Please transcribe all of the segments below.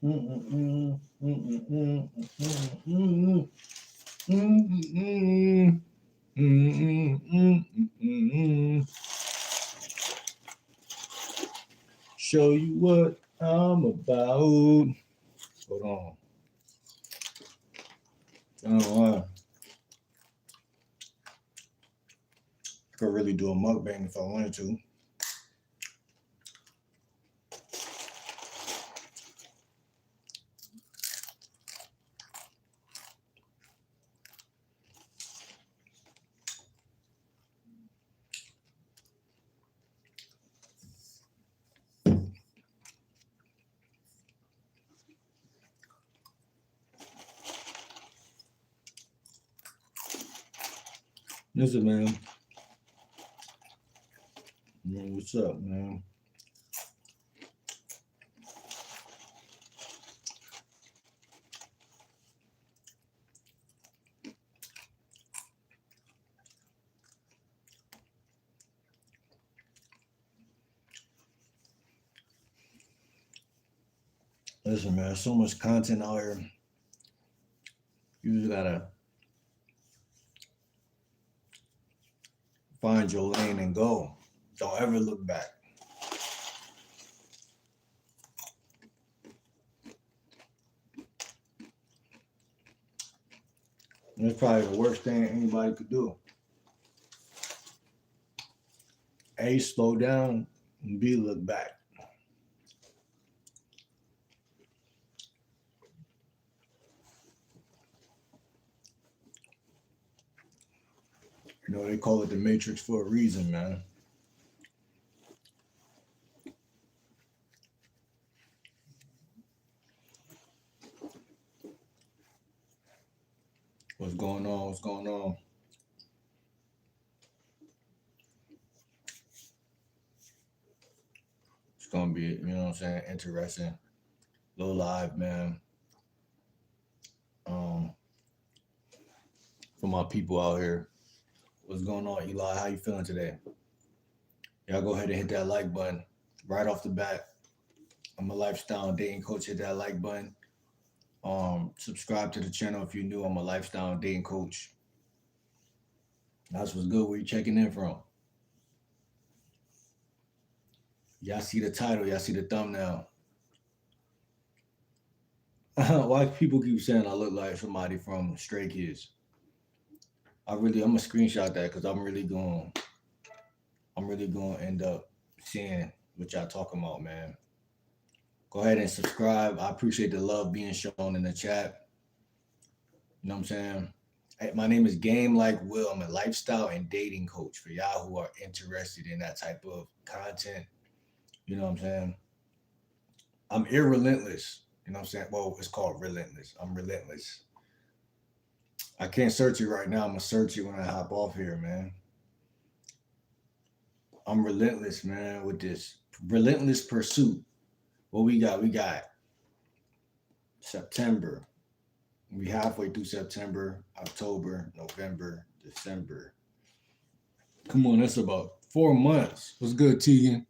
Show you what I'm about. Hold on. I don't know why. I could really do a mukbang if I wanted to. Listen, man. What's up, man? Listen, man, so much content out here. You just gotta find your lane and go. Don't ever look back. And that's probably the worst thing anybody could do. A, slow down, and B, look back. You know, they call it the Matrix for a reason, man. What's going on? What's going on? It's gonna be, you know what I'm saying, interesting. Little live, man. For my people out here. What's going on, Eli? How you feeling today? Y'all go ahead and hit that like button right off the bat. I'm a lifestyle and dating coach. Hit that like button. Subscribe to the channel if you're new. I'm a lifestyle and dating coach. That's what's good. Where you checking in from? Y'all see the title. Y'all see the thumbnail. Why people keep saying I look like somebody from Stray Kids? I'm gonna screenshot that because I'm really going to end up seeing what y'all talking about, man. Go ahead and subscribe. I appreciate the love being shown in the chat. You know what I'm saying? Hey, my name is Game Like Will. I'm a lifestyle and dating coach for y'all who are interested in that type of content. You know what I'm saying? I'm irrelentless. You know what I'm saying? Well, it's called relentless. I'm relentless. I can't search it right now. I'm gonna search it when I hop off here, man. I'm relentless, man, with this relentless pursuit. What we got? We got September. We halfway through September, October, November, December. Come on, that's about 4 months. What's good, Tegan?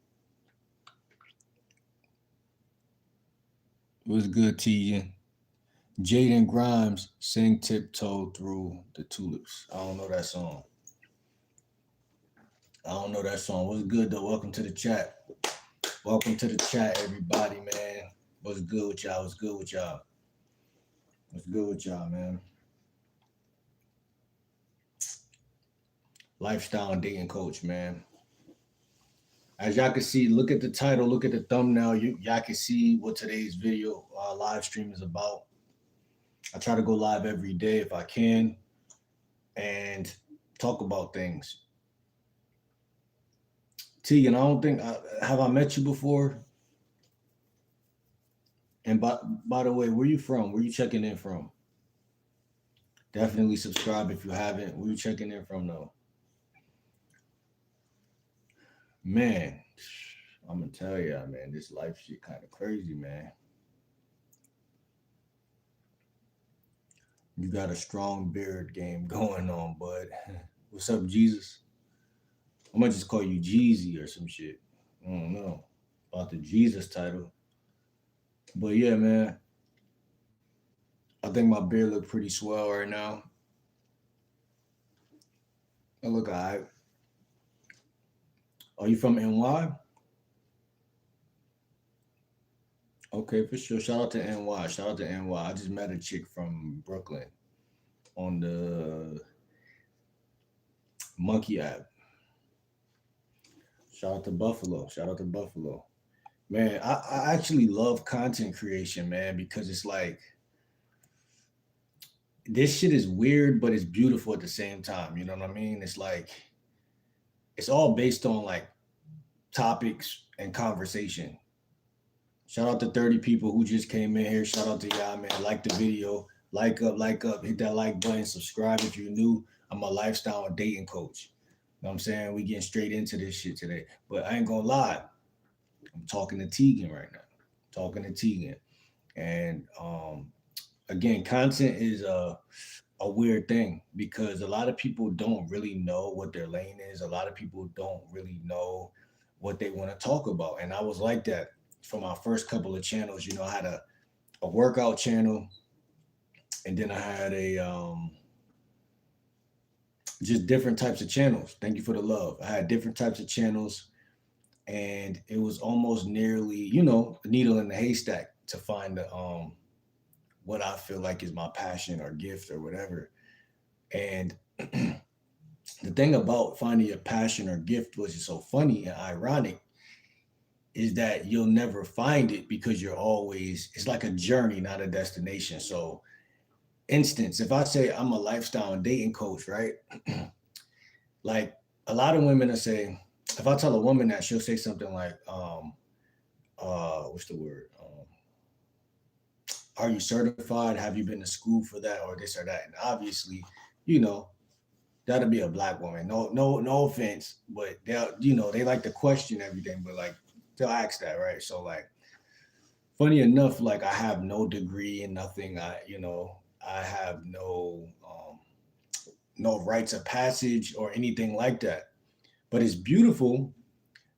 What's good, Tegan? Jaden Grimes, sing Tiptoe Through the Tulips. I don't know that song. What's good, though? Welcome to the chat. Welcome to the chat, everybody, man. What's good with y'all? What's good with y'all? What's good with y'all, man? Lifestyle and dating coach, man. As y'all can see, look at the title, look at the thumbnail. Y'all can see what today's video live stream is about. I try to go live every day if I can and talk about things. Tegan, I don't think have I met you before? And by the way, where you from? Where you checking in from? Definitely subscribe if you haven't. Where you checking in from, though? Man, I'm gonna tell y'all, man, this life shit kind of crazy, man. You got a strong beard game going on, bud. What's up, Jesus? I might just call you Jeezy or some shit. I don't know about the Jesus title. But yeah, man, I think my beard look pretty swell right now. I look alright. Are you from NY? Okay, for sure. Shout out to NY. Shout out to NY. I just met a chick from Brooklyn on the Monkey app. Shout out to Buffalo. Shout out to Buffalo. Man, I actually love content creation, man, because it's like this shit is weird, but it's beautiful at the same time. You know what I mean? It's like it's all based on like topics and conversation. Shout out to 30 people who just came in here. Shout out to y'all, man. Like the video, like up, hit that like button, subscribe if you're new. I'm a lifestyle and dating coach. You know what I'm saying? We getting straight into this shit today. But I ain't gonna lie. I'm talking to Tegan right now. Talking to Tegan. And again, content is a weird thing because a lot of people don't really know what their lane is. A lot of people don't really know what they want to talk about. And I was like that for my first couple of channels. You know, I had a workout channel, and then I had a just different types of channels. Thank you for the love. I had different types of channels, and it was almost nearly, you know, a needle in the haystack to find the what I feel like is my passion or gift or whatever. And the thing about finding your passion or gift, which is so funny and ironic, is that you'll never find it because you're always, it's like a journey, not a destination. So, instance, if I say I'm a lifestyle and dating coach, right? Like a lot of women are saying, if I tell a woman that, she'll say something like, what's the word? Are you certified? Have you been to school for that or this or that? And obviously, you know, that'll be a black woman. No offense, but they'll, you know, they like to question everything, but like they'll ask that, right? So like, funny enough, like I have no degree in nothing. I have no rites of passage or anything like that. But it's beautiful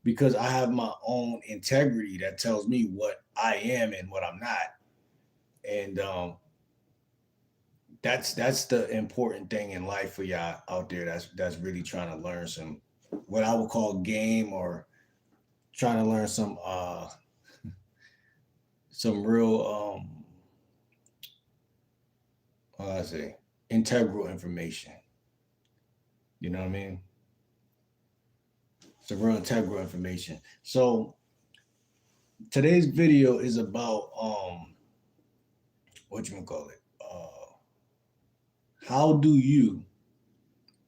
because I have my own integrity that tells me what I am and what I'm not. And that's the important thing in life for y'all out there that's really trying to learn some what I would call game, or trying to learn some real how I say, integral information. You know what I mean? Some real integral information. So today's video is about what you gonna call it? How do you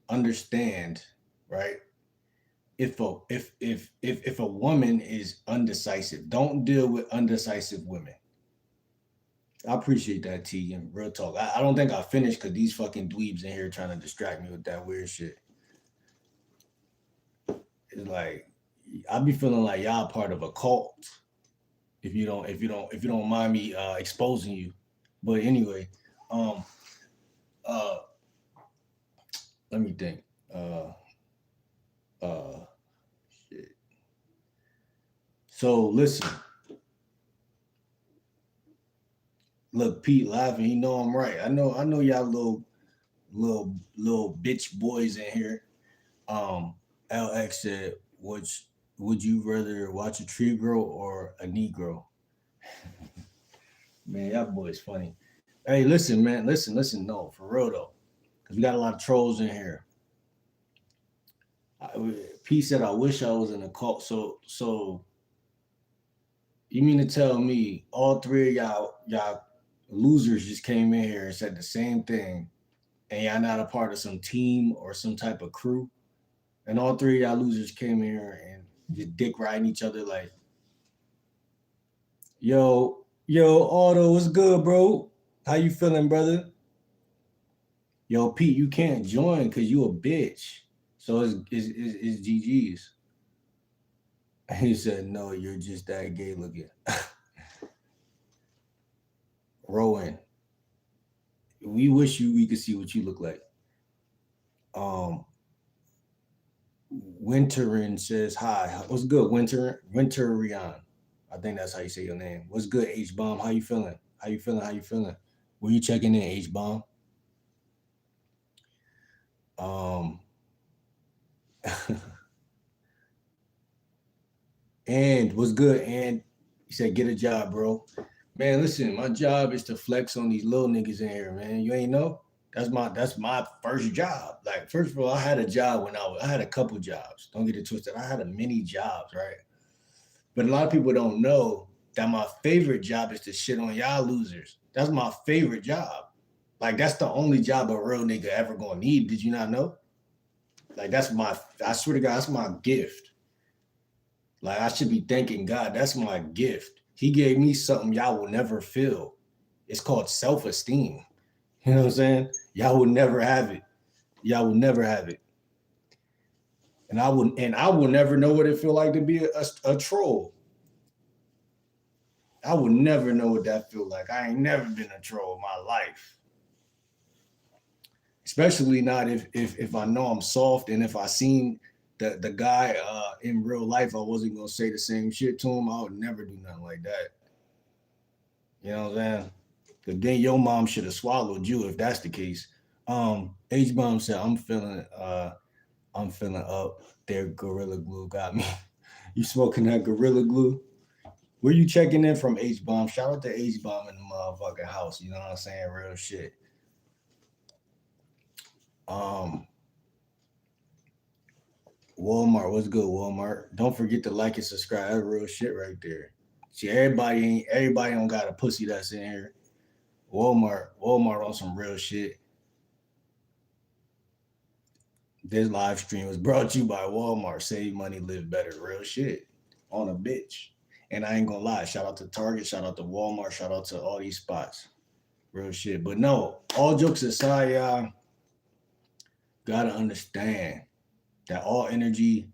understand, right? If a woman is undecisive, don't deal with undecisive women. I appreciate that, T. And real talk. I don't think I finished because these fucking dweebs in here trying to distract me with that weird shit. It's like I be feeling like y'all part of a cult. If you don't mind me exposing you. But anyway, um, uh, let me think. Uh, shit. So listen, look, Pete laughing. He know I'm right. I know y'all little bitch boys in here. Um, LX said, would you rather watch a tree grow or a Negro? Man, y'all boys funny. Hey, listen, man, listen. No, for real though, because we got a lot of trolls in here. I, P said, "I wish I was in a cult." So you mean to tell me all three of y'all losers just came in here and said the same thing, and y'all not a part of some team or some type of crew, and all three of y'all losers came here and just dick riding each other like, yo, Auto, what's good, bro? How you feeling, brother? Yo, Pete, you can't join because you a bitch. So it's GG's. He said, no, you're just that gay looking. Rowan, we wish we could see what you look like. Um, Winterin says hi. What's good, Winterion? I think that's how you say your name. What's good, H Bomb? How you feeling? How you feeling? Were you checking in, H-Bomb? Um, and what's good? And he said, get a job, bro. Man, listen, my job is to flex on these little niggas in here, man. You ain't know? That's my first job. Like, first of all, I had a job when I had a couple jobs. Don't get it twisted. I had a many jobs, right? But a lot of people don't know that my favorite job is to shit on y'all losers. That's my favorite job. Like, that's the only job a real nigga ever gonna need. Did you not know? Like, I swear to God, that's my gift. Like, I should be thanking God. That's my gift. He gave me something y'all will never feel. It's called self-esteem. You know what I'm saying? Y'all will never have it. Y'all will never have it. And I will never know what it feel like to be a troll. I will never know what that feel like. I ain't never been a troll in my life. Especially not if I know I'm soft, and if I seen the guy in real life, I wasn't gonna say the same shit to him. I would never do nothing like that. You know what I'm saying? Because then your mom should have swallowed you if that's the case. H bomb said, I'm feeling up there. Gorilla glue got me. You smoking that gorilla glue? Where you checking in from, H bomb? Shout out to H bomb in the motherfucking house. You know what I'm saying? Real shit. Um, Walmart, what's good, Walmart? Don't forget to like and subscribe. That's real shit right there. See, everybody don't got a pussy that's in here. Walmart on some real shit. This live stream was brought to you by Walmart. Save money, live better. Real shit. On a bitch. And I ain't gonna lie. Shout out to Target, shout out to Walmart, shout out to all these spots. Real shit. But no, all jokes aside, y'all gotta understand that all energy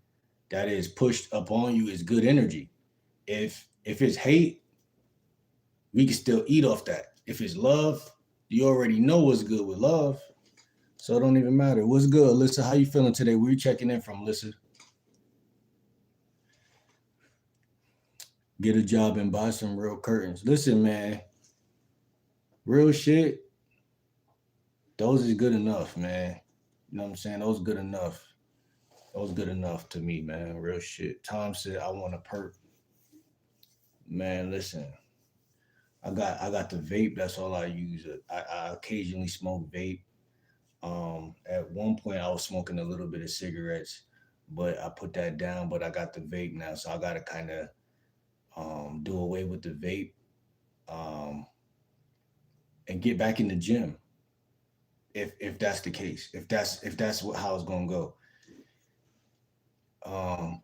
that is pushed upon you is good energy. If it's hate, we can still eat off that. If it's love, you already know what's good with love. So it don't even matter. What's good, Alyssa? How you feeling today? Where you checking in from, Alyssa? Get a job and buy some real curtains. Listen, man, real shit, those is good enough, man. You know what I'm saying? Those good enough. Those good enough to me, man. Real shit. Tom said, I want a perk. Man, listen. I got the vape. That's all I use. I occasionally smoke vape. At one point I was smoking a little bit of cigarettes, but I put that down. But I got the vape now, so I gotta kind of do away with the vape um, and get back in the gym. If that's the case, if that's how it's gonna go.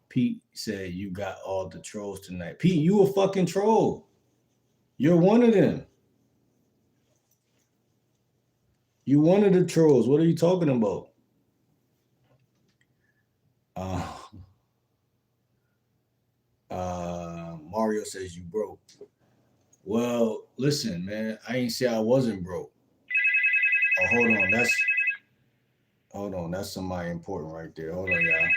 Pete said you got all the trolls tonight. Pete, you a fucking troll. You're one of them. You one of the trolls. What are you talking about? Uh, Mario says you broke. Well, listen, man. I ain't say I wasn't broke. Oh, hold on. That's somebody important right there. Hold on, y'all.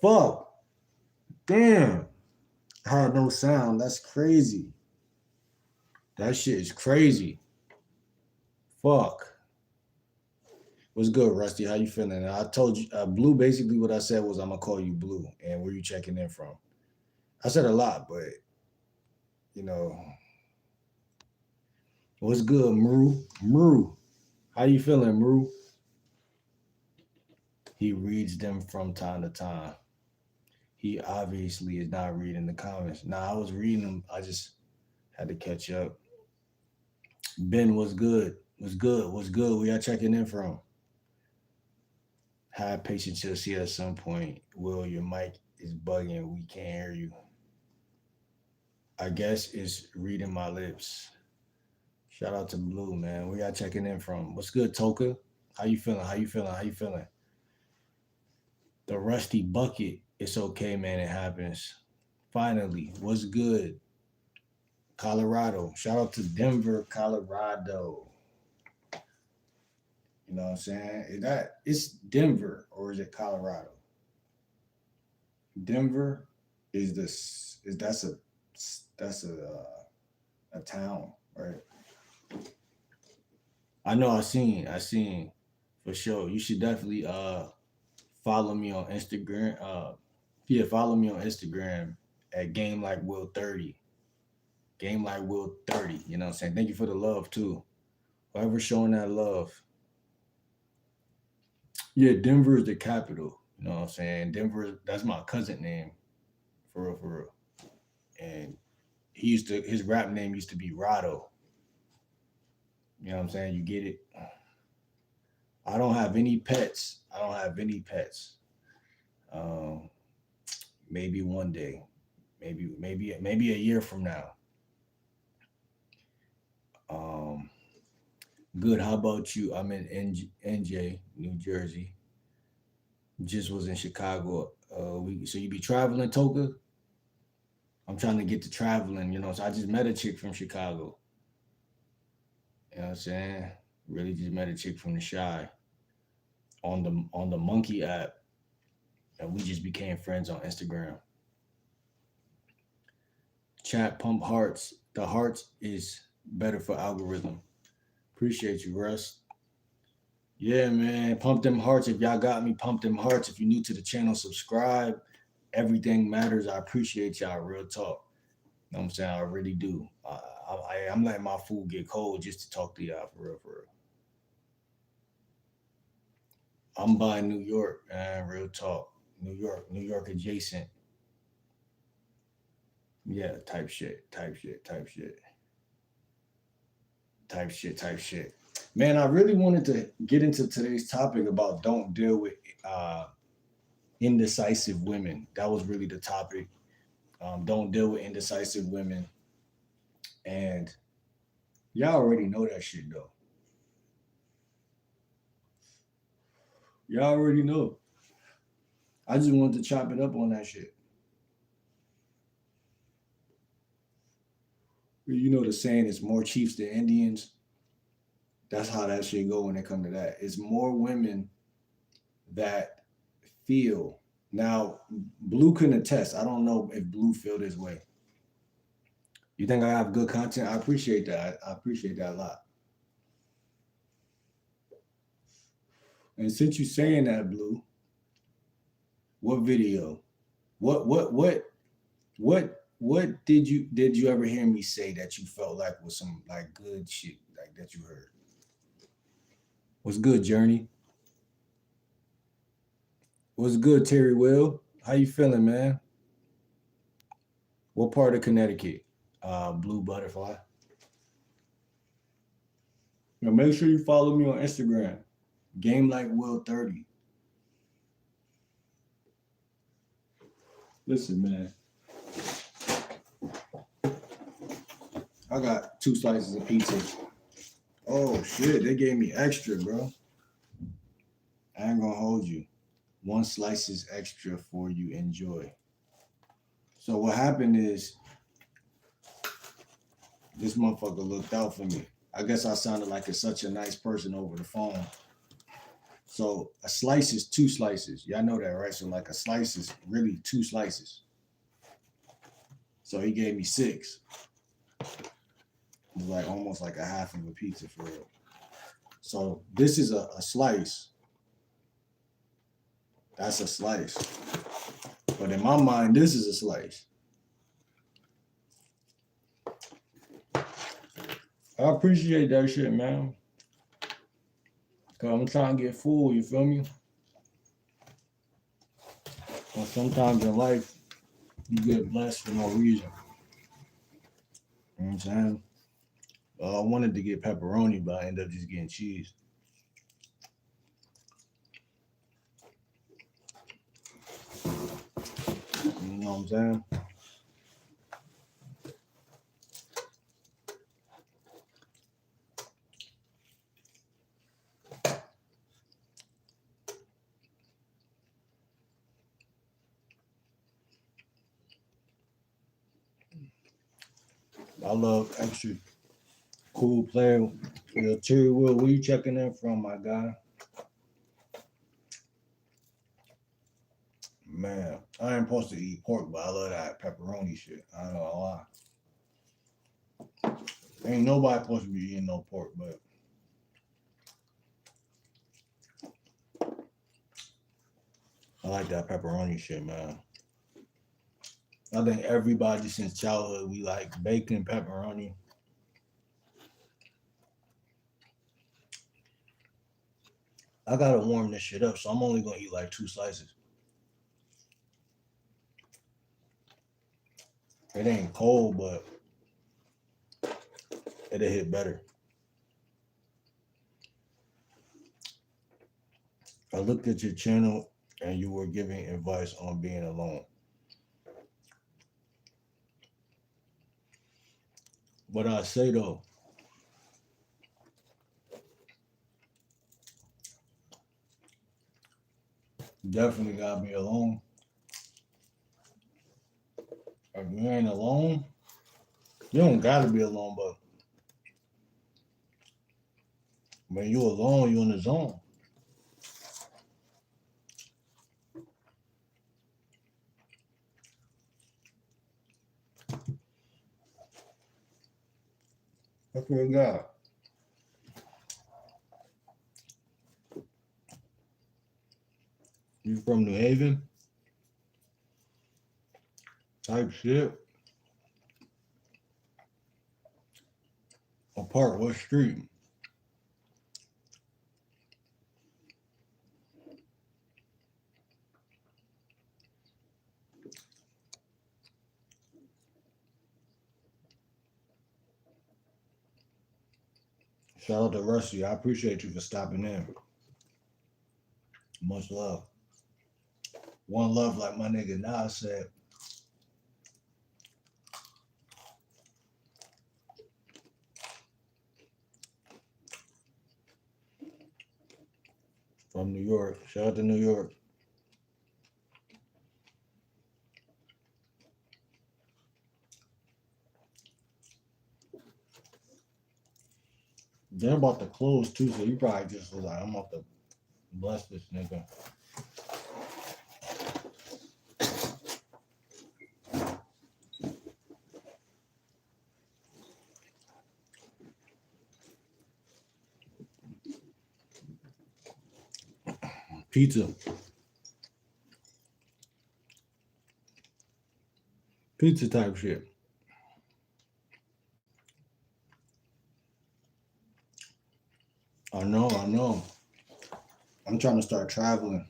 Fuck. Damn. I had no sound. That's crazy. That shit is crazy. Fuck. What's good, Rusty? How you feeling? I told you, Blue. Basically, what I said was I'm gonna call you Blue, and where you checking in from? I said a lot, but you know, what's good, Mru? Mru, how you feeling, Mru? He reads them from time to time. He obviously is not reading the comments. Nah, I was reading them. I just had to catch up. Ben, what's good? What's good? What's good? Where y'all checking in from? Have patience, you'll see at some point. Will, your mic is bugging. We can't hear you. I guess it's reading my lips. Shout out to Blue, man. Where y'all checking in from? What's good, Toka? How you feeling? How you feeling? How you feeling? The rusty bucket. It's okay, man. It happens. Finally, what's good? Colorado. Shout out to Denver, Colorado. You know what I'm saying? Is that it's Denver or is it Colorado? Denver is this is that's a town, right? I know I seen for sure. You should definitely follow me on Instagram. Yeah, follow me on Instagram at Game Like Will 30. Game Like Will 30. You know what I'm saying? Thank you for the love too. Whoever showing that love. Yeah, Denver is the capital. You know what I'm saying? Denver, that's my cousin name. For real, for real. And his rap name used to be Rado. You know what I'm saying? You get it? I don't have any pets. I don't have any pets. Um, maybe one day. Maybe a year from now. Um, good. How about you? I'm in NJ, New Jersey. Just was in Chicago. So you be traveling, Toka? I'm trying to get to traveling, you know. So I just met a chick from Chicago. You know what I'm saying? Really just met a chick from the Shy on the Monkey app, and we just became friends on Instagram. Chat pump hearts. The hearts is better for algorithm. Appreciate you, Russ. Yeah, man. Pump them hearts. If y'all got me, pump them hearts. If you're new to the channel, subscribe. Everything matters. I appreciate y'all. Real talk. You know what I'm saying? I really do. I'm letting my food get cold just to talk to y'all for real, for real. I'm by New York, man. Real talk. New York adjacent. Yeah, type shit, type shit, type shit, type shit, type shit. Man, I really wanted to get into today's topic about don't deal with uh, indecisive women. That was really the topic. Don't deal with indecisive women. And y'all already know that shit, though. Y'all already know. I just wanted to chop it up on that shit. You know the saying is more chiefs than Indians. That's how that shit go when it come to that. It's more women that feel. Now, Blue can attest. I don't know if Blue feel this way. You think I have good content? I appreciate that. I appreciate that a lot. And since you saying that, Blue, what video? What did you ever hear me say that you felt like was some like good shit like that you heard? What's good, Journey? What's good, Terry Will? How you feeling, man? What part of Connecticut? Blue Butterfly. Now make sure you follow me on Instagram. Game Like Will 30. Listen, man. I got 2 slices of pizza. Oh shit, they gave me extra, bro. I ain't gonna hold you. 1 slice is extra for you. Enjoy. So what happened is this motherfucker looked out for me. I guess I sounded like such a nice person over the phone. So a slice is 2 slices. Y'all know that, right? So like a slice is really 2 slices. So he gave me 6. It's like almost like a half of a pizza for real. So this is a slice. That's a slice. But in my mind, this is a slice. I appreciate that shit, man. Cause I'm trying to get full, you feel me? And sometimes in life, you get blessed for no reason. You know what I'm saying? I wanted to get pepperoni, but I ended up just getting cheese. You know what I'm saying? I love extra cool player. Yo, Terry Will, where you checking in from, my guy? Man, I ain't supposed to eat pork, but I love that pepperoni shit. I don't know why. Ain't nobody supposed to be eating no pork, but I like that pepperoni shit, man. I think everybody since childhood, we like bacon, pepperoni. I gotta warm this shit up, so I'm only gonna eat like 2 slices. It ain't cold, but it'll hit better. I looked at your channel and you were giving advice on being alone. But I say though, definitely gotta be alone. If you ain't alone, you don't gotta be alone, but when you alone, you in the zone. That's what I got. You from New Haven? Type shit. Apart, what street? Shout out to Rusty. I appreciate you for stopping in. Much love. One love, like my nigga Nas said. From New York. Shout out to New York. They're about to close too, so you probably just was like, I'm about to bless this nigga. Pizza. Pizza type shit. I know, I know. I'm trying to start traveling.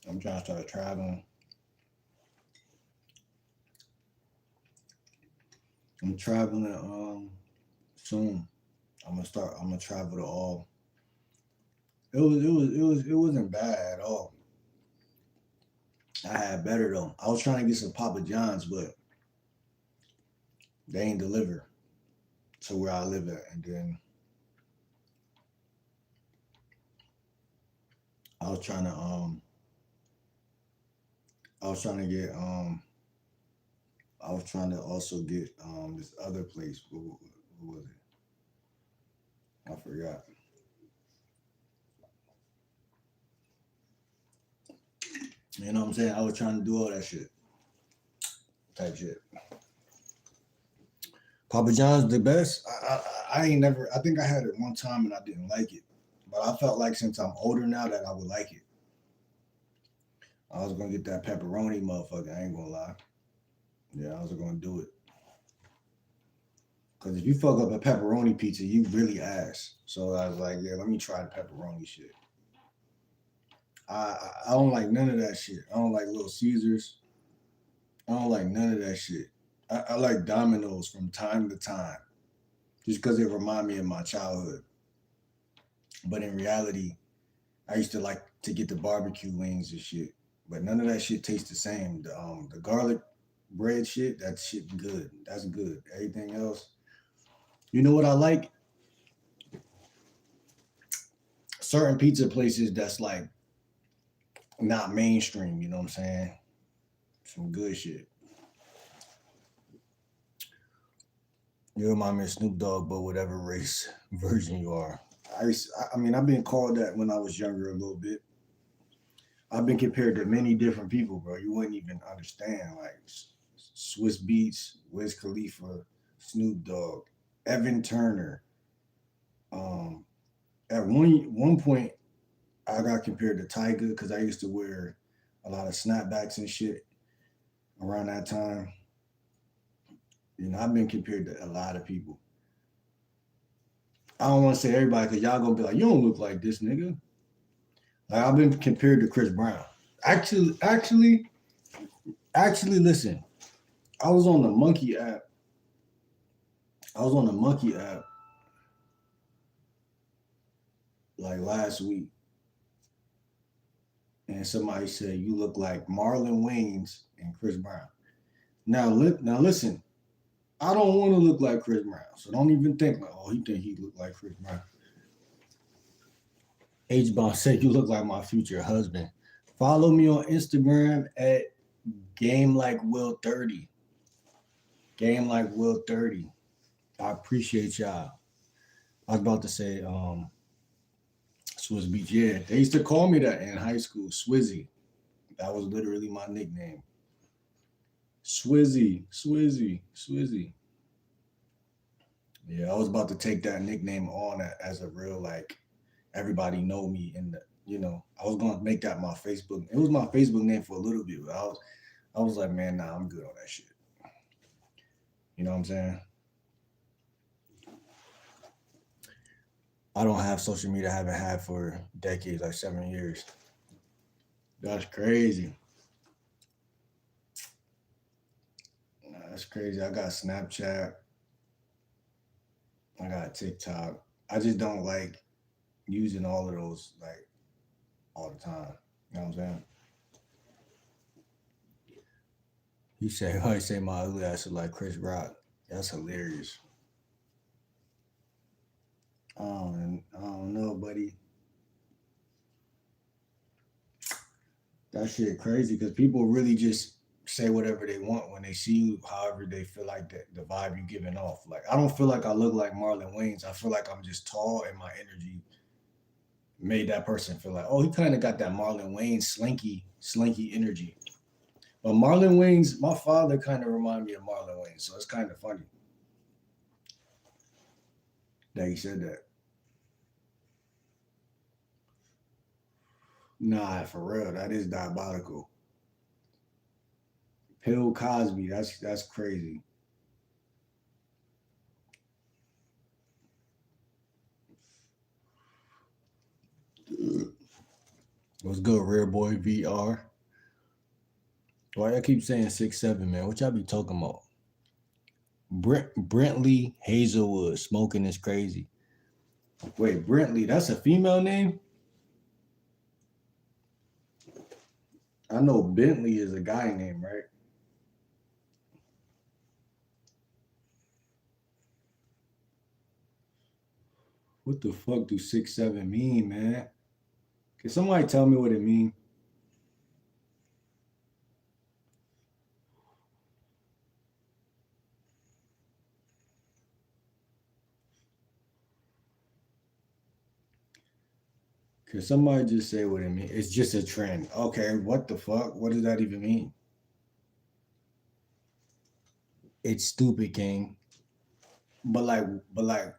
I'm trying to start traveling. I'm traveling soon. I'm gonna travel to all. It wasn't bad at all. I had better though. I was trying to get some Papa John's, but they ain't deliver to where I live at. And then I was trying to I was trying to get I was trying to also get this other place. Who was it? I forgot. You know what I'm saying? I was trying to do all that shit, type shit. Papa John's the best. I ain't never. I think I had it one time and I didn't like it, but I felt like since I'm older now that I would like it. I was gonna get that pepperoni motherfucker. I ain't gonna lie. Yeah, I was gonna do it. Cause if you fuck up a pepperoni pizza, you really ass. So I was like, yeah, let me try the pepperoni shit. I don't like none of that shit. I don't like Little Caesars. I don't like none of that shit. I like Domino's from time to time, just because it remind me of my childhood. But in reality, I used to like to get the barbecue wings and shit. But none of that shit tastes the same. The garlic bread shit, that shit good. That's good. Everything else, you know what I like? Certain pizza places that's like not mainstream. You know what I'm saying? Some good shit. You remind me of Snoop Dogg, but whatever race version you are. I mean, I've been called that when I was younger a little bit. I've been compared to many different people, bro. You wouldn't even understand. Like Swiss Beats, Wiz Khalifa, Snoop Dogg, Evan Turner. Um, at one point, I got compared to Tyga because I used to wear a lot of snapbacks and shit around that time. You know, I've been compared to a lot of people. I don't want to say everybody because y'all gonna be like, you don't look like this nigga. Like I've been compared to Chris Brown. Actually, listen. I was on the Monkey app. I was on the Monkey app like last week, and somebody said you look like Marlon Wayans and Chris Brown. Now listen. I don't want to look like Chris Brown, so don't even think like, oh, he think he look like Chris Brown. H Bomb said you look like my future husband. Follow me on Instagram at Game Like Will 30. Game Like Will 30. I appreciate y'all. I was about to say Swiss Beach. Yeah, they used to call me that in high school, Swizzy. That was literally my nickname. Swizzy. Yeah, I was about to take that nickname on as a real like everybody know me in the I was gonna make that my Facebook. It was my Facebook name for a little bit, but I was like, man, nah, I'm good on that shit. You know what I'm saying? I don't have social media. I haven't had for decades, like 7 years. That's crazy. That's crazy. I got Snapchat. I got TikTok. I just don't like using all of those like all the time. You know what I'm saying? You say, I say my ugly ass is like Chris Rock. That's hilarious. I don't know, buddy. That shit crazy because people really just say whatever they want when they see you, however they feel like the vibe you giving off. Like I don't feel like I look like Marlon Wayans. I feel like I'm just tall and my energy made that person feel like, oh, he kind of got that Marlon Wayans slinky energy. But Marlon Wayans, my father kind of remind me of Marlon Wayans, so it's kind of funny that he said that. Nah, for real, that is diabolical. Bill Cosby, that's crazy. What's good, Rare Boy VR? Why I keep saying 6'7", man? What y'all be talking about? Brentley Hazelwood smoking is crazy. Wait, Brentley, that's a female name? I know Bentley is a guy name, right? What the fuck do 6'7" mean, man? Can somebody tell me what it mean? Can somebody just say what it means? It's just a trend. Okay, what the fuck? What does that even mean? It's stupid, King. But like, but like,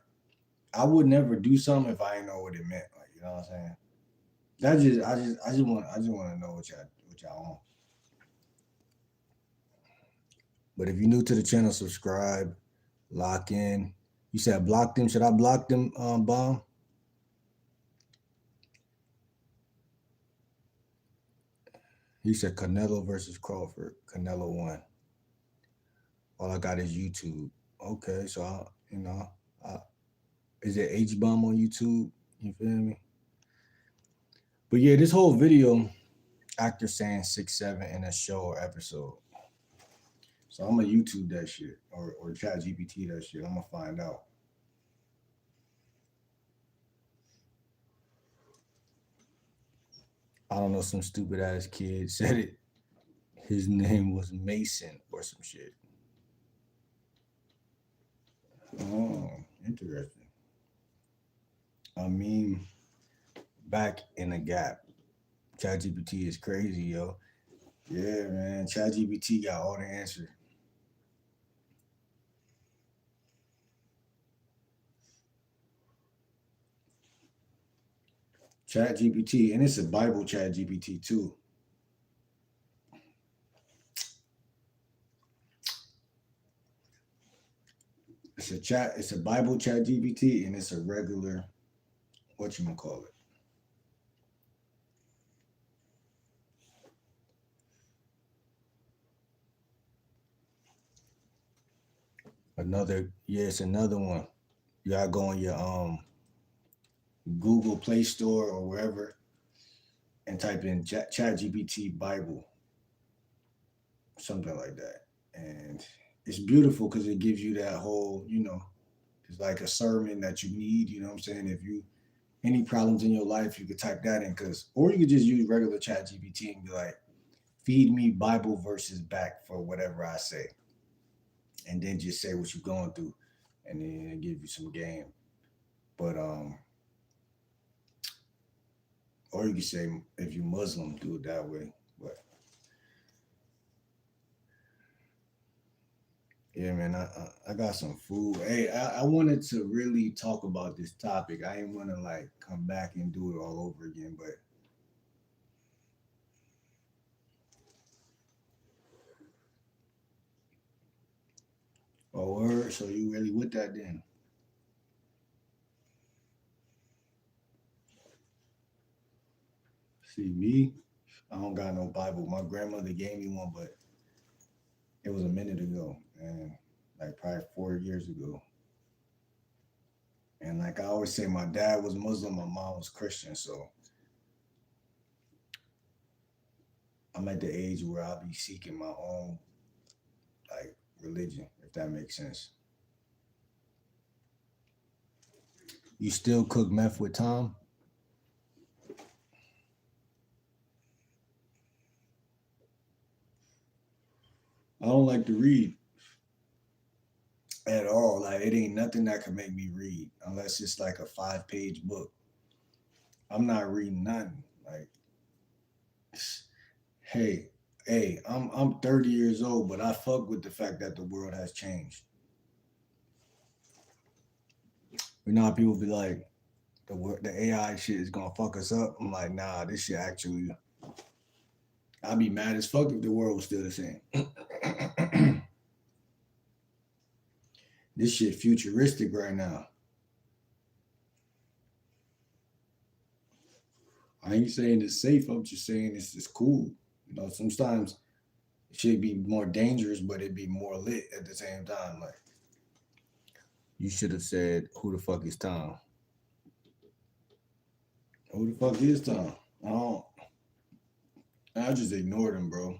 I would never do something if I didn't know what it meant. Like, you know what I'm saying? I just want to know what y'all want. But if you're new to the channel, subscribe, lock in. You said block them. Should I block them, Bomb? He said Canelo versus Crawford. Canelo won. All I got is YouTube. Okay, so I, is it H Bomb on YouTube? You feel me? But yeah, this whole video, actor saying 6'7" in a show or episode. So I'm gonna YouTube that shit or chat GPT that shit. I'm gonna find out. I don't know, some stupid ass kid said it. His name was Mason or some shit. Oh, interesting. I mean, back in the gap. ChatGPT is crazy, yo. Yeah, man. ChatGPT got all the answers. ChatGPT, and it's a Bible ChatGPT too. It's a Bible ChatGPT, and it's a regular, what you gonna call it? Another, yeah, it's another one. You gotta go on your Google Play Store or wherever and type in ChatGPT Bible, something like that. And it's beautiful because it gives you that whole, it's like a sermon that you need. You know what I'm saying? If you any problems in your life, you could type that in, or you could just use regular ChatGPT and be like, feed me Bible verses back for whatever I say, and then just say what you're going through, and then it'll give you some game. But or you could say if you're Muslim, do it that way. But yeah, man, I got some food. Hey, I wanted to really talk about this topic. I didn't want to like come back and do it all over again, but oh, word. So you really with that then? See me? I don't got no Bible. My grandmother gave me one, but it was a minute ago, and like probably 4 years ago. And like I always say, my dad was Muslim, my mom was Christian, so I'm at the age where I'll be seeking my own like religion, if that makes sense. You still cook meth with Tom? I don't like to read at all. Like it ain't nothing that can make me read unless it's like a 5-page book. I'm not reading nothing. Like, hey, I'm 30 years old, but I fuck with the fact that the world has changed. You know how people be like, the AI shit is gonna fuck us up. I'm like, nah, this shit actually. I'd be mad as fuck if the world was still the same. This shit futuristic right now. I ain't saying it's safe. I'm just saying it's cool. Sometimes it should be more dangerous, but it'd be more lit at the same time. Like you should have said, "Who the fuck is Tom?" Who the fuck is Tom? I don't. I just ignored him, bro.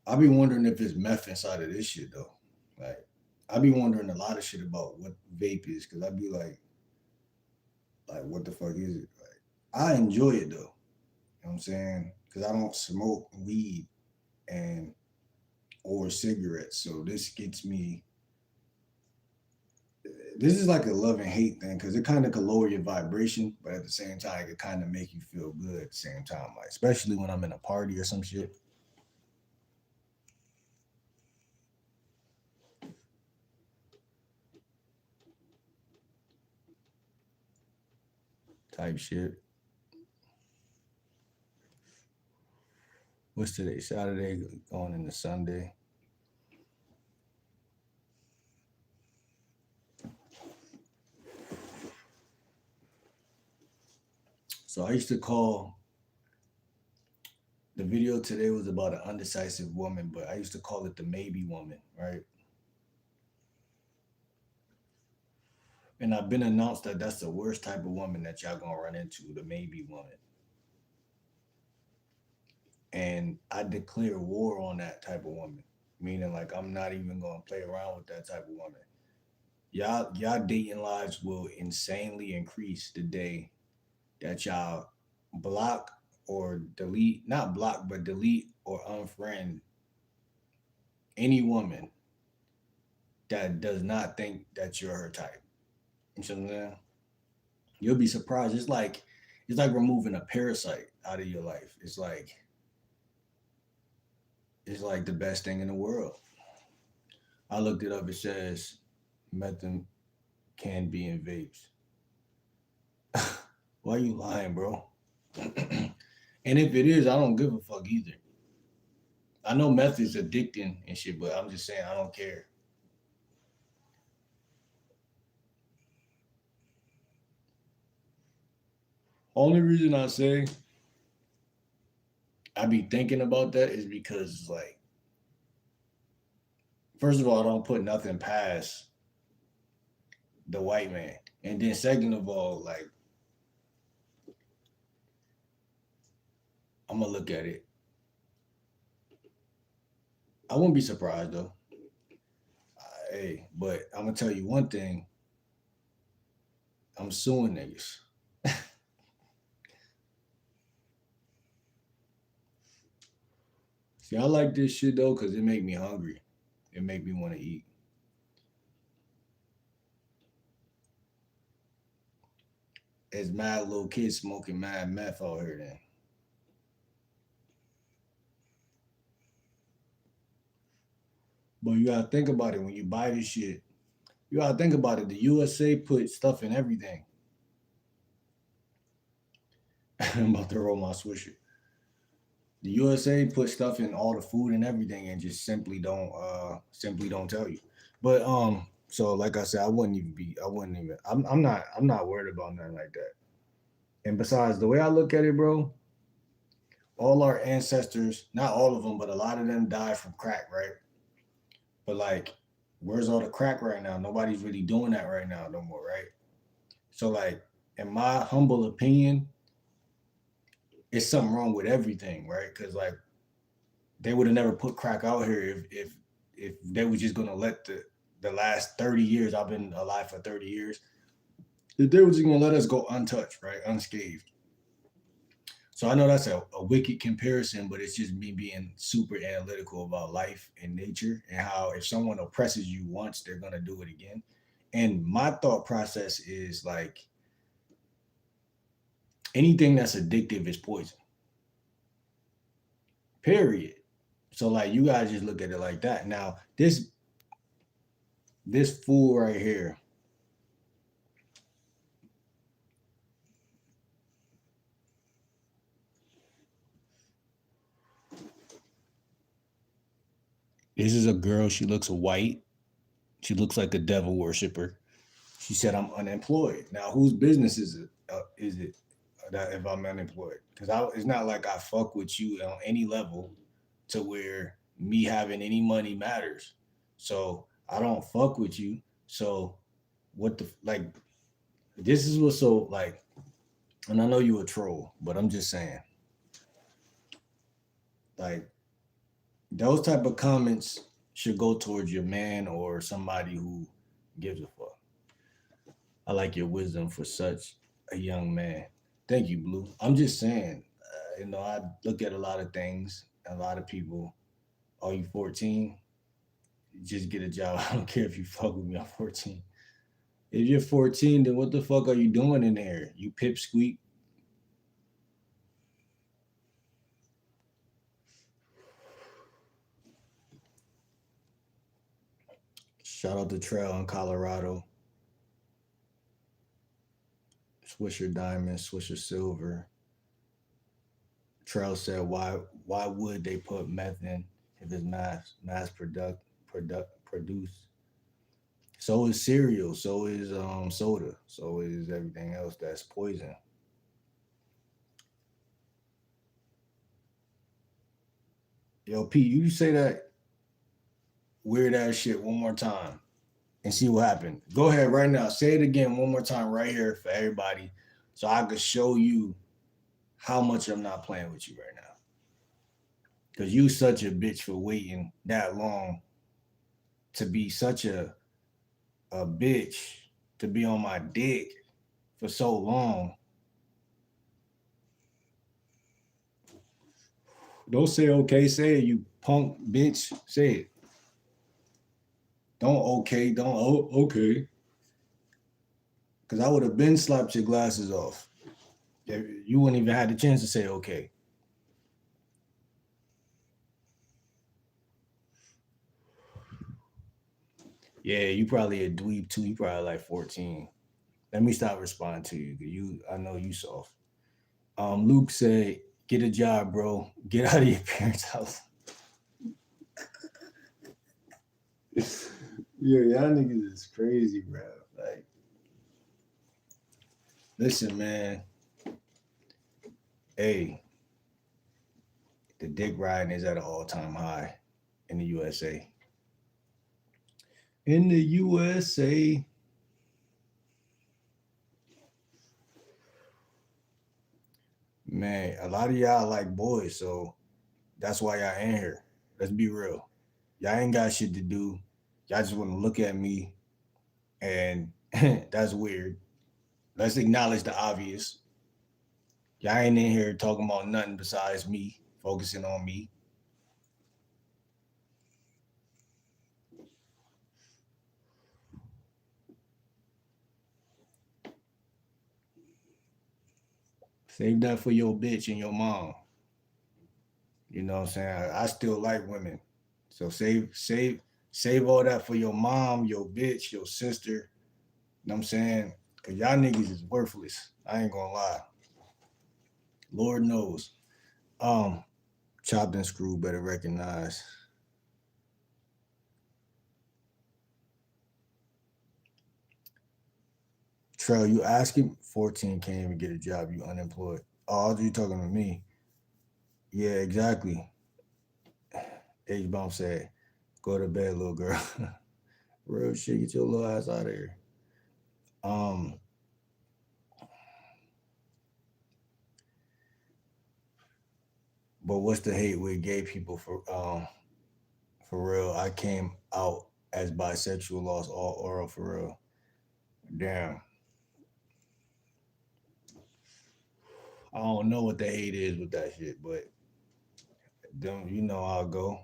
I be wondering if it's meth inside of this shit though. Like I be wondering a lot of shit about what vape is, because I be like, what the fuck is it? Like, I enjoy it though. You know what I'm saying? Because I don't smoke weed and or cigarettes, so this this is like a love and hate thing because it kind of could lower your vibration, but at the same time, it could kind of make you feel good at the same time. Like, especially when I'm in a party or some shit type shit. What's today? Saturday going into Sunday. So I used to call the video today was about an undecisive woman, but I used to call it the maybe woman, right? And I've been announced that that's the worst type of woman that y'all gonna run into, the maybe woman. And I declare war on that type of woman, meaning like I'm not even gonna play around with that type of woman. Y'all dating lives will insanely increase the day that y'all block or delete, not block, but delete or unfriend any woman that does not think that you're her type. You know what I'm saying? You'll be surprised. It's like removing a parasite out of your life. It's like the best thing in the world. I looked it up. It says methane can be in vapes. Why you lying, bro? And if it is, I don't give a fuck either. I know meth is addicting and shit, but I'm just saying I don't care. Only reason I say I be thinking about that is because it's like, first of all, I don't put nothing past the white man, and then second of all, like I'm gonna look at it. I wouldn't be surprised though. Hey, but I'm gonna tell you one thing. I'm suing niggas. See, I like this shit though because it make me hungry. It make me want to eat. It's mad little kids smoking mad meth out here. Then, but you gotta think about it when you buy this shit. You gotta think about it. The USA put stuff in everything. I'm about to roll my swisher. The USA put stuff in all the food and everything, and just simply don't tell you. But so like I said, I wouldn't even. I'm not worried about nothing like that. And besides, the way I look at it, bro, all our ancestors, not all of them, but a lot of them died from crack, right? But like, where's all the crack right now? Nobody's really doing that right now no more, right? So like, in my humble opinion, it's something wrong with everything, right? Because like they would have never put crack out here if they were just gonna let the last 30 years, I've been alive for 30 years, if they were just gonna let us go untouched, right? Unscathed. So I know that's a wicked comparison, but it's just me being super analytical about life and nature and how if someone oppresses you once, they're gonna do it again. And my thought process is like anything that's addictive is poison. Period. So like you guys just look at it like that. Now this fool right here, this is a girl. She looks white. She looks like a devil worshiper. She said, "I'm unemployed." Now, whose business is it? Is it that if I'm unemployed? Because it's not like I fuck with you on any level to where me having any money matters. So I don't fuck with you. So what the like? This is what's so like. And I know you a troll, but I'm just saying, like those type of comments should go towards your man or somebody who gives a fuck. I like your wisdom for such a young man. Thank you, Blue. I'm just saying, I look at a lot of things, a lot of people. Are you 14? Just get a job. I don't care if you fuck with me. I'm 14. If you're 14, then what the fuck are you doing in there? You pipsqueak. Shout out to Trail in Colorado. Swisher Diamond, Swisher Silver. Trail said, why would they put meth in if it's produced? So is cereal, so is soda, so is everything else that's poison. Yo, Pete, you say that weird ass shit one more time and see what happened. Go ahead right now. Say it again one more time right here for everybody so I could show you how much I'm not playing with you right now. Cause you such a bitch for waiting that long to be such a bitch to be on my dick for so long. Don't say okay, say it, you punk bitch. Say it. Don't okay, don't okay. Cause I would have been slapped your glasses off. You wouldn't even had the chance to say okay. Yeah, you probably a dweeb too. You probably like 14. Let me stop responding to you. I know you soft. Luke said, "Get a job, bro. Get out of your parents' house." Yeah, y'all niggas is crazy, bro. Like, listen, man. Hey, the dick riding is at an all-time high in the USA. In the USA, man, a lot of y'all like boys, so that's why y'all in here. Let's be real. Y'all ain't got shit to do. Y'all just want to look at me, and that's weird. Let's acknowledge the obvious. Y'all ain't in here talking about nothing besides me, focusing on me. Save that for your bitch and your mom. You know what I'm saying? I still like women. So save all that for your mom, your bitch, your sister. You know what I'm saying? Cause y'all niggas is worthless. I ain't gonna lie. Lord knows. Um, Chopped and screw better recognize. Trail, you asking 14 can't even get a job, you unemployed. Oh, you talking to me. Yeah, exactly. H Bomb said, go to bed, little girl. Real shit, get your little ass out of here. Um, but what's the hate with gay people for real? I came out as bisexual, lost all oral for real. Damn. I don't know what the hate is with that shit, but don't you know how I go.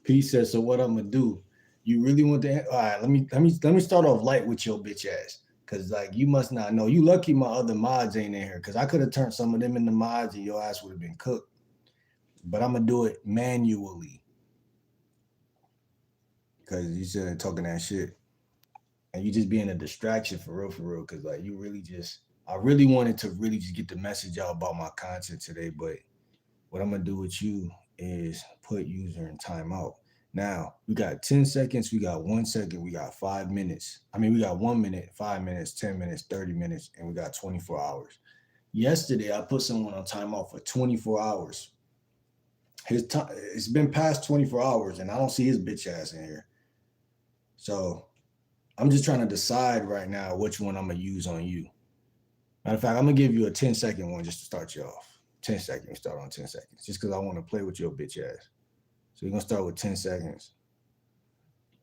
Pete says, so what I'm gonna do? You really want to all right, let me start off light with your bitch ass. Cause like you must not know. You lucky my other mods ain't in here. Cause I could have turned some of them into mods and your ass would have been cooked. But I'm gonna do it manually. Cause you said talking that shit. And you just being a distraction for real, for real. Cause like you really just I really wanted to really just get the message out about my content today, but what I'm gonna do with you is put user in timeout. Now we got 10 seconds, we got 1 second, we got 5 minutes. I mean, we got 1 minute, 5 minutes, 10 minutes, 30 minutes, and we got 24 hours. Yesterday, I put someone on timeout for 24 hours. His time, it's been past 24 hours, and I don't see his bitch ass in here. So I'm just trying to decide right now which one I'm gonna use on you. Matter of fact, I'm gonna give you a 10-second one just to start you off. 10 seconds, start on 10 seconds, just because I want to play with your bitch ass. So we're gonna start with 10 seconds.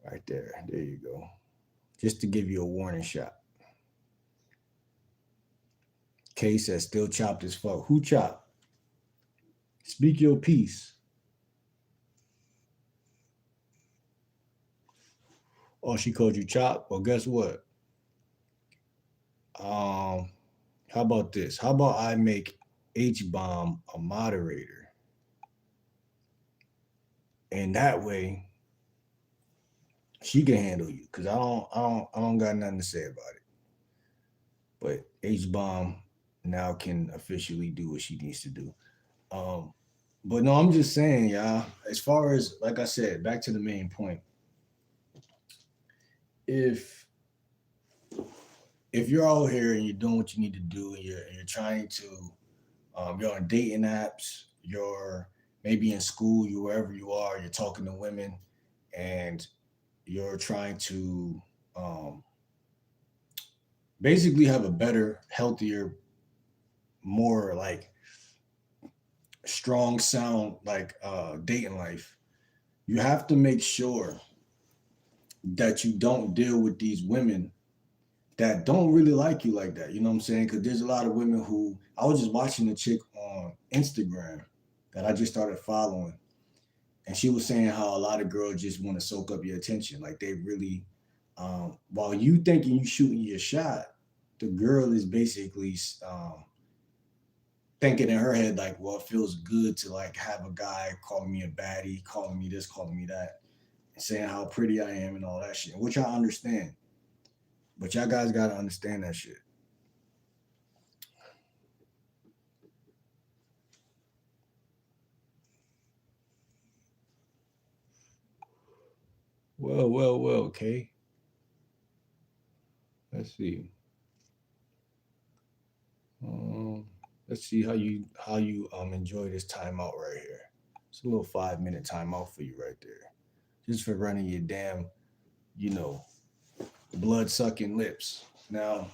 Right there. There you go. Just to give you a warning shot. Kay says still chopped as fuck. Who chopped? Speak your piece. Oh, she called you chop. Well, guess what? Um, how about this? How about I make H bomb a moderator, and that way she can handle you. Cause I don't got nothing to say about it. But H bomb now can officially do what she needs to do. Um, but no, I'm just saying, y'all. As far as like I said, back to the main point. If if you're out here and you're doing what you need to do, and you're trying to, you're on dating apps, you're maybe in school, you wherever you are, you're talking to women, and you're trying to um, basically have a better, healthier, more like strong sound like dating life. You have to make sure that you don't deal with these women that don't really like you like that. You know what I'm saying? Because there's a lot of women who I was just watching a chick on Instagram that I just started following, and she was saying how a lot of girls just want to soak up your attention. Like they really, while you thinking you shooting your shot, the girl is basically thinking in her head like, well, it feels good to like have a guy calling me a baddie, calling me this, calling me that, and saying how pretty I am and all that shit, which I understand. But y'all guys gotta understand that shit. Well, okay. Let's see. Um, let's see how you enjoy this timeout right here. It's a little 5 minute timeout for you right there, just for running your damn, you know, blood sucking lips. Now,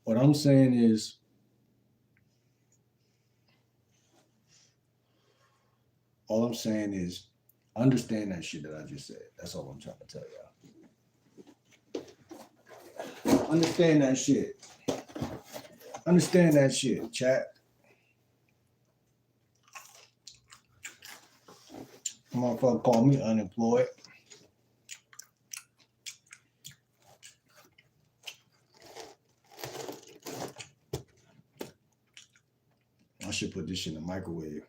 what I'm saying is, all I'm saying is, understand that shit that I just said. That's all I'm trying to tell y'all. Understand that shit. Understand that shit, chat. Motherfucker call me unemployed. I should put this shit in the microwave.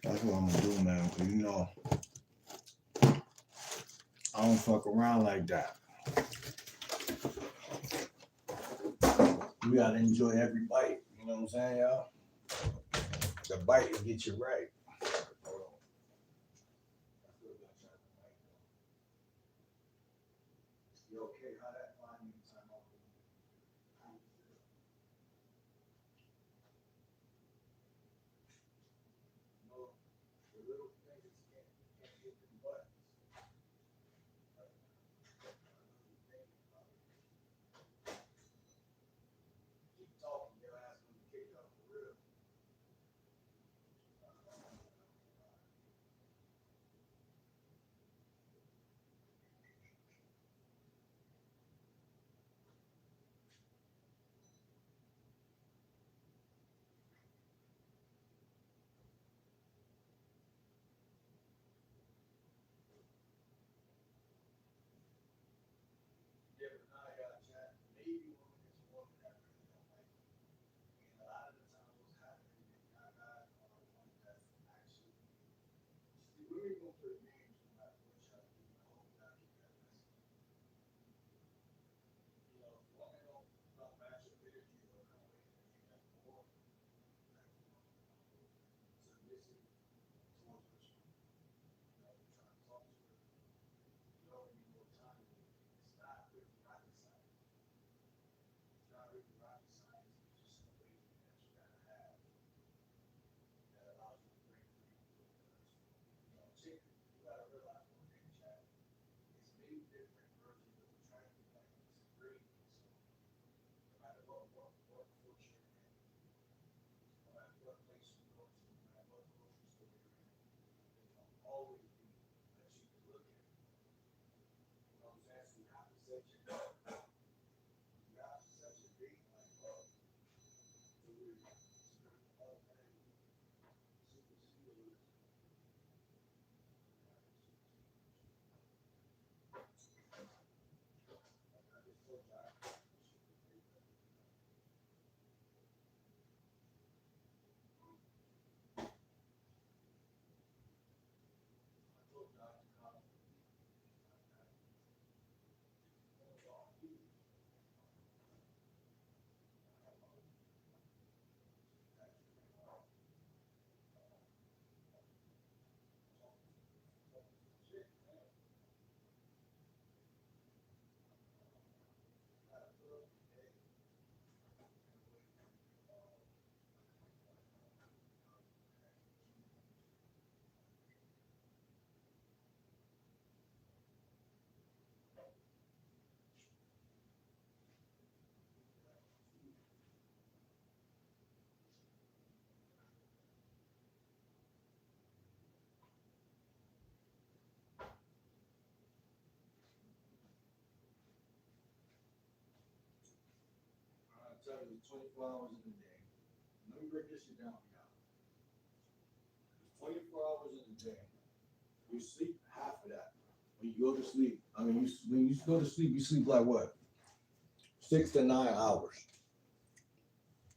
That's what I'm gonna do, man. Cause you know, I don't fuck around like that. You gotta enjoy every bite. You know what I'm saying, y'all? The bite will get you right. Hold on. You okay? How that 5 minute time off? No, the little fingers can't get them buttons. Keep talking, your ass gonna get kicked out for real. tell you 24 hours in a day. Let me break this shit down for y'all. 24 hours in a day. You sleep half of that. When you go to sleep, when you go to sleep, you sleep like what? 6 to 9 hours.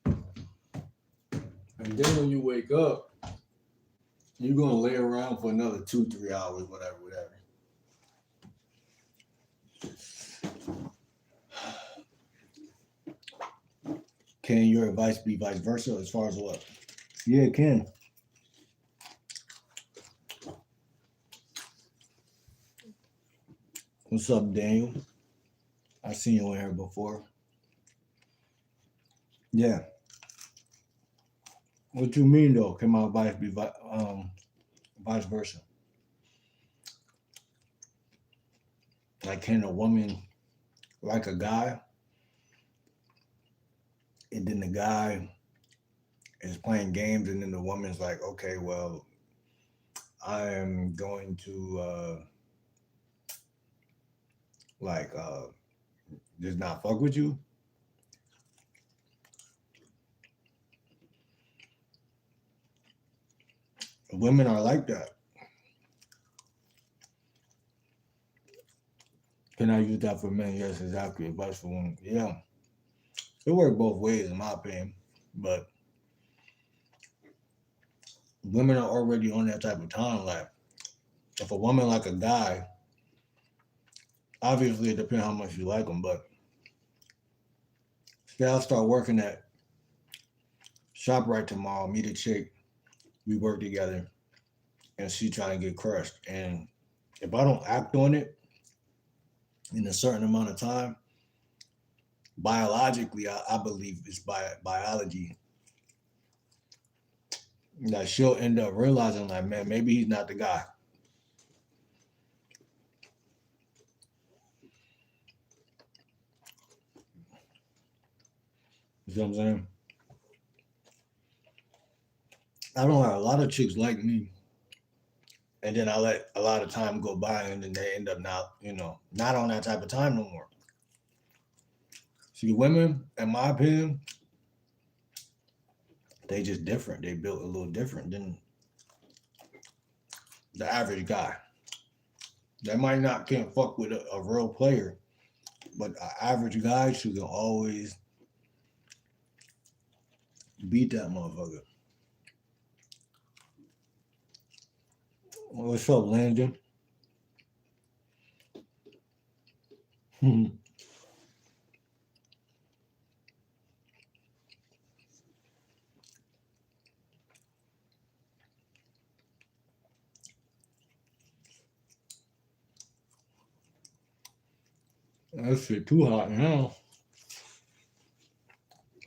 And then when you wake up, you're gonna lay around for another 2, 3 hours, whatever. Can your advice be vice versa as far as what? Yeah, it can. What's up, Daniel? I've seen you in here before. Yeah. What you mean though? Can my advice be vice versa? Like, can a woman like a guy, and then the guy is playing games, and then the woman's like, okay, well, I am going to like just not fuck with you. Women are like that. Can I use that for men? Yes, exactly. Advice for women. Yeah. It works both ways, in my opinion. But women are already on that type of time. Like, if a woman like a guy, obviously it depends how much you like them, but say I'll start working at ShopRite tomorrow, meet a chick, we work together, and she trying to get crushed. And if I don't act on it in a certain amount of time, biologically, I believe it's biology that she'll end up realizing, like, man, maybe he's not the guy. You see what I'm saying? I don't have a lot of chicks like me, and then I let a lot of time go by, and then they end up not on that type of time no more. See, women, in my opinion, they just different. They built a little different than the average guy. They might not can't fuck with a real player, but an average guy should can always beat that motherfucker. What's up, Landon? That shit too hot now.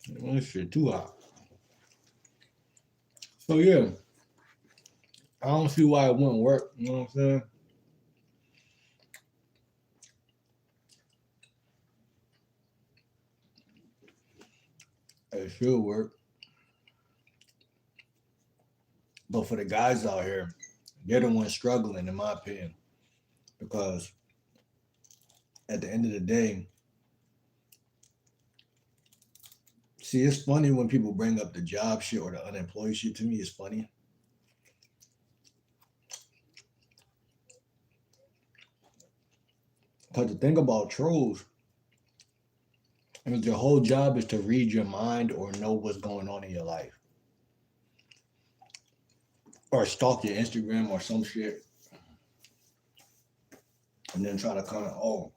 That shit too hot. So yeah, I don't see why it wouldn't work. You know what I'm saying? It should work. But for the guys out here, they're the ones struggling, in my opinion, because at the end of the day, see, it's funny when people bring up the job shit or the unemployed shit. To me, it's funny. Because the thing about trolls is their whole job is to read your mind or know what's going on in your life. Or stalk your Instagram or some shit. And then try to comment, oh,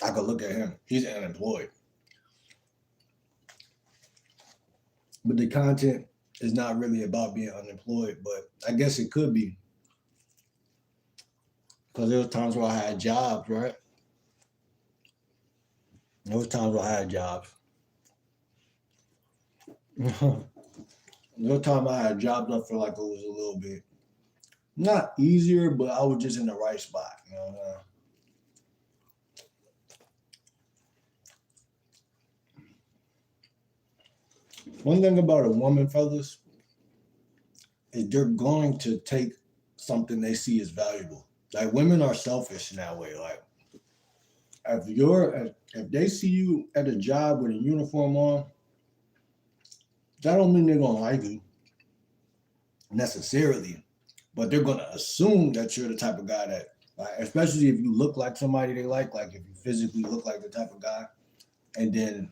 I could look at him. He's unemployed. But the content is not really about being unemployed, but I guess it could be. Because there was times where I had jobs, right? There was times where I had jobs. There was time I had jobs up for like it was a little bit not easier, but I was just in the right spot. You know what I'm saying? One thing about a woman, fellas, is they're going to take something they see as valuable. Like, women are selfish in that way. Like, if they see you at a job with a uniform on, that don't mean they're gonna like you necessarily, but they're gonna assume that you're the type of guy that, like, especially if you look like somebody they like if you physically look like the type of guy, and then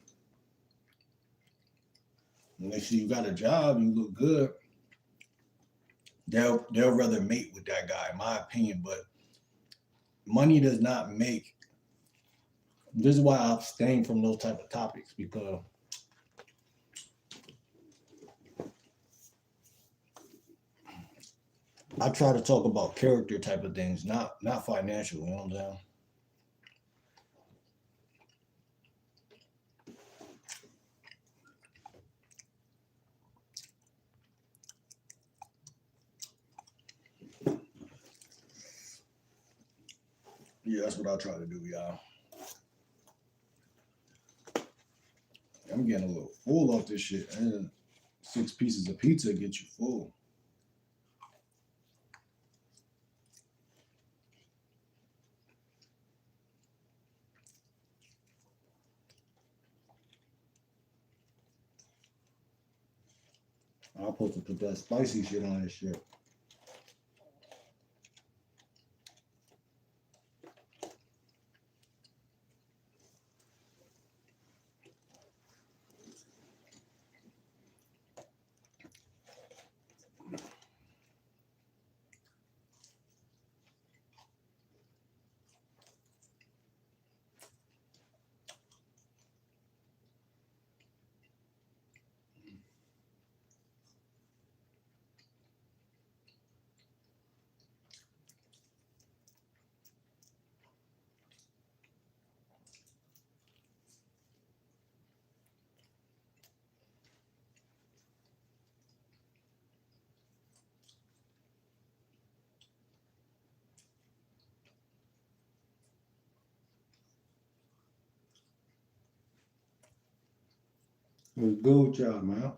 when they see you got a job, you look good, they'll rather mate with that guy, in my opinion. But money does not make. This is why I abstain from those type of topics, because I try to talk about character type of things, not financial. You know what I'm saying? Yeah, that's what I try to do, y'all. I'm getting a little full off this shit, and 6 pieces of pizza get you full. I'm supposed to put that spicy shit on this shit. It was good with y'all, man.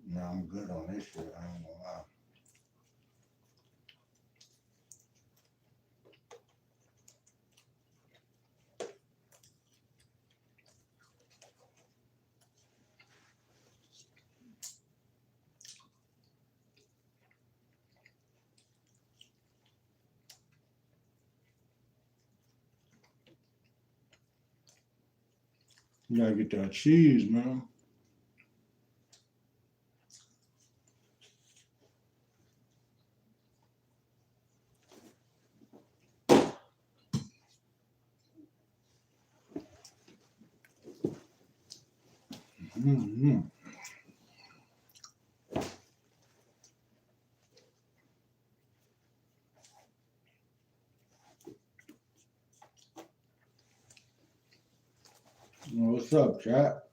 Nah, I'm good on this shit. I ain't gonna lie. You gotta get that cheese, man. Mm-hmm. What's up, chat?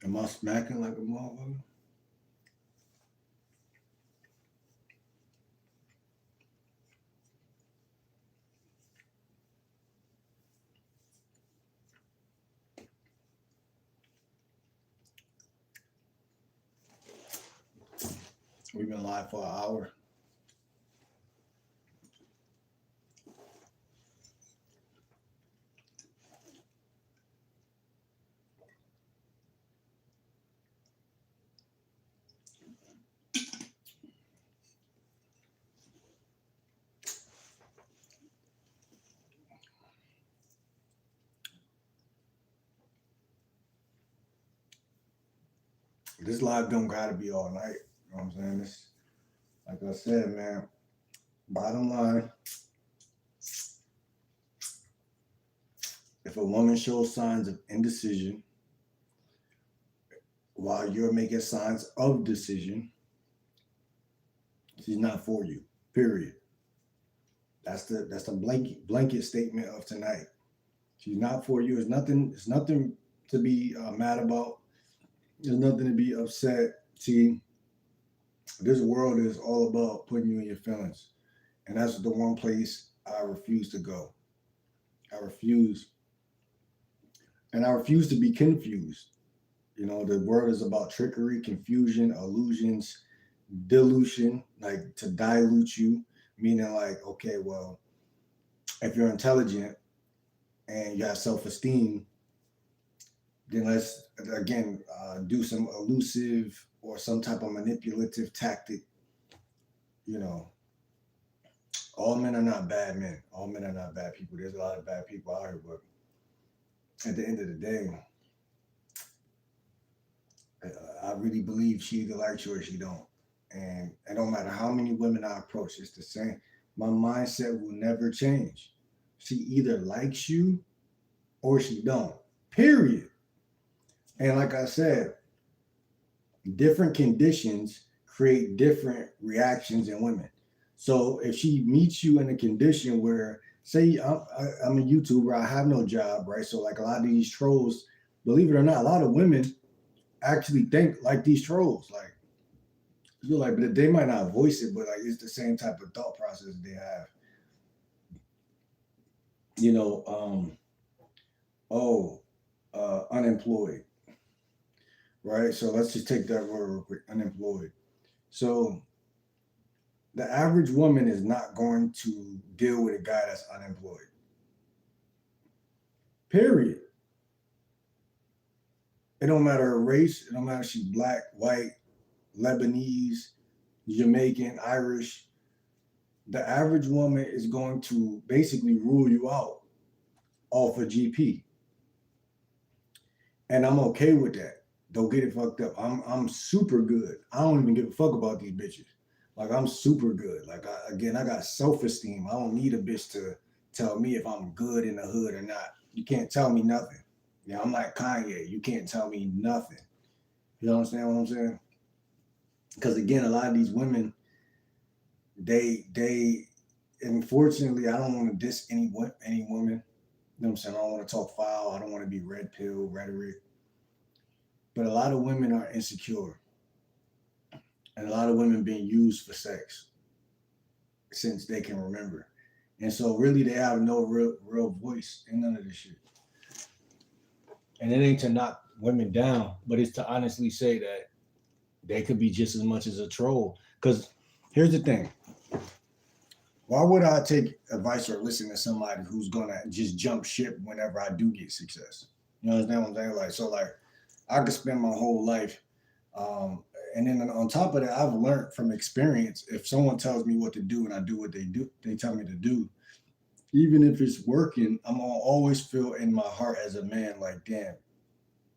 Am I smacking like a motherfucker? We've been live for an hour. This live don't gotta be all night. You know what I'm saying? This, like I said, man, bottom line, if a woman shows signs of indecision while you're making signs of decision, She's not for you. Period. That's the blanket statement of tonight. She's not for you. It's nothing. It's nothing to be mad about. There's nothing to be upset. See, this world is all about putting you in your feelings, and that's the one place I refuse to go. I refuse, and I refuse to be confused. You know, the word is about trickery, confusion, illusions, dilution, like to dilute you, meaning like, okay, well, if you're intelligent and you have self-esteem, then let's again do some elusive or some type of manipulative tactic. You know, all men are not bad men. All men are not bad people. There's a lot of bad people out here, but at the end of the day, I really believe she either likes you or she don't. And it don't matter how many women I approach, it's the same. My mindset will never change. She either likes you or she don't. Period. And like I said, different conditions create different reactions in women. So if she meets you in a condition where, say, I'm a YouTuber, I have no job, right? So like a lot of these trolls, believe it or not, a lot of women actually think like these trolls. Like you're like, but they might not voice it, but like it's the same type of thought process they have. You know, oh, unemployed, right? So let's just take that word real quick, unemployed. So the average woman is not going to deal with a guy that's unemployed. Period. It don't matter her race. It don't matter if she's black, white, Lebanese, Jamaican, Irish. The average woman is going to basically rule you out off a GP. And I'm okay with that. Don't get it fucked up. I'm super good. I don't even give a fuck about these bitches. Like I'm super good. Like I got self-esteem. I don't need a bitch to tell me if I'm good in the hood or not. You can't tell me nothing. Yeah, I'm like Kanye. You can't tell me nothing. You understand what I'm saying? Because again, a lot of these women, they unfortunately, I don't want to diss any woman. You know what I'm saying? I don't want to talk foul. I don't want to be red pill rhetoric. But a lot of women are insecure, and a lot of women being used for sex since they can remember. And so really they have no real voice in none of this shit. And it ain't to knock women down, but it's to honestly say that they could be just as much as a troll. Because here's the thing. Why would I take advice or listen to somebody who's gonna just jump ship whenever I do get success? You understand what I'm saying? Like, so like I could spend my whole life and then on top of that, I've learned from experience. If someone tells me what to do and I do what they tell me to do, even if it's working, I'm gonna always feel in my heart as a man like, damn,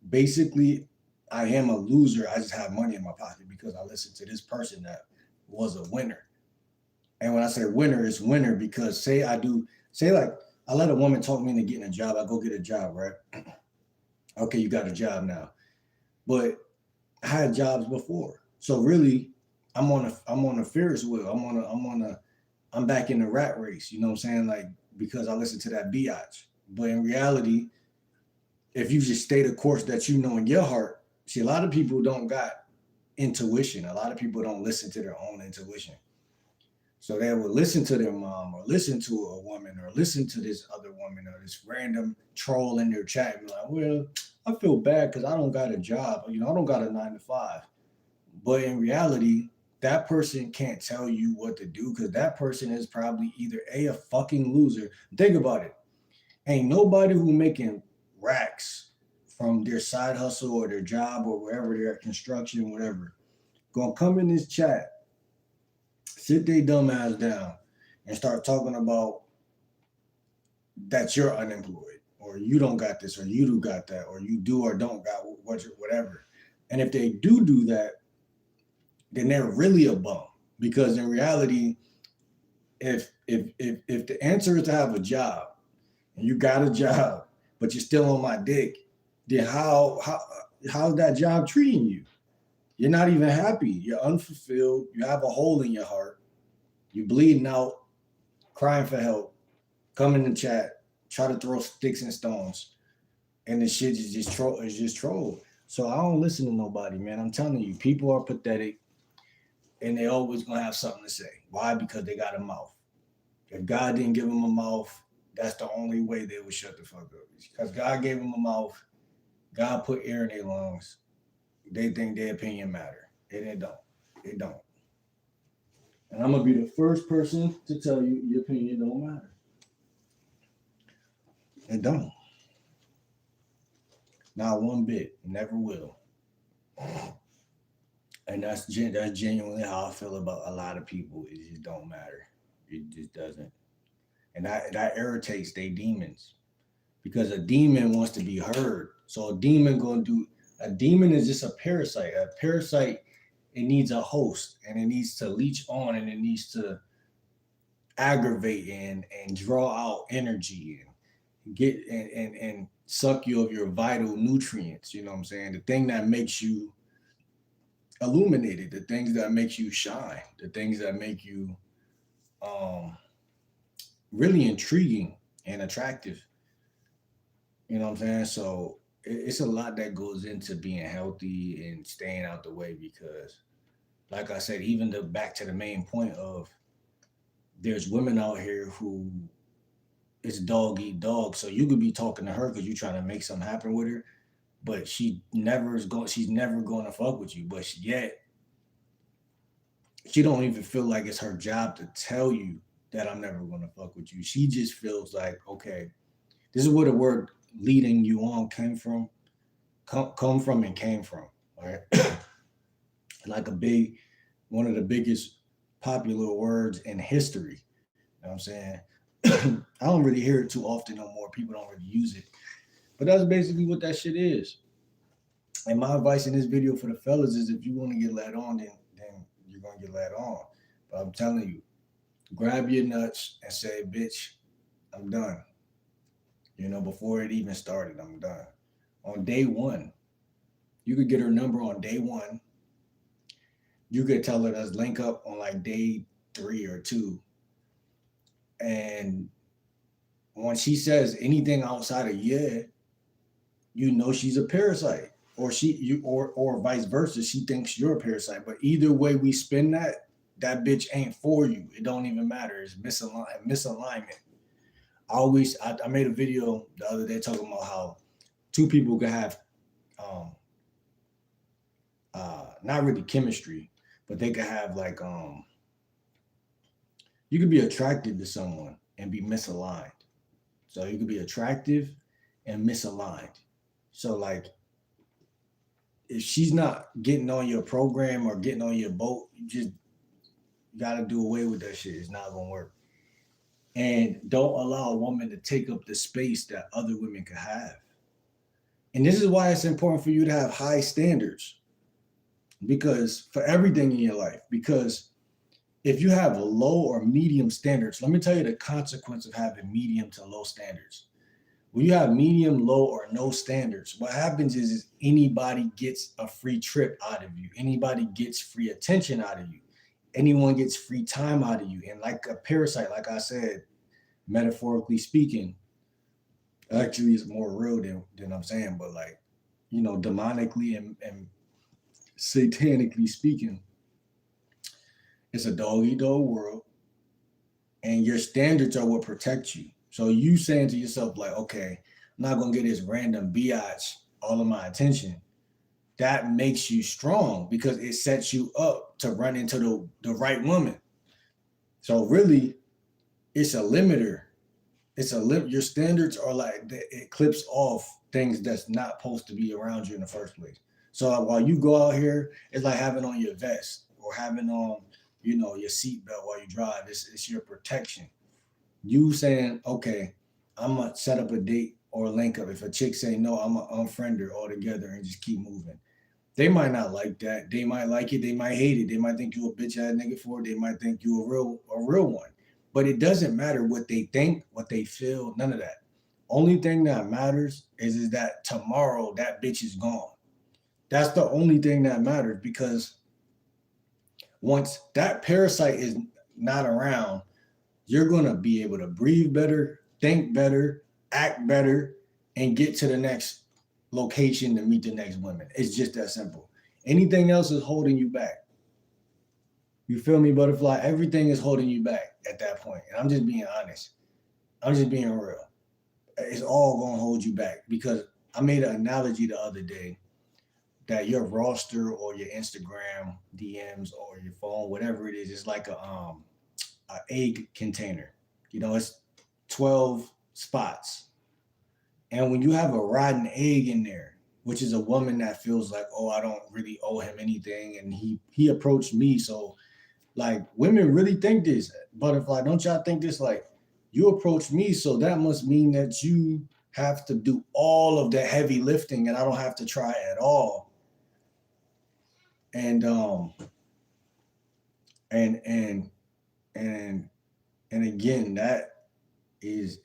basically, I am a loser. I just have money in my pocket because I listened to this person that was a winner. And when I say winner, it's winner because say like I let a woman talk me into getting a job. I go get a job, right? Okay, you got a job now, but I had jobs before, so really, I'm on a Ferris wheel. I'm back in the rat race. You know what I'm saying? Like because I listened to that biatch. But in reality, if you just stay the course that you know in your heart, see, a lot of people don't got intuition. A lot of people don't listen to their own intuition. So they would listen to their mom or listen to a woman or listen to this other woman or this random troll in their chat and be like, well, I feel bad because I don't got a job. You know, I don't got a 9 to 5. But in reality, that person can't tell you what to do because that person is probably either a fucking loser. Think about it. Ain't nobody who making racks from their side hustle or their job or wherever they're at construction, whatever, gonna come in this chat, sit their dumb ass down, and start talking about that you're unemployed or you don't got this or you do got that or you do or don't got whatever. And if they do that, then they're really a bum because in reality, if the answer is to have a job and you got a job but you're still on my dick, then how's that job treating you? You're not even happy. You're unfulfilled. You have a hole in your heart. You bleeding out, crying for help, come in the chat, try to throw sticks and stones, and the shit is just troll. Is just troll. So I don't listen to nobody, man. I'm telling you, people are pathetic, and they always gonna have something to say. Why? Because they got a mouth. If God didn't give them a mouth, that's the only way they would shut the fuck up. Because God gave them a mouth. God put air in their lungs. They think their opinion matter, and it don't. It don't. And I'm gonna be the first person to tell you your opinion don't matter. It don't. Not one bit. Never will. And that's genuinely how I feel about a lot of people. It just don't matter. It just doesn't. And that irritates they demons because a demon wants to be heard. So a demon is just a parasite. A parasite, it needs a host and it needs to leech on and it needs to aggravate and draw out energy and get and suck you of your vital nutrients. You know what I'm saying? The thing that makes you illuminated, the things that make you shine, the things that make you um really intriguing and attractive. You know what I'm saying? So it's a lot that goes into being healthy and staying out the way because, like I said, even the back to the main point of there's women out here who it's dog eat dog. So you could be talking to her because you're trying to make something happen with her, but she's never going to fuck with you. But yet she don't even feel like it's her job to tell you that I'm never going to fuck with you. She just feels like, okay, this is where the word leading you on came from, come from and came from. All right. Like one of the biggest popular words in history. You know what I'm saying? I don't really hear it too often no more. People don't really use it. But that's basically what that shit is. And my advice in this video for the fellas is if you want to get led on, then you're gonna get led on. But I'm telling you, grab your nuts and say, bitch, I'm done. You know, before it even started, I'm done. On day one, you could get her number on day one. You could tell her let's link up on like day 3 or 2. And when she says anything outside of yeah, you know she's a parasite. Or vice versa, she thinks you're a parasite. But either way we spin that bitch ain't for you. It don't even matter. It's misalignment. I made a video the other day talking about how two people could have um not really chemistry, but they could have like you could be attracted to someone and be misaligned. So you could be attractive and misaligned. So like if she's not getting on your program or getting on your boat, you just gotta do away with that shit. It's not gonna work. And don't allow a woman to take up the space that other women could have. And this is why it's important for you to have high standards because for everything in your life. Because if you have low or medium standards, let me tell you the consequence of having medium to low standards. When you have medium, low, or no standards, what happens is anybody gets a free trip out of you. Anybody gets free attention out of you. Anyone gets free time out of you. And like a parasite, like I said, metaphorically speaking, actually it's more real than I'm saying, but like, you know, demonically and satanically speaking, it's a dog eat dog world. And your standards are what protect you. So you saying to yourself, like, okay, I'm not gonna get this random biatch all of my attention. That makes you strong because it sets you up to run into the right woman. So really, it's a limiter. Your standards are like it clips off things that's not supposed to be around you in the first place. So while you go out here, it's like having on your vest or having on, you know, your seatbelt while you drive. It's your protection. You saying, okay, I'm gonna set up a date or a link up. If a chick say no, I'm gonna unfriend her altogether and just keep moving. They might not like that. They might like it. They might hate it. They might think you a bitch ass nigga for it. They might think you a real one. But it doesn't matter what they think, what they feel, none of that. Only thing that matters is that tomorrow that bitch is gone. That's the only thing that matters because once that parasite is not around, you're gonna be able to breathe better, think better, act better, and get to the next location to meet the next woman. It's just that simple. Anything else is holding you back. You feel me, butterfly? Everything is holding you back at that point. And I'm just being honest. I'm just being real. It's all gonna hold you back because I made an analogy the other day that your roster or your Instagram DMs or your phone, whatever it is like a egg container. You know, it's 12 spots. And when you have a rotten egg in there, which is a woman that feels like, oh, I don't really owe him anything, and he approached me, so like women really think this, butterfly. Don't y'all think this? Like you approach me, so that must mean that you have to do all of the heavy lifting, and I don't have to try at all. And and and and and again, that is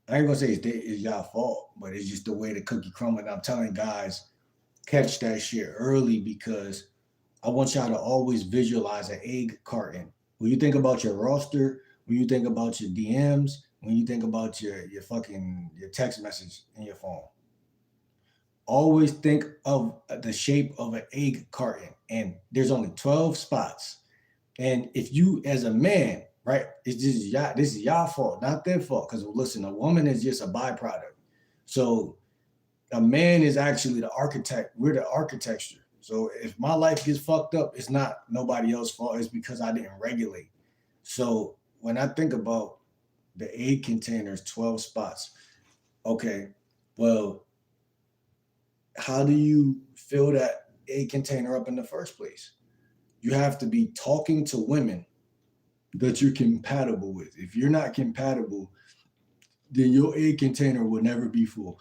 I ain't gonna say it's y'all fault, but it's just the way the cookie crumbled. And I'm telling guys, catch that shit early because I want y'all to always visualize an egg carton. When you think about your roster, when you think about your DMs, when you think about your fucking your text message in your phone, always think of the shape of an egg carton. And there's only 12 spots. And if you, as a man, right, it's just y'all, this is y'all fault, not their fault. Because listen, a woman is just a byproduct. So a man is actually the architect. We're the architecture. So if my life gets fucked up, it's not nobody else's fault. It's because I didn't regulate. So when I think about the egg containers, 12 spots, okay, well, how do you fill that egg container up in the first place? You have to be talking to women that you're compatible with. If you're not compatible, then your egg container will never be full.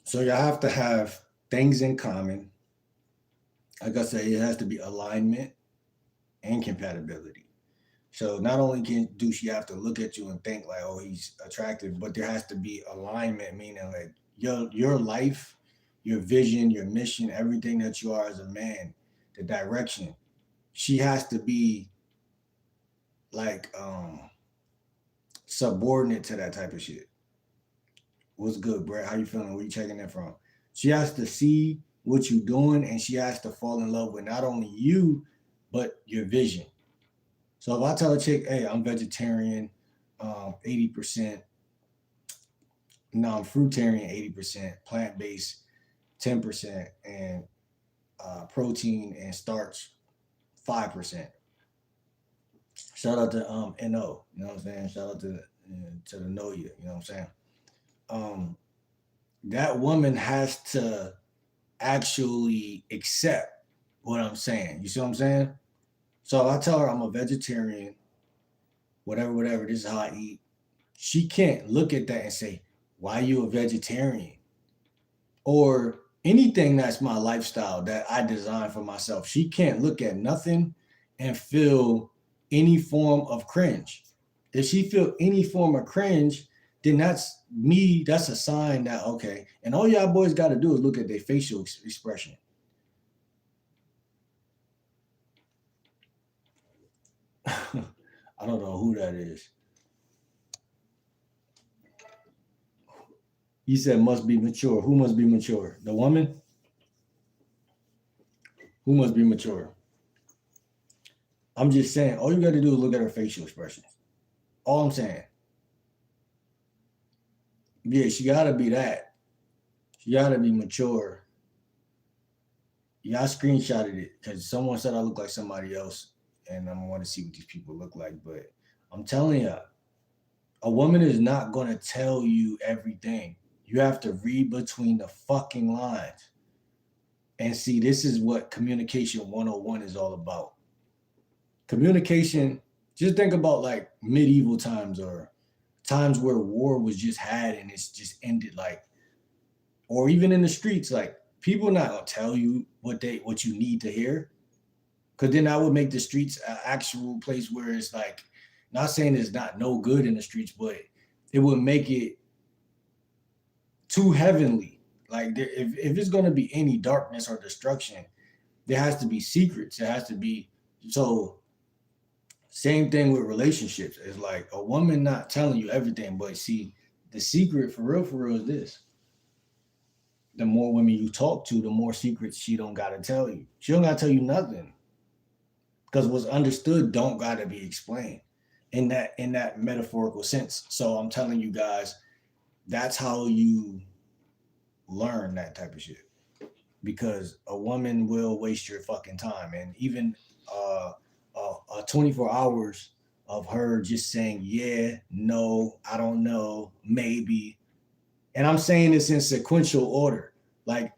So you have to have things in common. Like I say, it has to be alignment and compatibility. So not only do she have to look at you and think like, oh, he's attractive, but there has to be alignment, meaning like your life, your vision, your mission, everything that you are as a man, the direction. She has to be like subordinate to that type of shit. What's good, Brett? How you feeling? Where you checking in from? She has to see what you're doing, and she has to fall in love with not only you, but your vision. So if I tell a chick, hey, I'm vegetarian, 80%, no, I'm fruitarian, 80%, plant-based, 10%, and protein and starch, 5%. Shout out to NO, you know what I'm saying? Shout out to the know you know what I'm saying? Um, that woman has to actually accept what I'm saying. You see what I'm saying? So if I tell her I'm a vegetarian, whatever, this is how I eat, she can't look at that and say, why are you a vegetarian? Or anything that's my lifestyle that I designed for myself. She can't look at nothing and feel any form of cringe. If she feel any form of cringe, then that's me. That's a sign that, okay. And all y'all boys got to do is look at their facial expression. I don't know who that is. You said must be mature. Who must be mature? The woman? Who must be mature? I'm just saying, all you got to do is look at her facial expressions. All I'm saying. Yeah, she got to be that. She got to be mature. Yeah, I screenshotted it because someone said I look like somebody else, and I want to see what these people look like. But I'm telling you, a woman is not going to tell you everything. You have to read between the fucking lines. And see, this is what communication 101 is all about. Communication, just think about like medieval times or times where war was just had and it's just ended, like, or even in the streets, like people not gonna tell you what you need to hear. Cause then that would make the streets an actual place where it's like, not saying there's not no good in the streets, but it would make it too heavenly. Like if it's gonna be any darkness or destruction, there has to be secrets. There has to be so same thing with relationships. It's like a woman not telling you everything, but see, the secret for real is this. The more women you talk to, the more secrets she don't gotta tell you. She don't gotta tell you nothing. Because what's understood don't gotta be explained in that metaphorical sense. So I'm telling you guys, that's how you learn that type of shit. Because a woman will waste your fucking time, and even uh, 24 hours of her just saying yeah, no, I don't know, maybe, and I'm saying this in sequential order, like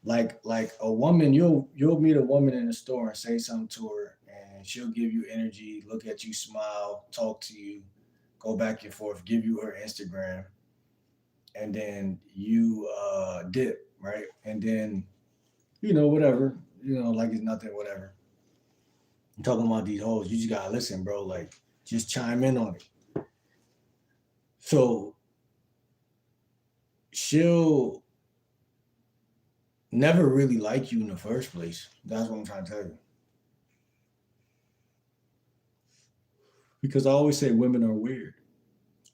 like a woman, you'll meet a woman in the store and say something to her, and she'll give you energy, look at you, smile, talk to you, go back and forth, give you her Instagram, and then you dip, right, and then whatever, like it's nothing, whatever. I'm talking about these hoes. You just gotta listen, bro. Like, just chime in on it. So she'll never really like you in the first place. That's what I'm trying to tell you. Because I always say women are weird,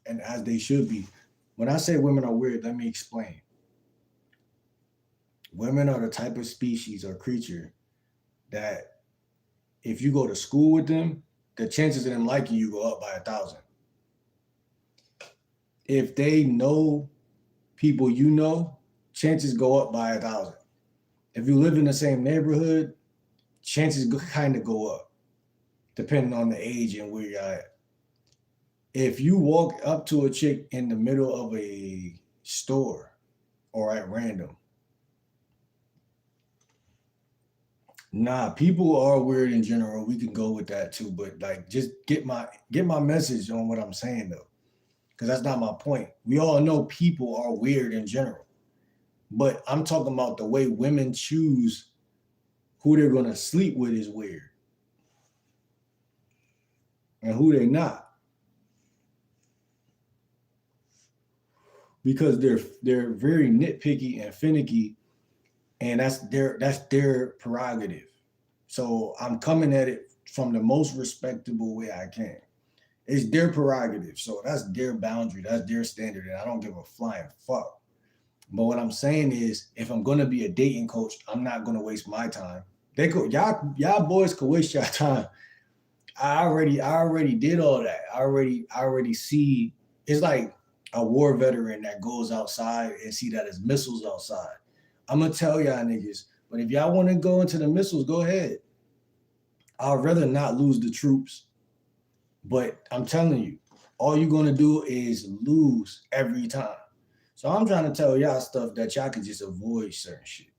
and as they should be. When I say women are weird, let me explain. Women are the type of species or creature that if you go to school with them, the chances of them liking you go up by 1,000. If they know people chances go up by 1,000. If you live in the same neighborhood, chances kind of go up, depending on the age and where you're at. If you walk up to a chick in the middle of a store or at random, nah, people are weird in general. We can go with that too, but like, just get my message on what I'm saying though, because that's not my point. We all know people are weird in general, but I'm talking about the way women choose who they're gonna sleep with is weird, and who they're not, because they're very nitpicky and finicky, and that's their prerogative. So I'm coming at it from the most respectable way I can. It's their prerogative, so that's their boundary, that's their standard, and I don't give a flying fuck. But what I'm saying is, if I'm gonna be a dating coach, I'm not gonna waste my time. They could y'all boys could waste your time. I already did all that. I already see. It's like a war veteran that goes outside and see that there's missiles outside. I'm gonna tell y'all niggas, but if y'all want to go into the missiles, go ahead. I'd rather not lose the troops, but I'm telling you, all you're gonna do is lose every time. So I'm trying to tell y'all stuff that y'all can just avoid certain shit.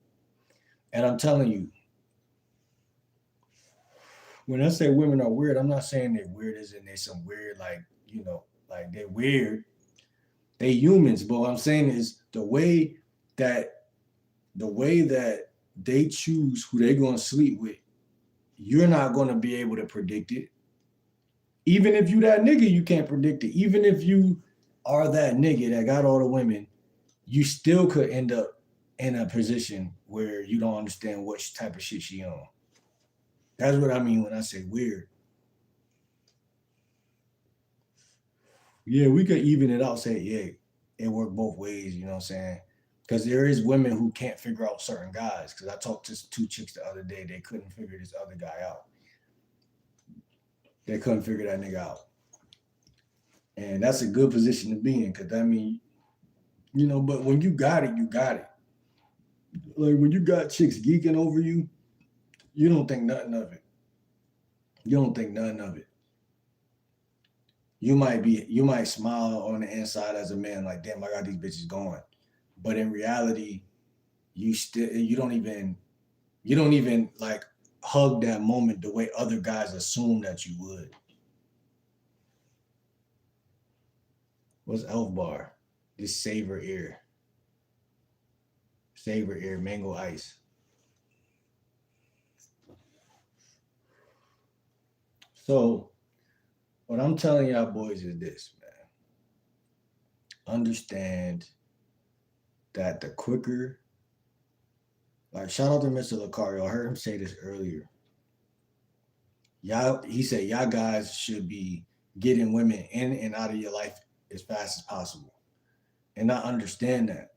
And I'm telling you, when I say women are weird, I'm not saying they're weird as in they're some weird, like, like they're weird. They humans, but what I'm saying is that the way that they choose who they're gonna sleep with, you're not gonna be able to predict it. Even if you that nigga, you can't predict it. Even if you are that nigga that got all the women, you still could end up in a position where you don't understand what type of shit she on. That's what I mean when I say weird. Yeah, we could even it out, say, yeah, it worked both ways, you know what I'm saying? Because there is women who can't figure out certain guys. Because I talked to two chicks the other day, they couldn't figure this other guy out. They couldn't figure that nigga out. And that's a good position to be in, because that means, but when you got it, you got it. Like when you got chicks geeking over you, you don't think nothing of it. You don't think nothing of it. You might smile on the inside as a man, like, damn, I got these bitches going. But in reality, you don't even like hug that moment the way other guys assume that you would. What's Elf Bar? This savor ear, mango ice. So what I'm telling y'all boys is this, man. Understand that the quicker Like, shout out to Mr. Lucario. I heard him say this earlier. Y'all, he said, y'all guys should be getting women in and out of your life as fast as possible. And I understand that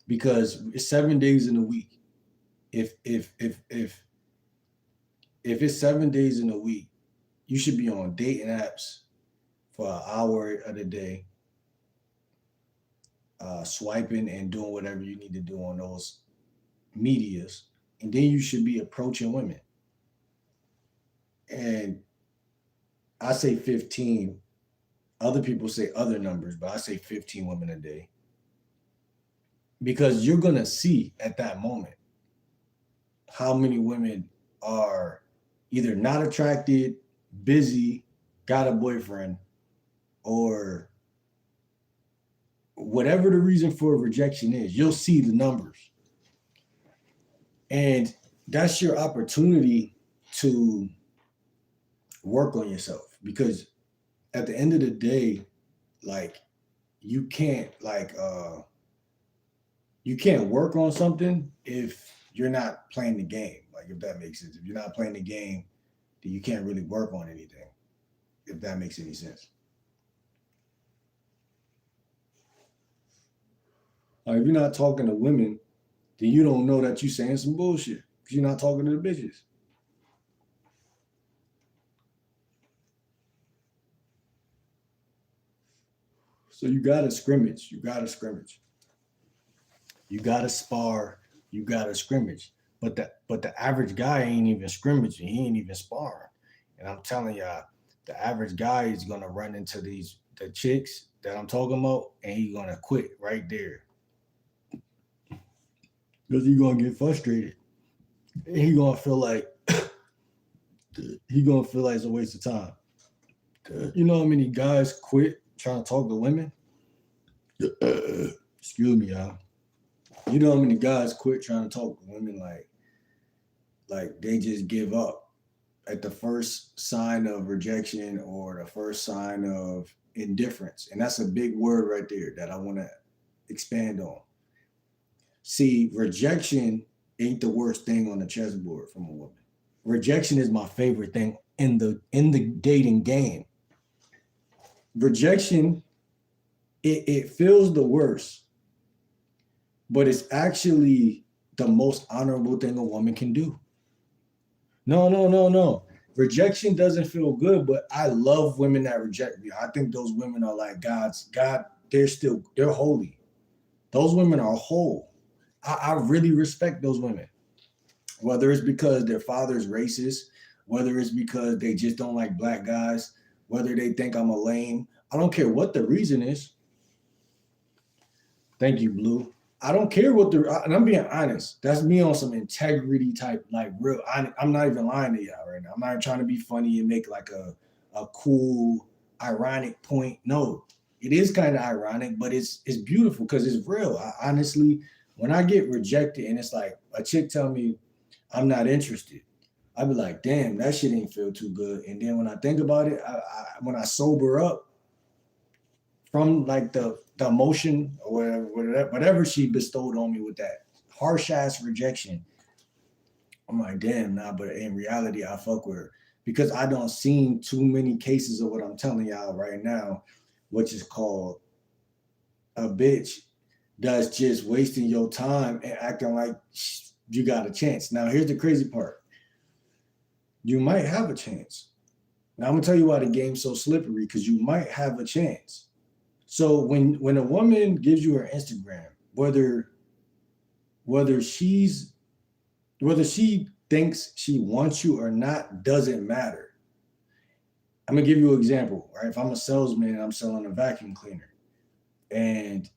because it's 7 days in a week. If it's 7 days in a week, you should be on dating apps for an hour of the day, swiping and doing whatever you need to do on those medias, and then you should be approaching women. And I say 15. Other people say other numbers, but I say 15 women a day because you're gonna see at that moment how many women are either not attracted, busy, got a boyfriend, or whatever the reason for rejection is. You'll see the numbers, and that's your opportunity to work on yourself because at the end of the day, like you can't work on something if you're not playing the game. Like if that makes sense. If you're not playing the game, then you can't really work on anything. If that makes any sense. Like if you're not talking to women, then you don't know that you're saying some bullshit because you're not talking to the bitches. So you gotta scrimmage. You gotta scrimmage. You gotta spar. You gotta scrimmage. But the average guy ain't even scrimmaging. He ain't even sparring. And I'm telling y'all, the average guy is gonna run into the chicks that I'm talking about, and he's gonna quit right there because he's gonna get frustrated. And he gonna feel like it's a waste of time. You know how many guys quit trying to talk to women? Excuse me, y'all. You know how many guys quit trying to talk to women like they just give up at the first sign of rejection or the first sign of indifference. And that's a big word right there that I want to expand on. See, rejection ain't the worst thing on the chessboard from a woman. Rejection is my favorite thing in the dating game. Rejection, it feels the worst, but it's actually the most honorable thing a woman can do. No, no, no, no. Rejection doesn't feel good, but I love women that reject me. I think those women are like God. They're holy. Those women are whole. I really respect those women. Whether it's because their father's racist, whether it's because they just don't like black guys, whether they think I'm a lame. I don't care what the reason is. Thank you, Blue. I don't care and I'm being honest. That's me on some integrity type, like real. I'm not even lying to y'all right now. I'm not even trying to be funny and make like a cool, ironic point. No, it is kind of ironic, but it's beautiful because it's real. I honestly, when I get rejected and it's like a chick tell me I'm not interested, I be like, damn, that shit ain't feel too good. And then when I think about it, when I sober up from like the emotion or whatever she bestowed on me with that harsh ass rejection, I'm like, damn, nah. But in reality, I fuck with her because I don't seen too many cases of what I'm telling y'all right now, which is called a bitch that's just wasting your time and acting like you got a chance. Now, here's the crazy part. You might have a chance. Now, I'm going to tell you why the game's so slippery because you might have a chance. So when a woman gives you her Instagram, whether she thinks she wants you or not, doesn't matter. I'm going to give you an example, right? If I'm a salesman and I'm selling a vacuum cleaner, and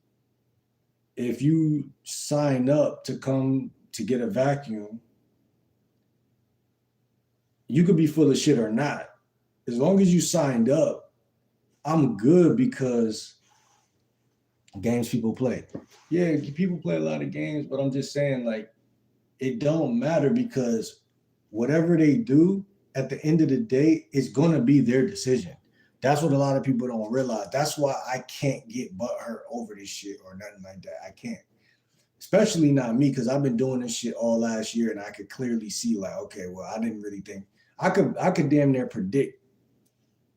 if you sign up to come to get a vacuum, you could be full of shit or not. As long as you signed up, I'm good because games people play. Yeah, people play a lot of games, but I'm just saying, like, it don't matter because whatever they do, at the end of the day, it's going to be their decision. That's what a lot of people don't realize. That's why I can't get butthurt over this shit or nothing like that. I can't. especially not me, because I've been doing this shit all last year, and I could clearly see like, okay, well, I didn't really think I could damn near predict.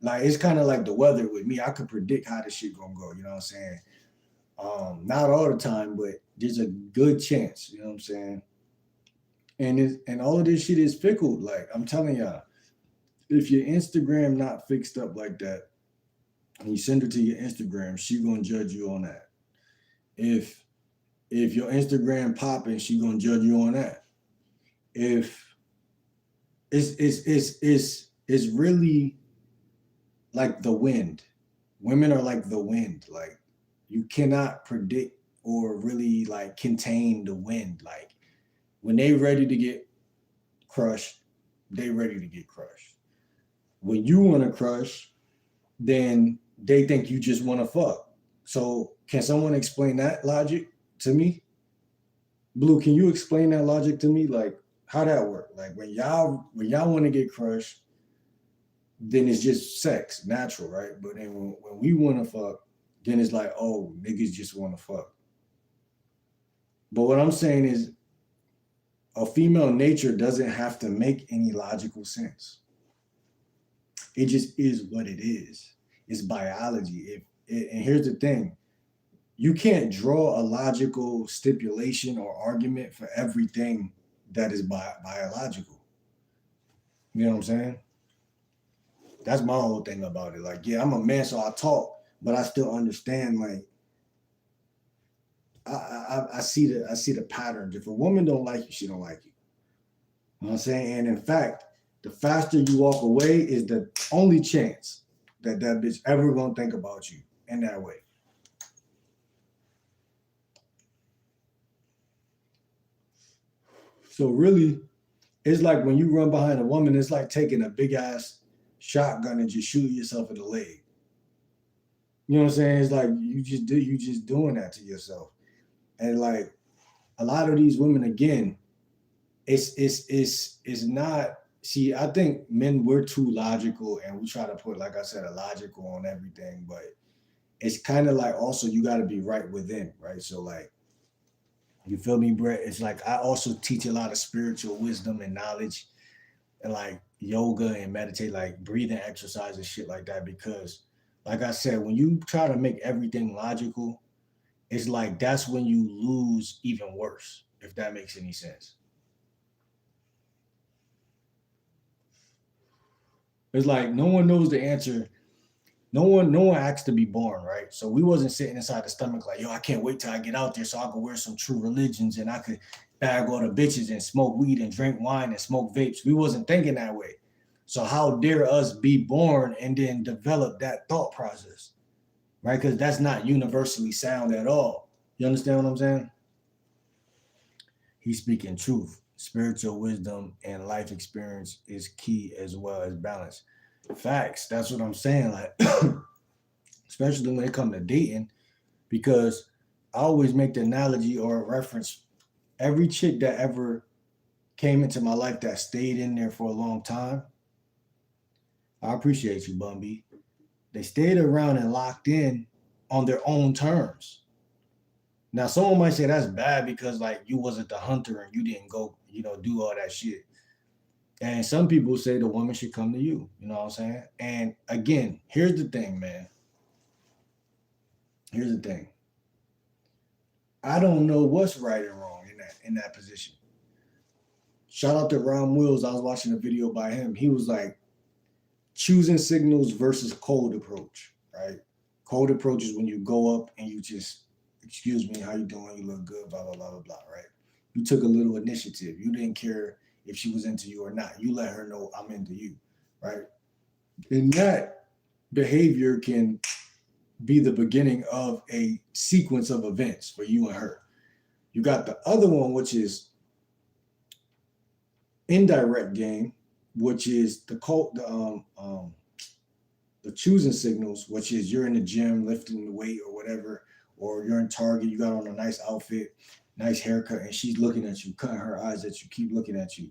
Like it's kind of like the weather with me. I could predict how this shit gonna go. You know what I'm saying? Not all the time, but there's a good chance. You know what I'm saying? And all of this shit is fickle. Like I'm telling y'all, if your Instagram not fixed up like that, and you send her to your Instagram, she gonna judge you on that. If if your Instagram popping, she gonna judge you on that. If it's really like the wind. Women are like the wind. Like you cannot predict or really like contain the wind. Like when they ready to get crushed, they ready to get crushed. When you want to crush, then they think you just want to fuck. So can someone explain that logic to me? Blue, can you explain that logic to me? Like how that work? Like when y'all want to get crushed, then it's just sex, natural, right? But then when we want to fuck, then it's like, oh, niggas just want to fuck. But what I'm saying is, a female nature doesn't have to make any logical sense. It just is what it is. It's biology. And here's the thing: you can't draw a logical stipulation or argument for everything that is biological. You know what I'm saying? That's my whole thing about it. Like, yeah, I'm a man, so I talk, but I still understand. Like, I see the patterns. If a woman don't like you, she don't like you. You know what I'm saying? And in fact, the faster you walk away is the only chance that that bitch ever gonna think about you in that way. So really, it's like when you run behind a woman, it's like taking a big ass shotgun and just shooting yourself in the leg. You know what I'm saying? It's like you just doing that to yourself. And like a lot of these women, again, it's not. See, I think men, we're too logical, and we try to put, like I said, a logical on everything, but it's kind of like also you got to be right within, right? So like, you feel me, Brett? It's like I also teach a lot of spiritual wisdom and knowledge, and like yoga and meditate, like breathing exercise and shit like that, because like I said, when you try to make everything logical, it's like that's when you lose even worse, if that makes any sense. It's like no one knows the answer. No one asked to be born, right? So we wasn't sitting inside the stomach like, yo, I can't wait till I get out there so I could wear some true religions and I could bag all the bitches and smoke weed and drink wine and smoke vapes. We wasn't thinking that way. So how dare us be born and then develop that thought process, right? Because that's not universally sound at all. You understand what I'm saying? He's speaking truth. Spiritual wisdom and life experience is key as well as balance. Facts. That's what I'm saying. Like, especially when it comes to dating, because I always make the analogy or reference every chick that ever came into my life that stayed in there for a long time. I appreciate you, Bumby. They stayed around and locked in on their own terms. Now, someone might say that's bad because like you wasn't the hunter and you didn't go, do all that shit. And some people say the woman should come to you. You know what I'm saying? And again, here's the thing, man. Here's the thing. I don't know what's right and wrong in that position. Shout out to Ron Wills. I was watching a video by him. He was like choosing signals versus cold approach, right? Cold approach is when you go up and you just, excuse me, how you doing? You look good, blah, blah, blah, blah, blah, right? You took a little initiative. You didn't care if she was into you or not. You let her know I'm into you, right? And that behavior can be the beginning of a sequence of events for you and her. You got the other one, which is indirect game, which is the choosing signals, which is you're in the gym lifting the weight or whatever, or you're in Target, you got on a nice outfit, nice haircut, and she's looking at you, cutting her eyes at you, keep looking at you.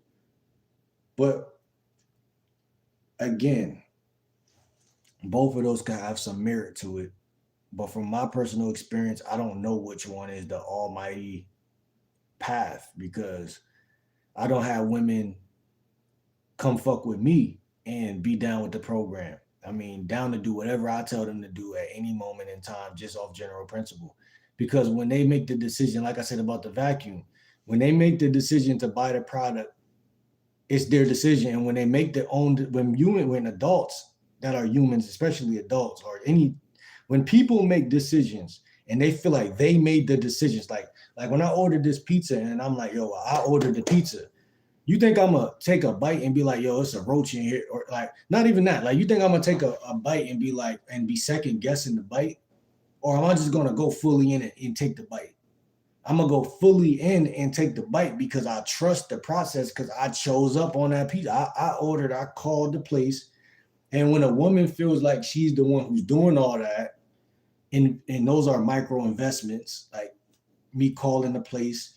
But again, both of those can have some merit to it. But from my personal experience, I don't know which one is the almighty path because I don't have women come fuck with me and be down with the program. I mean, down to do whatever I tell them to do at any moment in time, just off general principle. Because when they make the decision, like I said about the vacuum, when they make the decision to buy the product, it's their decision. And when they make their own, when adults that are humans, especially adults or any, when people make decisions and they feel like they made the decisions, like when I ordered this pizza and I'm like, yo, I ordered the pizza. You think I'm gonna take a bite and be like, yo, it's a roach in here, or like not even that. Like you think I'm gonna take a bite and be like and be second guessing the bite, or am I just gonna go fully in it and take the bite? I'm gonna go fully in and take the bite because I trust the process because I chose up on that pizza. I ordered, I called the place, and when a woman feels like she's the one who's doing all that, and those are micro investments, like me calling the place,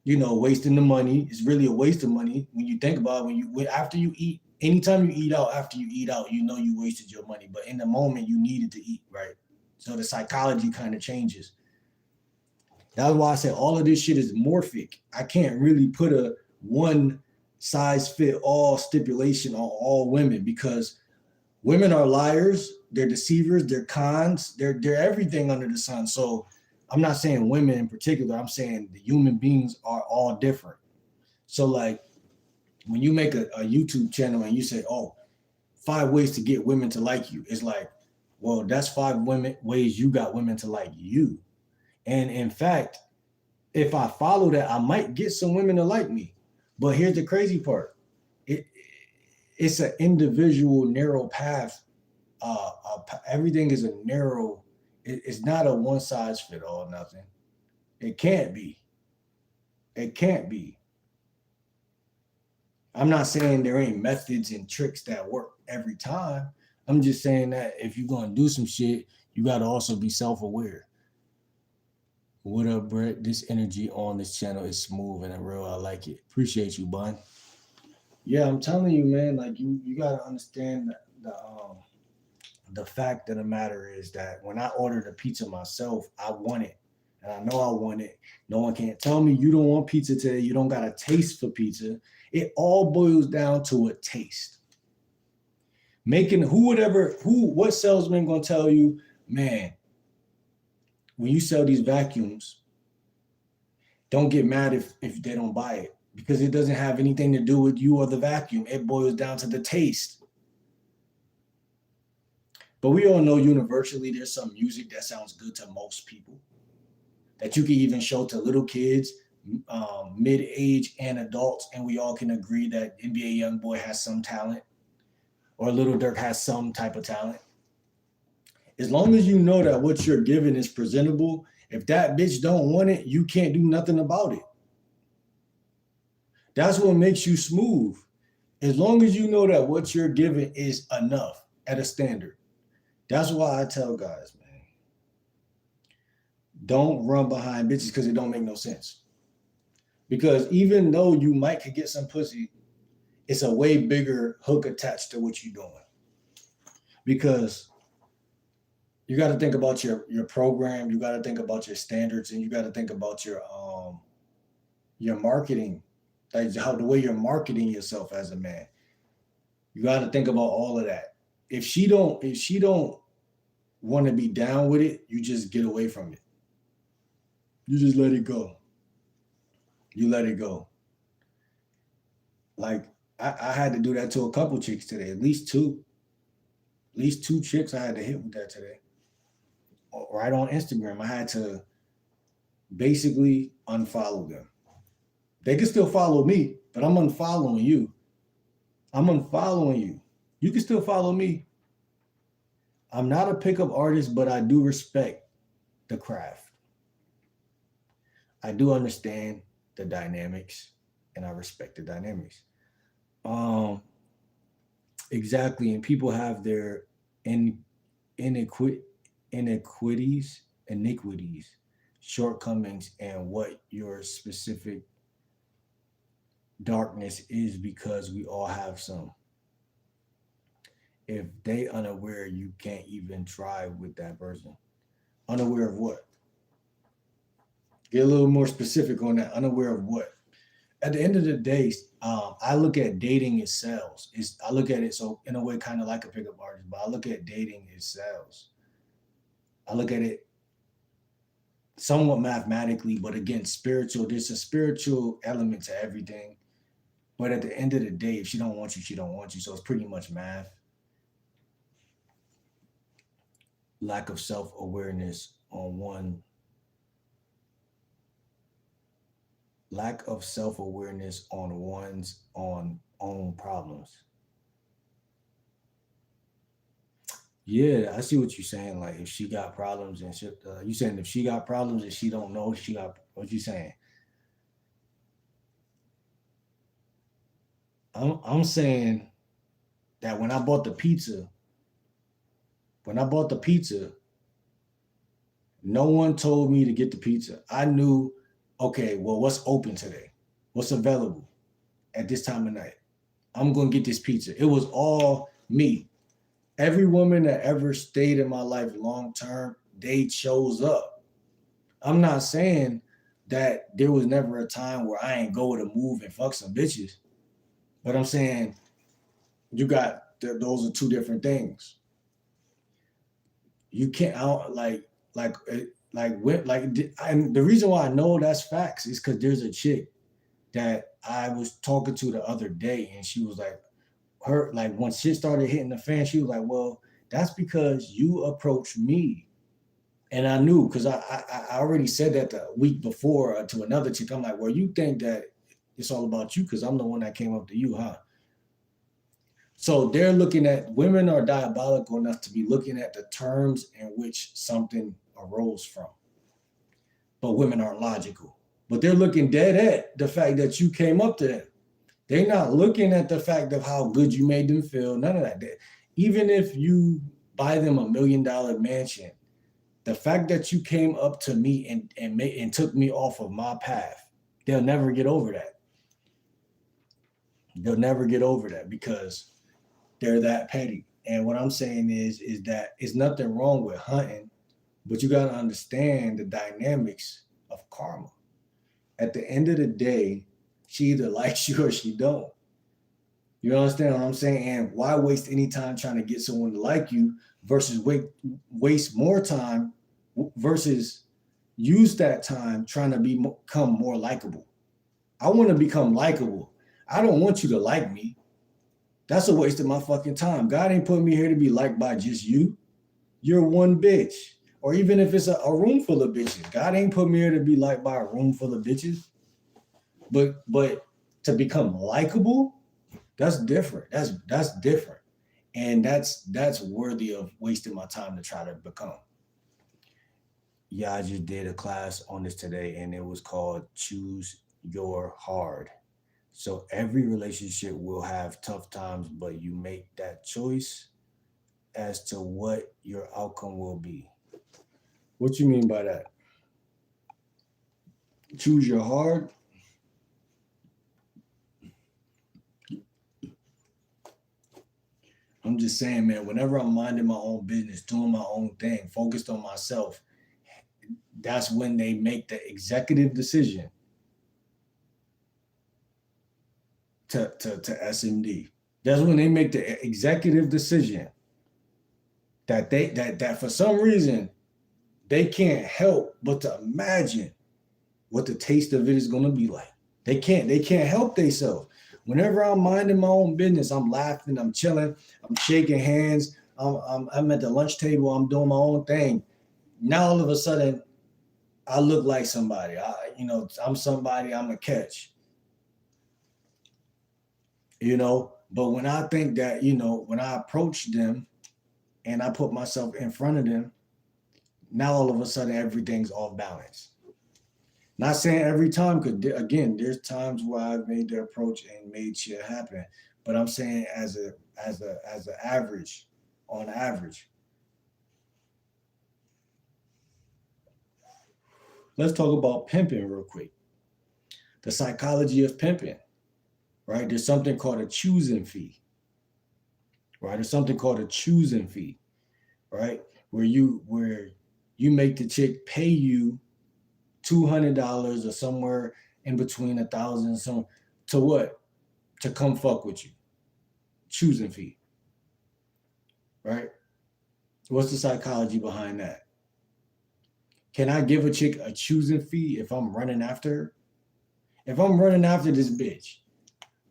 wasting the money. It's really a waste of money when you think about it. After you eat, anytime you eat out, after you eat out, you wasted your money. But in the moment, you needed to eat, right? So the psychology kind of changes. That's why I said all of this shit is morphic. I can't really put a one size fit all stipulation on all women because women are liars, they're deceivers, they're cons, they're everything under the sun. So I'm not saying women in particular, I'm saying the human beings are all different. So like when you make a YouTube channel and you say, oh, 5 ways to get women to like you, it's like, well, that's 5 ways you got women to like you. And in fact, if I follow that, I might get some women to like me. But here's the crazy part. It's an individual narrow path. Everything is a narrow, it's not a one size fit all nothing. It can't be. It can't be. I'm not saying there ain't methods and tricks that work every time. I'm just saying that if you're going to do some shit, you got to also be self aware. What up, Brett? This energy on this channel is smooth and real. I like it. Appreciate you, Bun. Yeah, I'm telling you, man. Like you gotta understand the fact of the matter is that when I ordered a pizza myself, I want it, and I know I want it. No one can't tell me you don't want pizza today. You don't got a taste for pizza. It all boils down to a taste. What salesman gonna tell you, man? When you sell these vacuums, don't get mad if they don't buy it because it doesn't have anything to do with you or the vacuum. It boils down to the taste. But we all know universally there's some music that sounds good to most people that you can even show to little kids, mid-age and adults, and we all can agree that NBA YoungBoy has some talent or Little Dirk has some type of talent. As long as you know that what you're giving is presentable, if that bitch don't want it, you can't do nothing about it. That's what makes you smooth. As long as you know that what you're giving is enough at a standard. That's why I tell guys, man, don't run behind bitches because it don't make no sense. Because even though you might could get some pussy, it's a way bigger hook attached to what you're doing. Because you got to think about your program, you got to think about your standards, and you got to think about your marketing, like how the way you're marketing yourself as a man. You got to think about all of that. If she don't want to be down with it, you just get away from it. You just let it go. You let it go. Like I had to do that to a couple chicks today, at least two. At least 2 chicks I had to hit with that today. Right on Instagram, I had to basically unfollow them. They can still follow me, but I'm unfollowing you. I'm unfollowing you. You can still follow me. I'm not a pickup artist, but I do respect the craft. I do understand the dynamics, and I respect the dynamics. Exactly, and people have their iniquities, shortcomings, and what your specific darkness is because we all have some. If they unaware, you can't even try with that person. Unaware of what? Get a little more specific on that. Unaware of what? At the end of the day, I look at dating as sales. I look at it so in a way kind of like a pickup artist, but I look at dating as sales. I look at it somewhat mathematically, but again, spiritual. There's a spiritual element to everything. But at the end of the day, if she don't want you, she don't want you. So it's pretty much math. Lack of self-awareness on one. Lack of self-awareness on one's own problems. Yeah, I see what you're saying. Like if she got problems and shit, you saying if she got problems and she don't know she got what you saying? I'm saying that when I bought the pizza, no one told me to get the pizza. I knew, okay, well, what's open today? What's available at this time of night? I'm gonna get this pizza. It was all me. Every woman that ever stayed in my life long term, they chose up. I'm not saying that there was never a time where I ain't go to move and fuck some bitches, but I'm saying you got those are two different things. You can't I don't, like and the reason why I know that's facts is because there's a chick that I was talking to the other day, and she was like, her like when shit started hitting the fan, she was like, well, that's because you approached me. And I knew because I already said that the week before to another chick. I'm like, well, you think that it's all about you because I'm the one that came up to you, huh? So they're looking at women are diabolical enough to be looking at the terms in which something arose from. But women aren't logical. But they're looking dead at the fact that you came up to them. They're not looking at the fact of how good you made them feel. None of that. Even if you buy them $1 million mansion, the fact that you came up to me and took me off of my path, they'll never get over that. They'll never get over that because they're that petty. And what I'm saying is that it's nothing wrong with hunting, but you got to understand the dynamics of karma. At the end of the day, she either likes you or she don't. You understand what I'm saying? And why waste any time trying to get someone to like you versus waste more time versus use that time trying to become more likable. I want to become likable. I don't want you to like me. That's a waste of my fucking time. God ain't put me here to be liked by just you. You're one bitch. Or even if it's a room full of bitches. God ain't put me here to be liked by a room full of bitches. But to become likable, that's different. That's different. And that's worthy of wasting my time to try to become. Yeah, I just did a class on this today and it was called Choose Your Hard. So every relationship will have tough times, but you make that choice as to what your outcome will be. What you mean by that? Choose your hard? I'm just saying, man, whenever I'm minding my own business, doing my own thing, focused on myself, that's when they make the executive decision to SMD. That's when they make the executive decision that for some reason they can't help but to imagine what the taste of it is going to be like. They can't help themselves. Whenever I'm minding my own business, I'm laughing, I'm chilling, I'm shaking hands, I'm at the lunch table, I'm doing my own thing. Now all of a sudden, I look like somebody. I'm somebody. I'm a catch. But when I think that when I approach them and I put myself in front of them, now all of a sudden everything's off balance. Not saying every time, because again, there's times where I've made the approach and made shit happen. But I'm saying as an average, on average. Let's talk about pimping real quick. The psychology of pimping, right? There's something called a choosing fee, right? There's something called a choosing fee, right? Where you make the chick pay you $200 or somewhere in between 1,000 and some to what? To come fuck with you. Choosing fee, right? What's the psychology behind that? Can I give a chick a choosing fee if I'm running after her? If I'm running after this bitch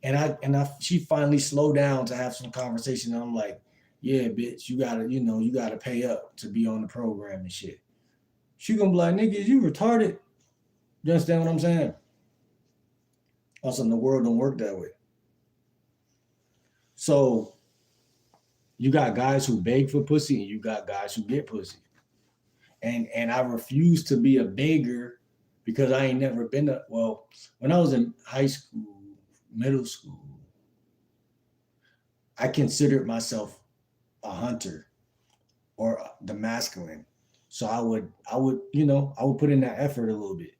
and she finally slowed down to have some conversation, and I'm like, yeah, bitch, you gotta pay up to be on the program and shit. She gonna be like, nigga, you retarded. You understand what I'm saying? Also, the world don't work that way. So you got guys who beg for pussy and you got guys who get pussy. And I refuse to be a beggar because I ain't never been when I was in high school, middle school, I considered myself a hunter or the masculine. So I would put in that effort a little bit.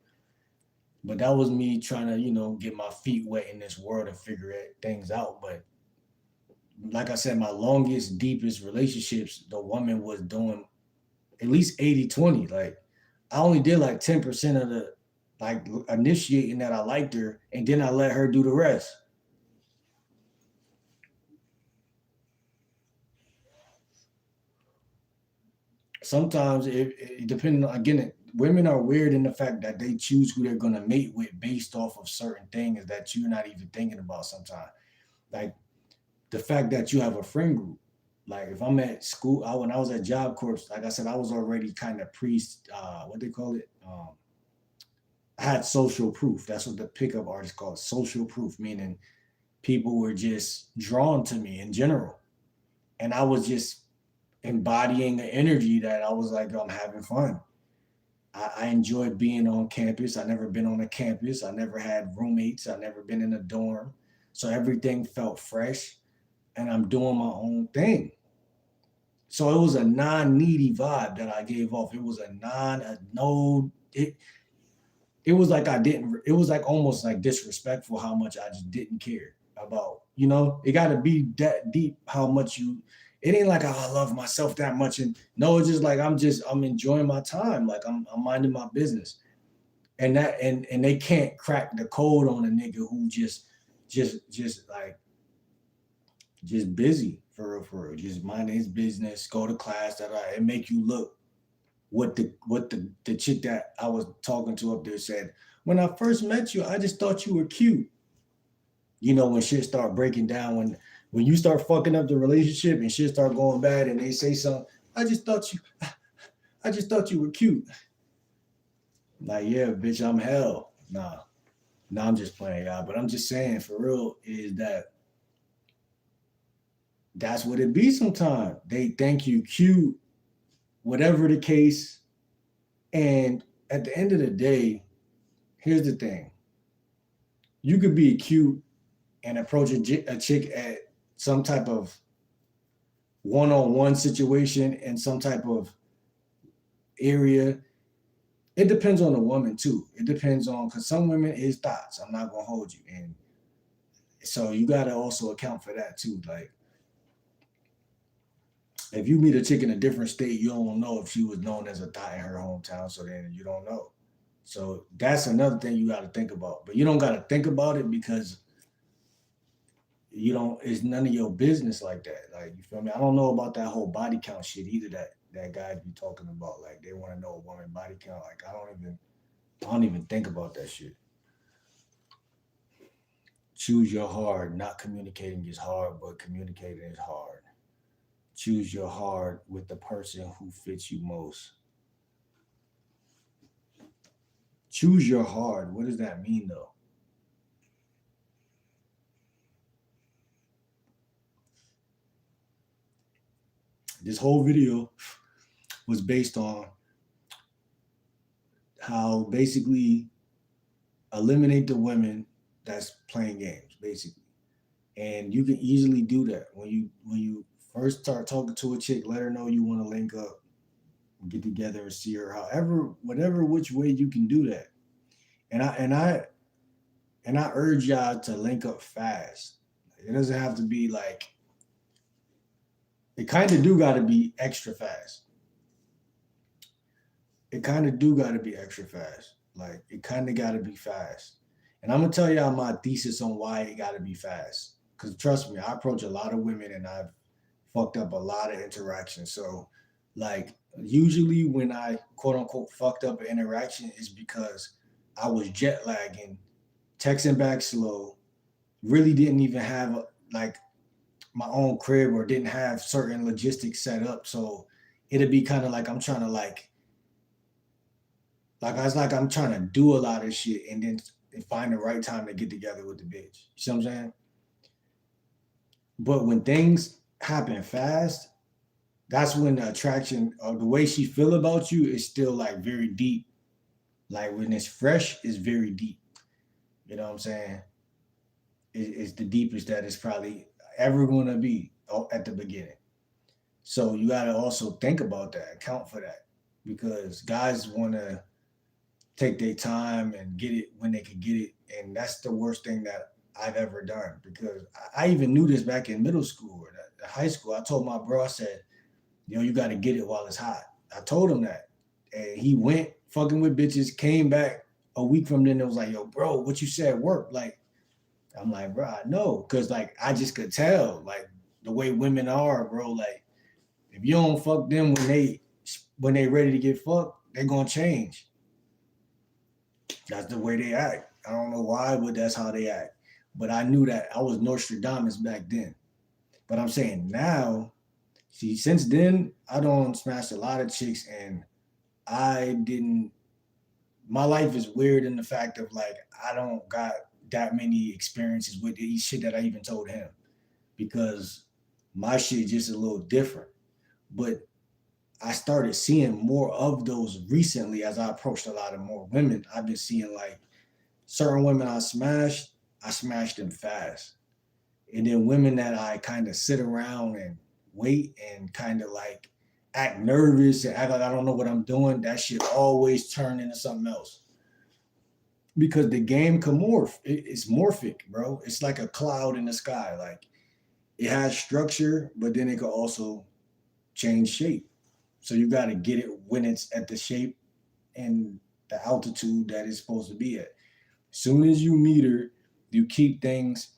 But that was me trying to, get my feet wet in this world and figure things out. But like I said, my longest, deepest relationships, the woman was doing at least 80-20. Like I only did like 10% of the like initiating that I liked her, and then I let her do the rest. Sometimes it depends on, again, women are weird in the fact that they choose who they're gonna mate with based off of certain things that you're not even thinking about sometimes. Like the fact that you have a friend group. Like if I'm at school, when I was at Job Corps, like I said, I was already kind of what they call it. I had social proof. That's what the pickup artist called social proof, meaning people were just drawn to me in general, and I was just embodying an energy that I was like, I'm having fun. I enjoyed being on campus. I never been on a campus. I never had roommates. I never been in a dorm, so everything felt fresh, and I'm doing my own thing. So it was a non-needy vibe that I gave off. It was a no. It was like I didn't. It was like almost like disrespectful how much I just didn't care about. It got to be that deep how much you. It ain't like, oh, I love myself that much, and no, it's just like I'm enjoying my time. Like I'm minding my business, and they can't crack the code on a nigga who just like just busy for real, just minding his business, go to class, and make you look what the chick that I was talking to up there said. When I first met you, I just thought you were cute. When shit start breaking down, when you start fucking up the relationship and shit start going bad, and they say something, I just thought you were cute. Like, yeah, bitch, I'm hell. Nah, I'm just playing, y'all. But I'm just saying, for real, is that's what it be sometimes. They think you cute, whatever the case. And at the end of the day, here's the thing. You could be cute and approach a chick at some type of one-on-one situation in some type of area. It depends on the woman too. It depends on, because some women is thoughts. I'm not gonna hold you. And so you gotta also account for that too. Like if you meet a chick in a different state, you don't know if she was known as a thought in her hometown, so then you don't know. So that's another thing you gotta think about. But you don't gotta think about it because it's none of your business like that. Like, you feel me? I don't know about that whole body count shit either that guys be talking about. Like they want to know a woman body count. Like I don't even think about that shit. Choose your hard. Not communicating is hard, but communicating is hard. Choose your hard with the person who fits you most. Choose your hard. What does that mean though? This whole video was based on how basically eliminate the women that's playing games, basically. And you can easily do that when you first start talking to a chick. Let her know you want to link up, get together, and see her. However, whatever which way you can do that. And I urge y'all to link up fast. It doesn't have to be like. It kind of do got to be extra fast. It kind of do got to be extra fast. Like it kind of got to be fast. And I'm gonna tell y'all my thesis on why it got to be fast. Cause trust me, I approach a lot of women and I've fucked up a lot of interactions. So, like usually when I quote unquote fucked up an interaction is because I was jet lagging, texting back slow, really didn't even have like my own crib or didn't have certain logistics set up. So it'd be kind of like I'm trying to like I was like I'm trying to do a lot of shit and then find the right time to get together with the bitch. You see what I'm saying? But when things happen fast, that's when the attraction or the way she feel about you is still like very deep. Like when it's fresh, it's very deep. You know what I'm saying? It's the deepest that it's probably ever gonna be at the beginning. So you gotta also think about that, account for that, because guys wanna take their time and get it when they can get it, and that's the worst thing that I've ever done. Because I even knew this back in middle school or high school. I told my bro, I said, "Yo, you got to get it while it's hot." I told him that, and he went fucking with bitches. Came back a week from then. It was like, "Yo, bro, what you said worked." Like, I'm like, bro, I know, cause like I just could tell, like the way women are, bro. Like, if you don't fuck them when they ready to get fucked, they gonna change. That's the way they act. I don't know why, but that's how they act. But I knew that I was Nostradamus back then. But I'm saying now, see, since then, I don't smash a lot of chicks, and I didn't. My life is weird in the fact of like I don't got that many experiences with each shit that I even told him because my shit just a little different. But I started seeing more of those recently as I approached a lot of more women. I've been seeing like certain women I smashed them fast. And then women that I kind of sit around and wait and kind of like act nervous and act like I don't know what I'm doing, that shit always turn into something else. Because the game can morph. It's morphic, bro. It's like a cloud in the sky. Like it has structure, but then it can also change shape. So you got to get it when it's at the shape and the altitude that it's supposed to be at. Soon as you meet her, you keep things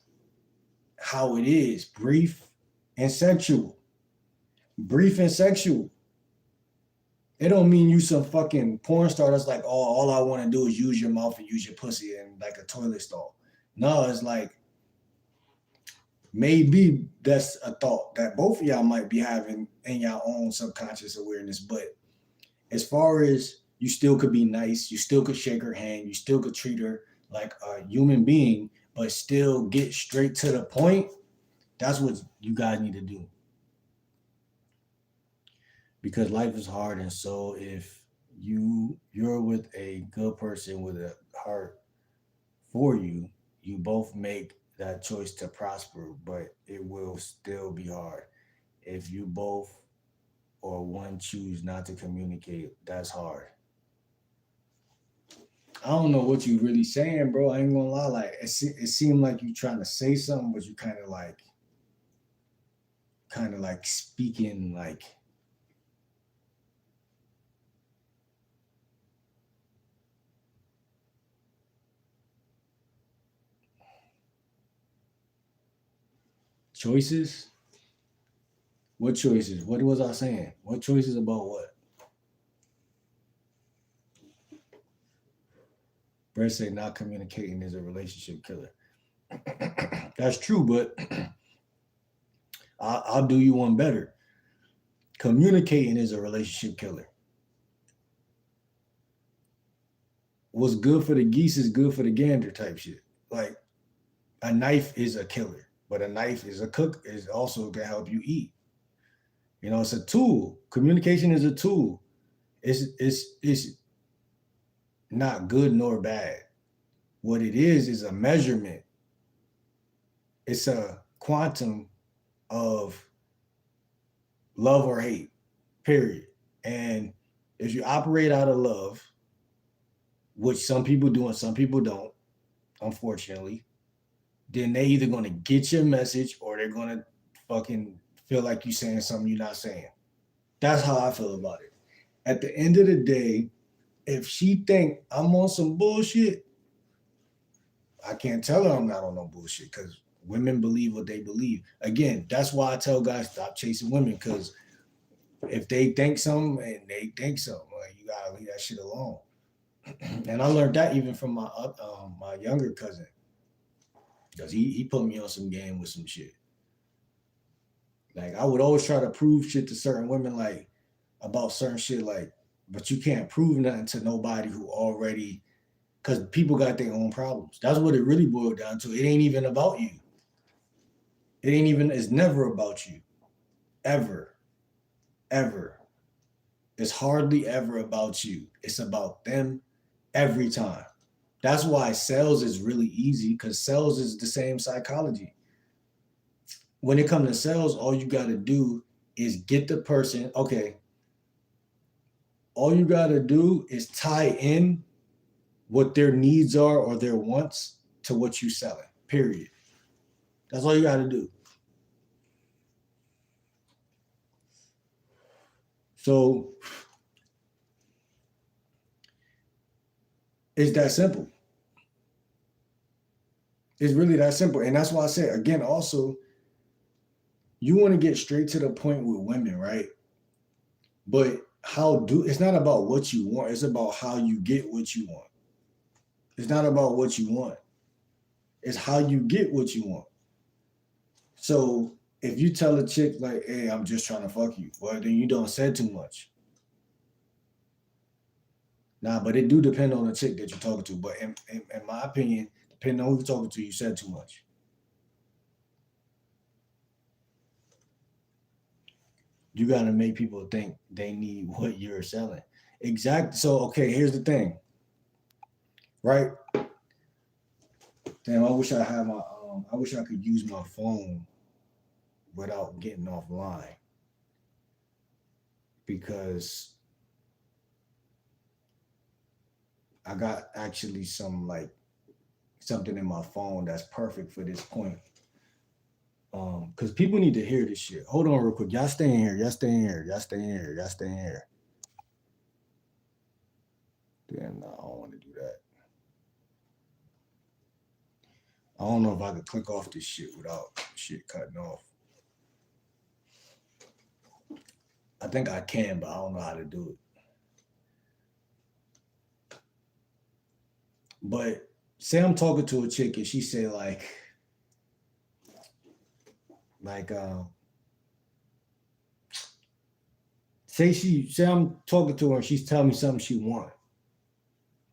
how it is, brief and sexual. Brief and sexual. It don't mean you some fucking porn star that's like, oh, all I want to do is use your mouth and use your pussy and like a toilet stall. No, it's like maybe that's a thought that both of y'all might be having in your own subconscious awareness. But as far as you still could be nice, you still could shake her hand, you still could treat her like a human being, but still get straight to the point. That's what you guys need to do because life is hard, and so if you're with a good person with a heart for you, you both make that choice to prosper, but it will still be hard. If you both or one choose not to communicate, that's hard. I don't know what you really saying, bro. I ain't gonna lie. Like it seemed like you trying to say something, but you kind of like speaking like choices. What choices? What was I saying? What choices about what? Brett said not communicating is a relationship killer. That's true, but I'll do you one better. Communicating is a relationship killer. What's good for the geese is good for the gander type shit. Like a knife is a killer, but a knife is a cook is also gonna help you eat. You know, it's a tool. Communication is a tool. It's not good nor bad. What it is a measurement. It's a quantum of love or hate, period. And if you operate out of love, which some people do and some people don't, unfortunately, then they either gonna get your message or they're gonna fucking feel like you saying something you're not saying. That's how I feel about it. At the end of the day, if she think I'm on some bullshit, I can't tell her I'm not on no bullshit because women believe what they believe. Again, that's why I tell guys stop chasing women because if they think something and they think something, like, you gotta leave that shit alone. And I learned that even from my younger cousin because he put me on some game with some shit. Like I would always try to prove shit to certain women, like about certain shit, like, but you can't prove nothing to nobody who already, because people got their own problems. That's what it really boiled down to. It ain't even about you. It ain't even. It's never about you, ever, ever. It's hardly ever about you. It's about them every time. That's why sales is really easy because sales is the same psychology. When it comes to sales, all you got to do is get the person. Okay, all you got to do is tie in what their needs are or their wants to what you selling. Period. That's all you got to do. So it's that simple. It's really that simple. And that's why I said, again, also, you want to get straight to the point with women, right? But it's not about what you want, it's about how you get what you want. It's not about what you want, it's how you get what you want. So if you tell a chick like, hey, I'm just trying to fuck you, well, then you don't say too much. Nah, but it do depend on the chick that you're talking to. But in my opinion, depending on who you're talking to, you said too much. You got to make people think they need what you're selling. Exactly. So, okay, here's the thing, right? Damn, I wish I had my, I wish I could use my phone without getting offline because I got actually some like something in my phone that's perfect for this point. Because people need to hear this shit. Hold on real quick. Y'all stay in here. Y'all stay in here. Y'all stay in here. Y'all stay in here. Damn, no, I don't want to do that. I don't know if I could click off this shit without shit cutting off. I think I can, but I don't know how to do it. But say I'm talking to a chick and she say like say I'm talking to her and she's telling me something she want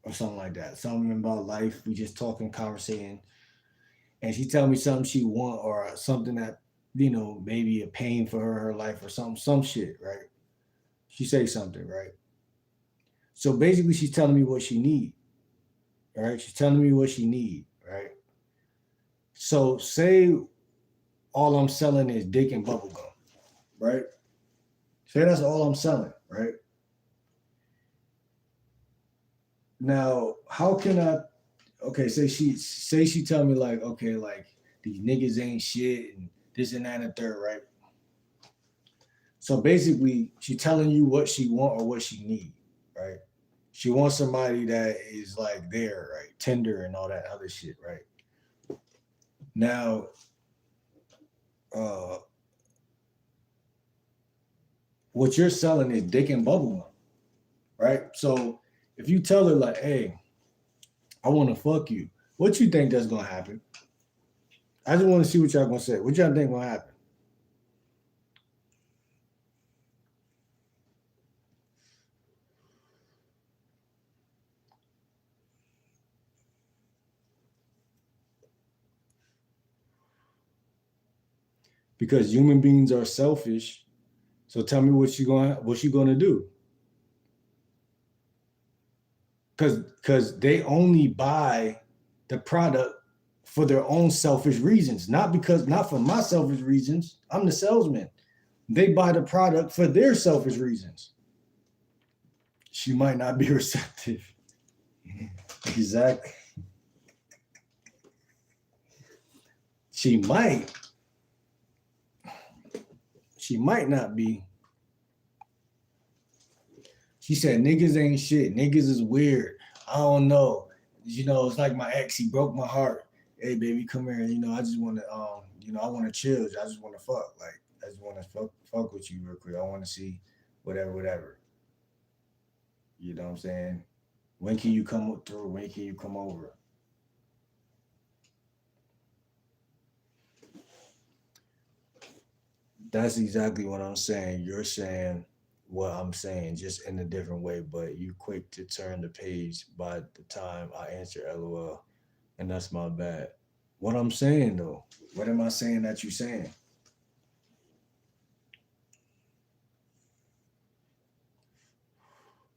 or something like that. Something about life. We just talking, conversating, and she tell me something she want or something that maybe a pain for her life or some shit, right? She say something, right? So basically, she's telling me what she need, right? She's telling me what she need, right? So say all I'm selling is dick and bubble gum, right? Say that's all I'm selling, right? Now, how can I? Okay, say she tell me like, okay, like these niggas ain't shit and this and that and the third, right? So basically, she telling you what she want or what she need, right? She wants somebody that is like there, right? Tender and all that other shit, right? Now, uh, what you're selling is dick and bubble gum, right? So if you tell her like, hey, I want to fuck you, what you think that's gonna happen? I just want to see what y'all gonna say. What y'all think gonna happen? Because human beings are selfish. So tell me what you gonna do? Because they only buy the product for their own selfish reasons, not for my selfish reasons. I'm the salesman. They buy the product for their selfish reasons. She might not be receptive. Exactly. She might. She might not be. She said, niggas ain't shit. Niggas is weird. I don't know. It's like my ex, he broke my heart. Hey baby, come here. I just wanna I wanna chill. I just wanna fuck. Like I just wanna fuck with you real quick. I wanna see whatever. You know what I'm saying? When can you come through? When can you come over? That's exactly what I'm saying. You're saying what I'm saying, just in a different way, but you quick to turn the page by the time I answer LOL. And that's my bad. What I'm saying though, what am I saying that you saying?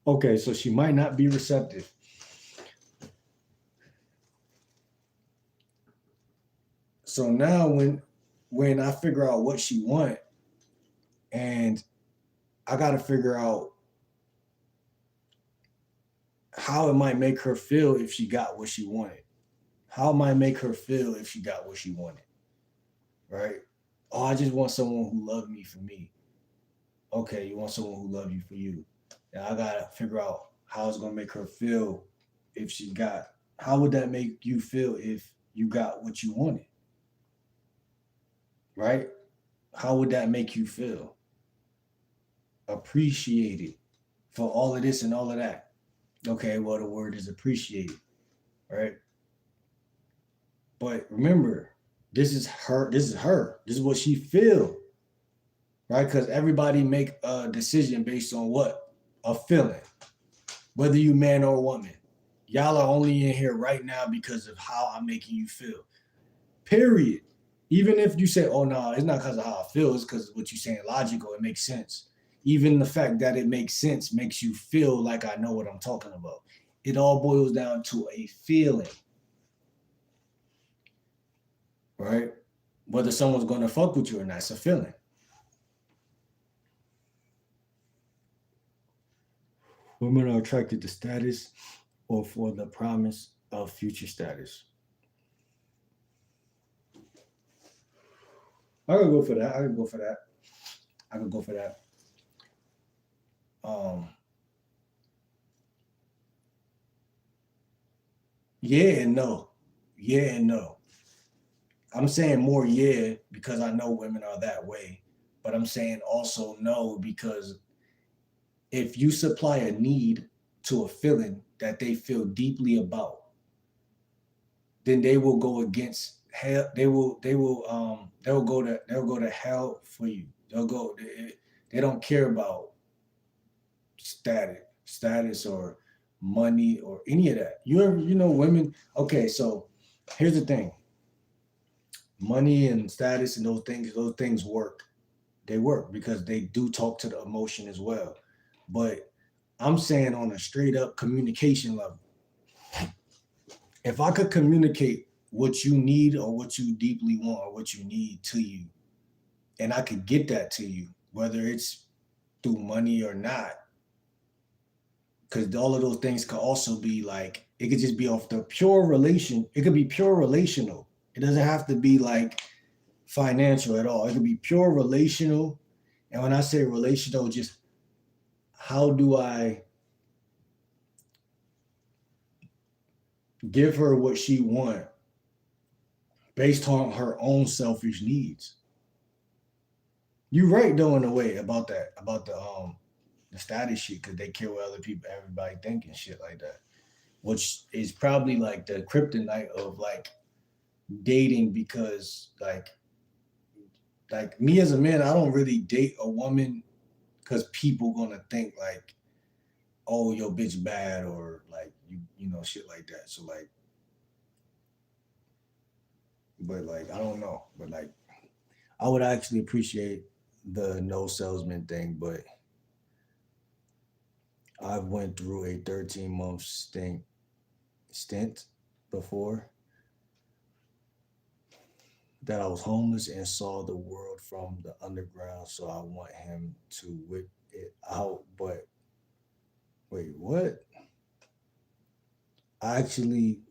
Okay, so she might not be receptive. So now when I figure out what she want, and I gotta figure out how it might make her feel if she got what she wanted. How it might make her feel if she got what she wanted. Right? Oh, I just want someone who loved me for me. Okay, you want someone who loved you for you. And I gotta figure out how it's gonna make her feel if she got. How would that make you feel if you got what you wanted? Right? How would that make you feel? Appreciated for all of this and all of that. Okay, well the word is appreciated, right? But remember, this is her. This is her. This is what she feel, right? Because everybody make a decision based on what? A feeling, whether you man or woman. Y'all are only in here right now because of how I'm making you feel. Period. Even if you say, "Oh no, it's not because of how I feel," it's because what you're saying logical. It makes sense. Even the fact that it makes sense makes you feel like I know what I'm talking about. It all boils down to a feeling, right? Whether someone's gonna fuck with you or not, it's a feeling. Women are attracted to status or for the promise of future status. I could go for that. I could go for that. I could go for that. Um, yeah and no. Yeah and no. I'm saying more yeah because I know women are that way, but I'm saying also no because if you supply a need to a feeling that they feel deeply about, then they will go against hell. They'll go to hell for you. They don't care about status or money or any of that. Women. Okay, so here's the thing: money and status and those things work. They work because they do talk to the emotion as well. But I'm saying on a straight up communication level, if I could communicate what you need or what you deeply want or what you need to you, and I could get that to you, whether it's through money or not, because all of those things could also be like it could just be off the pure relation. It could be pure relational. It doesn't have to be like financial at all. It could be pure relational. And when I say relational, just how do I give her what she want based on her own selfish needs? You're right though in a way about that, about the status shit, because they care what other people, everybody think and shit like that. Which is probably like the kryptonite of like dating because like me as a man, I don't really date a woman because people gonna think like, oh, your bitch bad or like shit like that. So like, but like I don't know, but like I would actually appreciate the no salesman thing, but I went through a 13-month stint before that I was homeless and saw the world from the underground. So I want him to whip it out. But wait, what? I actually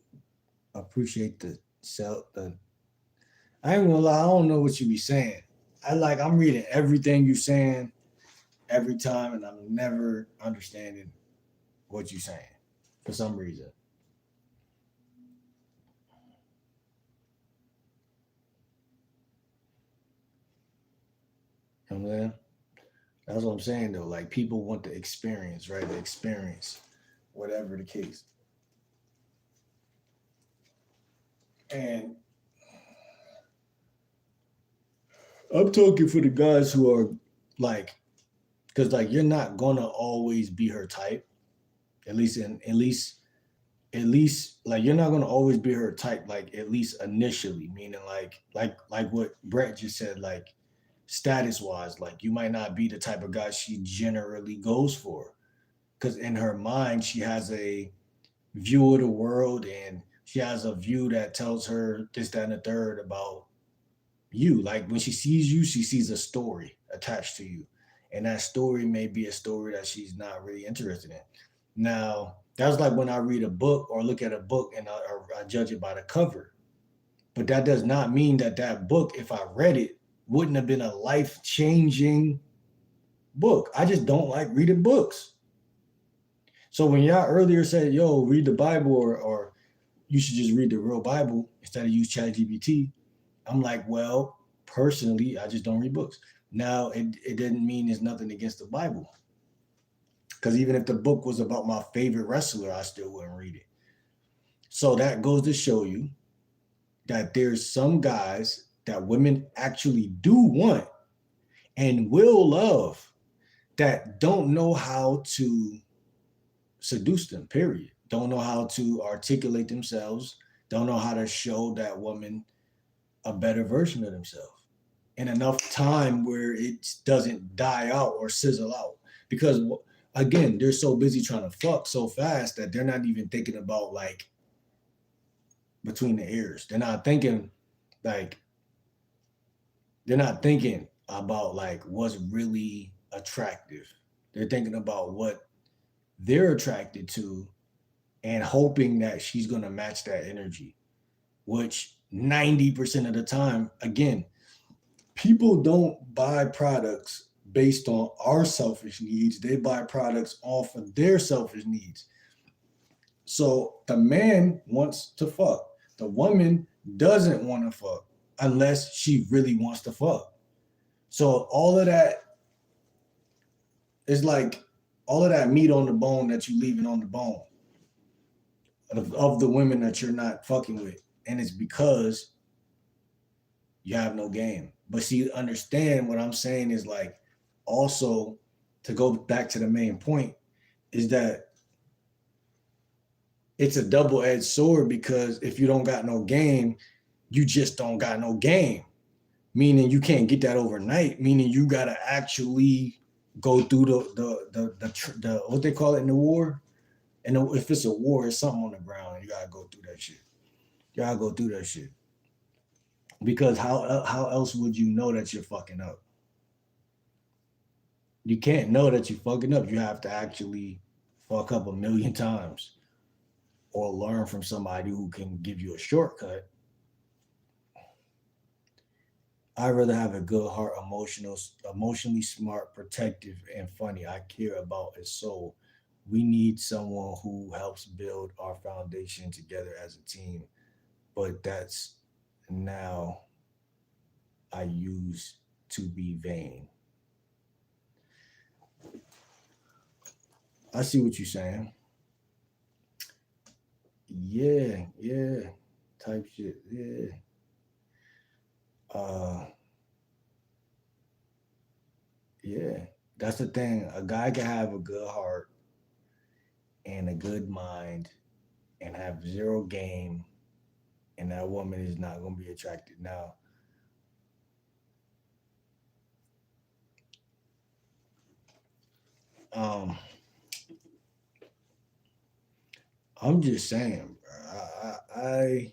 appreciate the self. I ain't gonna lie. I don't know what you be saying. I'm reading everything you saying, every time, and I'm never understanding what you're saying for some reason. You know what I'm saying? That's what I'm saying though. Like people want the experience, right? The experience, whatever the case. And I'm talking for the guys who are like, because like you're not gonna always be her type. At least like you're not gonna always be her type. Like at least initially, meaning like what Brett just said. Like status wise, like you might not be the type of guy she generally goes for, because in her mind she has a view of the world and she has a view that tells her this, that, and the third about you. Like when she sees you, she sees a story attached to you. And that story may be a story that she's not really interested in. Now, that's like when I read a book or look at a book and I judge it by the cover. But that does not mean that that book, if I read it, wouldn't have been a life changing book. I just don't like reading books. So when y'all earlier said, yo, read the Bible or you should just read the real Bible instead of use ChatGPT, I'm like, well, personally, I just don't read books. Now, it didn't mean there's nothing against the Bible. Because even if the book was about my favorite wrestler, I still wouldn't read it. So that goes to show you that there's some guys that women actually do want and will love that don't know how to seduce them, period. Don't know how to articulate themselves, don't know how to show that woman a better version of themselves in enough time where it doesn't die out or sizzle out. Because again, they're so busy trying to fuck so fast that they're not even thinking about like between the ears. Like they're not thinking about like what's really attractive. They're thinking about what they're attracted to and hoping that she's gonna match that energy, which 90% of the time, again, people don't buy products based on our selfish needs. They buy products off of their selfish needs. So the man wants to fuck. The woman doesn't want to fuck unless she really wants to fuck. So all of that is like all of that meat on the bone that you leaving on the bone of the women that you're not fucking with. And it's because you have no game. But see, understand what I'm saying is like also to go back to the main point is that it's a double-edged sword because if you don't got no game, you just don't got no game. Meaning you can't get that overnight. Meaning you gotta actually go through the what they call it in the war. And if it's a war, it's something on the ground. You gotta go through that shit. You gotta go through that shit because how else would you know that you're fucking up? You can't know that you're fucking up. You have to actually fuck up a million times or learn from somebody who can give you a shortcut. I'd rather have a good heart, emotionally smart, protective, and funny. I care about his soul. We need someone who helps build our foundation together as a team. But that's now I use to be vain. I see what you're saying. Yeah, yeah, type shit. Yeah. Uh, yeah. That's the thing. A guy can have a good heart and a good mind and have zero game, and that woman is not gonna be attracted. Now, um, I'm just saying, bro,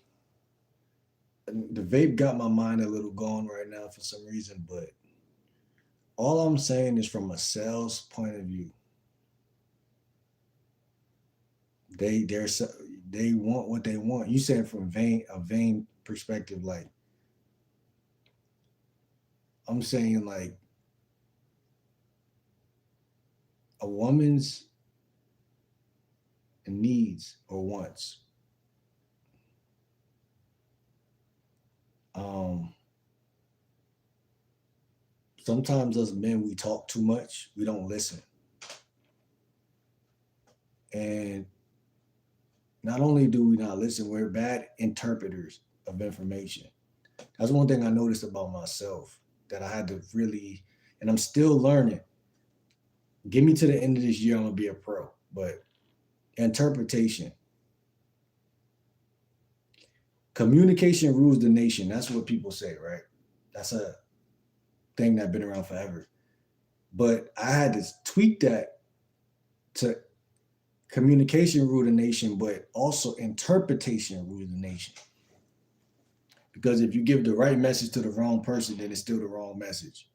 the vape got my mind a little going right now for some reason, but all I'm saying is from a sales point of view, they they're they want what they want. You said from vain perspective, like I'm saying, like a woman's needs or wants. Um, Sometimes as men, we talk too much. We don't listen. And not only do we not listen, we're bad interpreters of information. That's one thing I noticed about myself that I had to really, and I'm still learning. Get me to the end of this year, I'm gonna be a pro. But interpretation, communication rules the nation. That's what people say, right? That's a thing that's been around forever. But I had to tweak that to communication rule the nation, but also interpretation rules the nation. Because if you give the right message to the wrong person, then it's still the wrong message.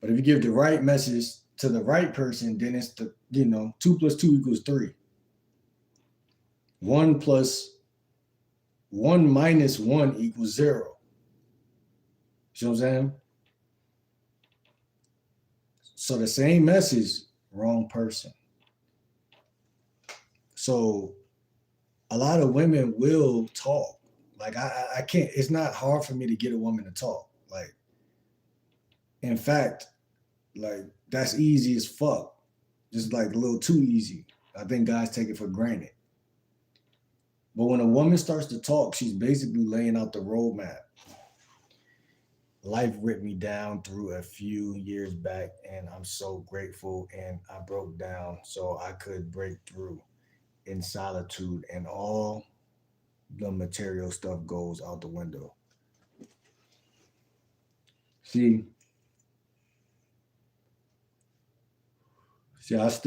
But if you give the right message to the right person, then it's the, 2 + 2 = 3. 1 + 1 - 1 = 0. You know what I'm saying? So the same message, wrong person. So a lot of women will talk. Like I can't. It's not hard for me to get a woman to talk. Like, in fact, like that's easy as fuck. Just like a little too easy. I think guys take it for granted. But when a woman starts to talk, she's basically laying out the roadmap. Life ripped me down through a few years back, and I'm so grateful. And I broke down so I could break through in solitude, and all the material stuff goes out the window. See, see, I ain't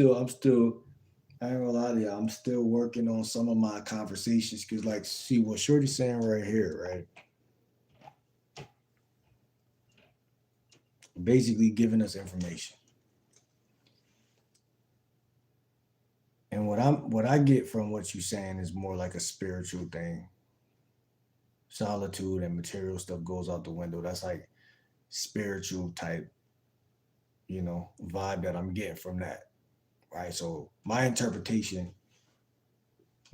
gonna lie to you, I'm still working on some of my conversations because, like, see what Shorty's saying right here, right? Basically giving us information. And what I get from what you're saying is more like a spiritual thing. Solitude and material stuff goes out the window. That's like spiritual type, vibe that I'm getting from that. Right. So my interpretation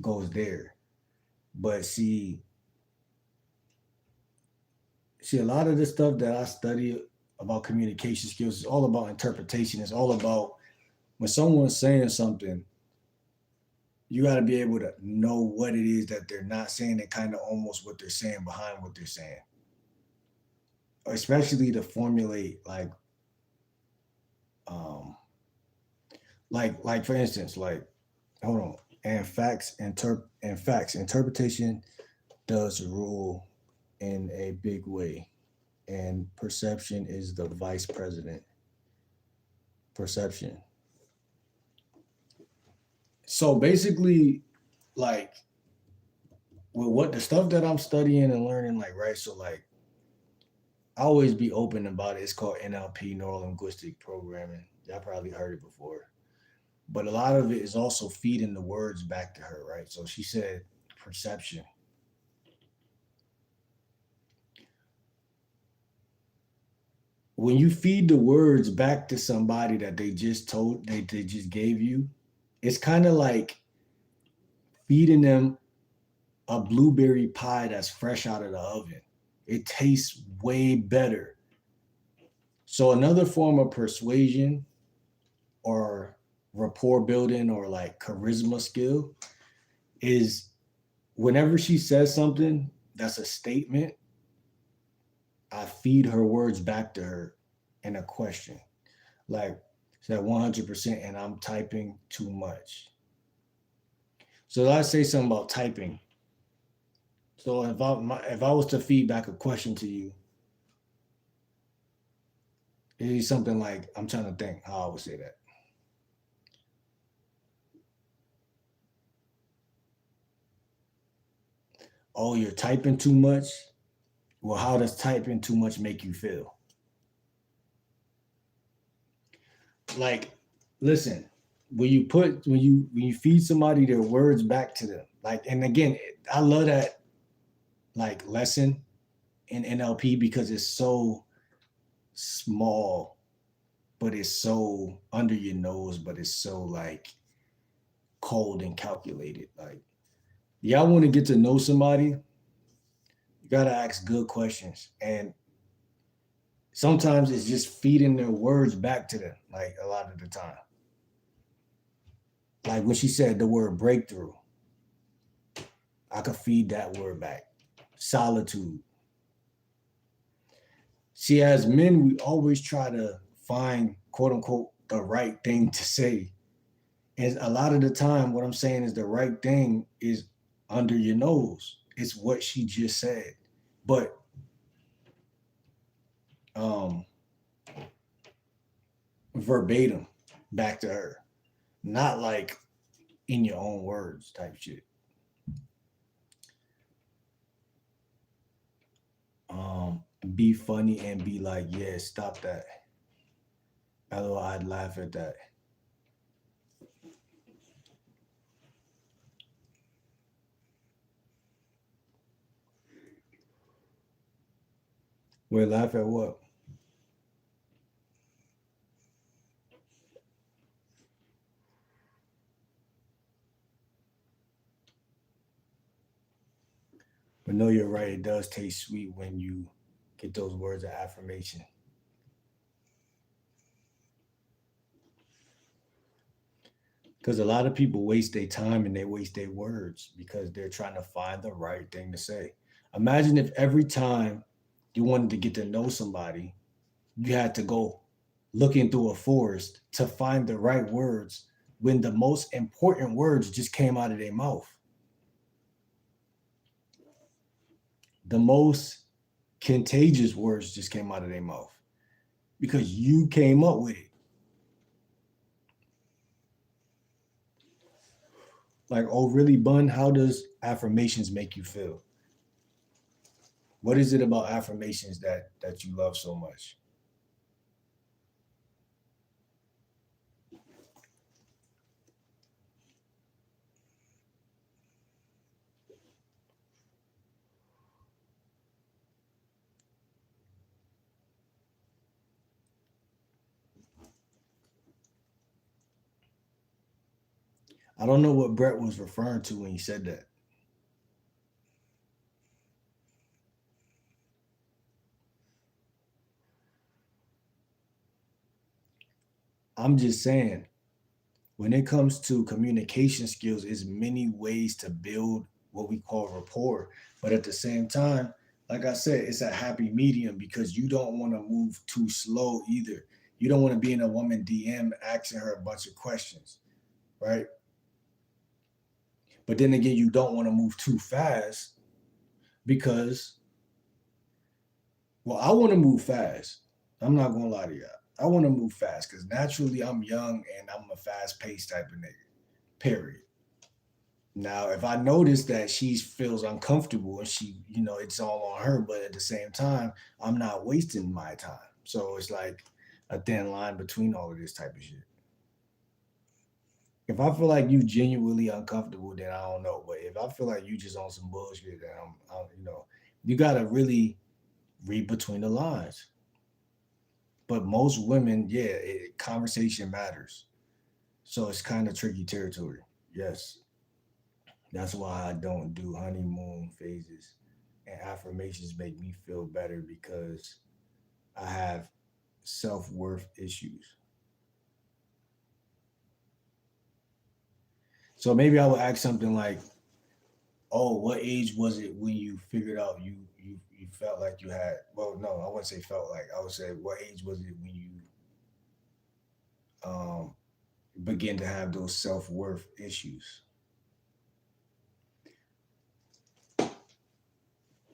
goes there. But see a lot of the stuff that I study about communication skills is all about interpretation. It's all about when someone's saying something, you got to be able to know what it is that they're not saying and kind of almost what they're saying behind what they're saying. Especially to formulate um like for instance, like, hold on. And facts interpretation does rule in a big way. And perception is the vice president. Perception. So basically, like, with what the stuff that I'm studying and learning, like, right? So, like, I always be open about it. It's called NLP, neuro linguistic programming. Y'all probably heard it before. But a lot of it is also feeding the words back to her, right? So she said perception. When you feed the words back to somebody that they just gave you, it's kind of like feeding them a blueberry pie that's fresh out of the oven. It tastes way better. So another form of persuasion or rapport building or like charisma skill is whenever she says something that's a statement, I feed her words back to her in a question. Like, said 100% and I'm typing too much. So let's say something about typing. So if I was to feed back a question to you, it'd be something like, I'm trying to think how I would say that. Oh, you're typing too much? Well, how does typing too much make you feel? Like, listen, when you feed somebody their words back to them, like, and again, I love that like lesson in NLP because it's so small but it's so under your nose, but it's so like cold and calculated. Like, y'all want to get to know somebody, you gotta ask good questions. And sometimes it's just feeding their words back to them, like a lot of the time. Like when she said the word breakthrough, I could feed that word back. Solitude. See, as men, we always try to find quote unquote the right thing to say. And a lot of the time, what I'm saying is the right thing is under your nose. It's what she just said. But um verbatim back to her. Not like in your own words type shit. Um, be funny and be like, yeah, stop that. Although I'd laugh at that. Wait, laugh at what? But no, you're right. It does taste sweet when you get those words of affirmation. Because a lot of people waste their time and they waste their words because they're trying to find the right thing to say. Imagine if every time you wanted to get to know somebody, you had to go looking through a forest to find the right words when the most important words just came out of their mouth. The most contagious words just came out of their mouth because you came up with it. Like, oh, really, Bun? How does affirmations make you feel? What is it about affirmations that you love so much? I don't know what Brett was referring to when he said that. I'm just saying, when it comes to communication skills, is many ways to build what we call rapport. But at the same time, like I said, it's a happy medium because you don't want to move too slow either. You don't want to be in a woman DM asking her a bunch of questions, right? But then again, you don't want to move too fast because, well, I want to move fast. I'm not gonna lie to you. I want to move fast because naturally I'm young and I'm a fast paced type of nigga. Period. Now, if I notice that she feels uncomfortable and she, it's all on her, but at the same time, I'm not wasting my time. So it's like a thin line between all of this type of shit. If I feel like you genuinely uncomfortable, then I don't know. But if I feel like you just on some bullshit, then you gotta really read between the lines. But most women, yeah, conversation matters. So it's kind of tricky territory. Yes, that's why I don't do honeymoon phases. And affirmations make me feel better because I have self worth issues. So maybe I would ask something like, "Oh, what age was it when you figured out you felt like you had?" Well, no, I wouldn't say felt like. I would say, "What age was it when you um, begin to have those self worth issues?"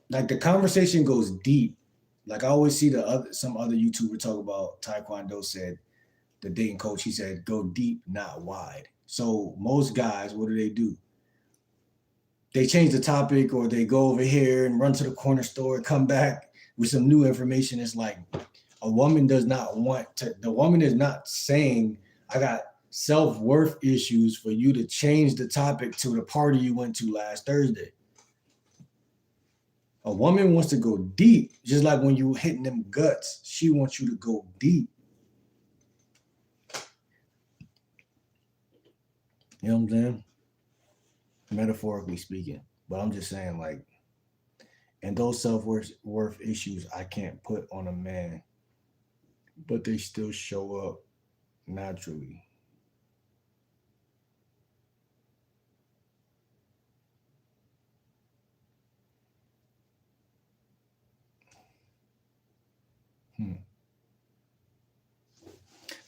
Like the conversation goes deep. Like I always see some other YouTuber talk about Taekwondo said the dating coach, he said, go deep, not wide. So most guys, what do? They change the topic or they go over here and run to the corner store and come back with some new information. It's like a woman does not want to, the woman is not saying, I got self-worth issues for you to change the topic to the party you went to last Thursday. A woman wants to go deep, just like when you hitting them guts. She wants you to go deep. You know what I'm saying? Metaphorically speaking. But I'm just saying, like, and those self-worth issues I can't put on a man, but they still show up naturally. Hmm.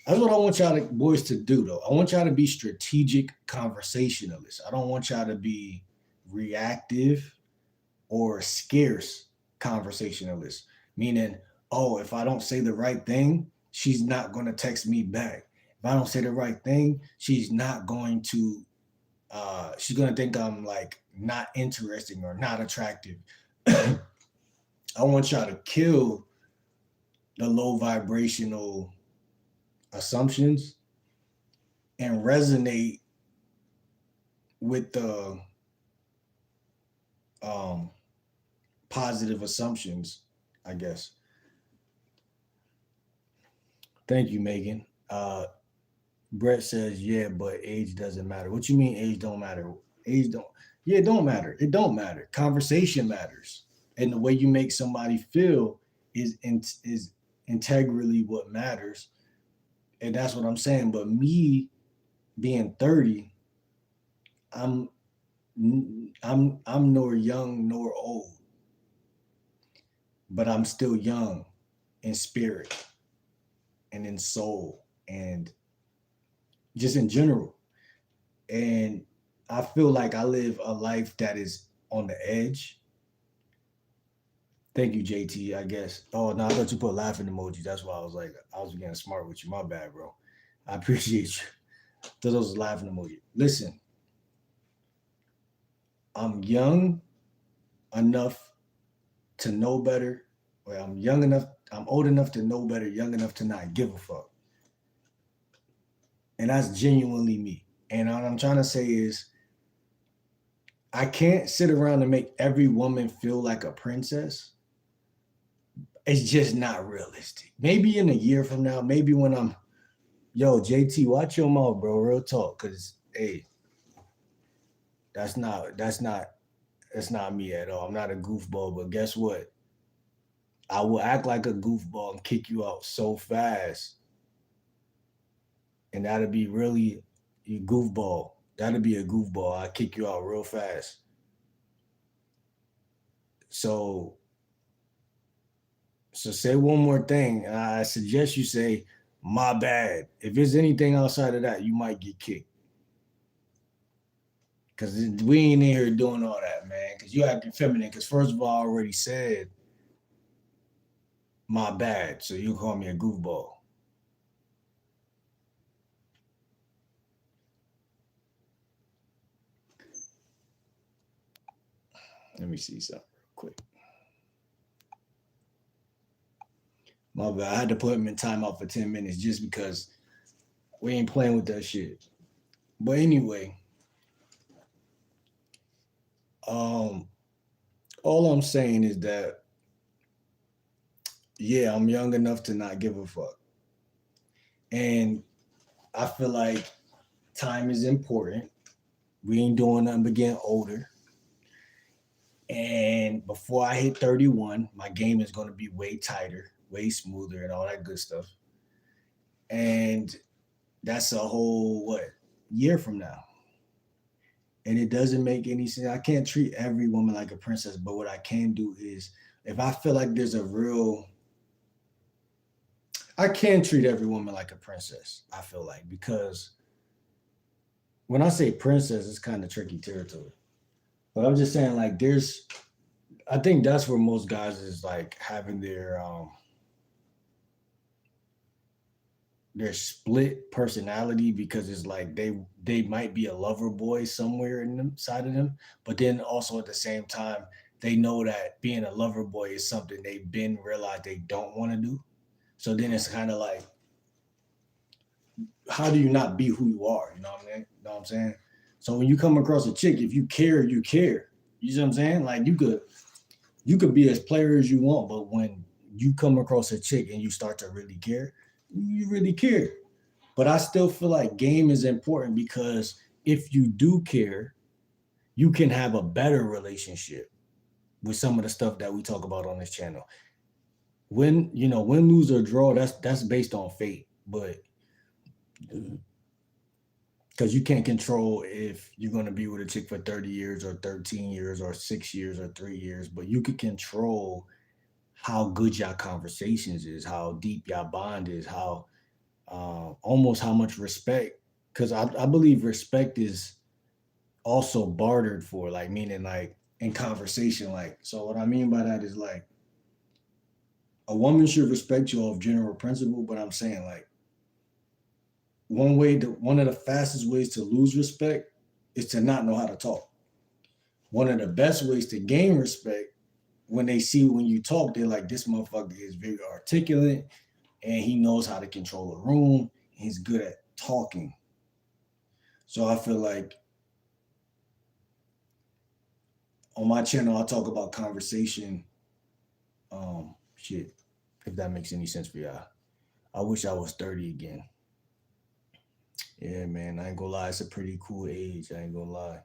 That's what I want y'all boys to do, though. I want y'all to be strategic conversationalists. I don't want y'all to be reactive or scarce conversationalists, meaning, oh, if I don't say the right thing, she's not going to text me back. If I don't say the right thing, she's going to think I'm like not interesting or not attractive. I want y'all to kill the low vibrational assumptions and resonate with the um, positive assumptions, I guess. Thank you, Megan. Brett says, yeah, but age doesn't matter. What you mean age don't matter? Age don't, yeah, it don't matter. It don't matter. Conversation matters. And the way you make somebody feel is integrally what matters. And that's what I'm saying. But me being 30, I'm I'm nor young nor old, but I'm still young in spirit and in soul and just in general. And I feel like I live a life that is on the edge. Thank you, JT. I guess. Oh no, I thought you put laughing emoji. That's why I was like, I was getting smart with you. My bad, bro. I appreciate you. Those was laughing emoji. Listen, I'm young enough to know better. Or I'm young enough. I'm old enough to know better. Young enough to not give a fuck. And that's genuinely me. And what I'm trying to say is, I can't sit around and make every woman feel like a princess. It's just not realistic. Maybe in a year from now, maybe when I'm, yo, JT, watch your mouth, bro. Real talk, cause hey, that's not that's not that's not me at all. I'm not a goofball, but guess what? I will act like a goofball and kick you out so fast, and that'll be really you goofball. That'll be a goofball. I kick you out real fast. So So say one more thing. I suggest you say, my bad. If it's anything outside of that, you might get kicked. Because we ain't in here doing all that, man. Because you acting feminine. Because first of all, I already said, my bad. So you call me a goofball. Let me see something real quick. My bad. I had to put him in timeout for 10 minutes just because we ain't playing with that shit. But anyway, um, all I'm saying is that, yeah, I'm young enough to not give a fuck. And I feel like time is important. We ain't doing nothing but getting older. And before I hit 31, my game is going to be way tighter, way smoother, and all that good stuff. And that's a whole, what, year from now. And it doesn't make any sense. I can't treat every woman like a princess, but what I can do is if I feel like there's a real, I can treat every woman like a princess, I feel like, because when I say princess, it's kind of tricky territory. But I'm just saying, like, I think that's where most guys is like having their split personality because it's like they might be a lover boy somewhere inside of them, but then also at the same time they know that being a lover boy is something they've been realized they don't want to do. So then it's kind of like, how do you not be who you are? You know what I mean? You know what I'm saying? So when you come across a chick, if you care, you care. You see what I'm saying? Like you could be as player as you want, but when you come across a chick and you start to really care, you really care. But I still feel like game is important because if you do care, you can have a better relationship with some of the stuff that we talk about on this channel. Win, lose, or draw, that's based on fate. But because you can't control if you're going to be with a chick for 30 years or 13 years or 6 years or 3 years, but you can control how good your conversations is, how deep your bond is, how almost how much respect. Because I believe respect is also bartered for, like, meaning like in conversation. Like, so what I mean by that is like a woman should respect you off general principle, but I'm saying like one of the fastest ways to lose respect is to not know how to talk. One of the best ways to gain respect, when they see when you talk, they're like, this motherfucker is very articulate and he knows how to control a room. He's good at talking. So I feel like on my channel, I talk about conversation. Shit, if that makes any sense for y'all. I wish I was 30 again. Yeah, man, I ain't gonna lie. It's a pretty cool age. I ain't gonna lie.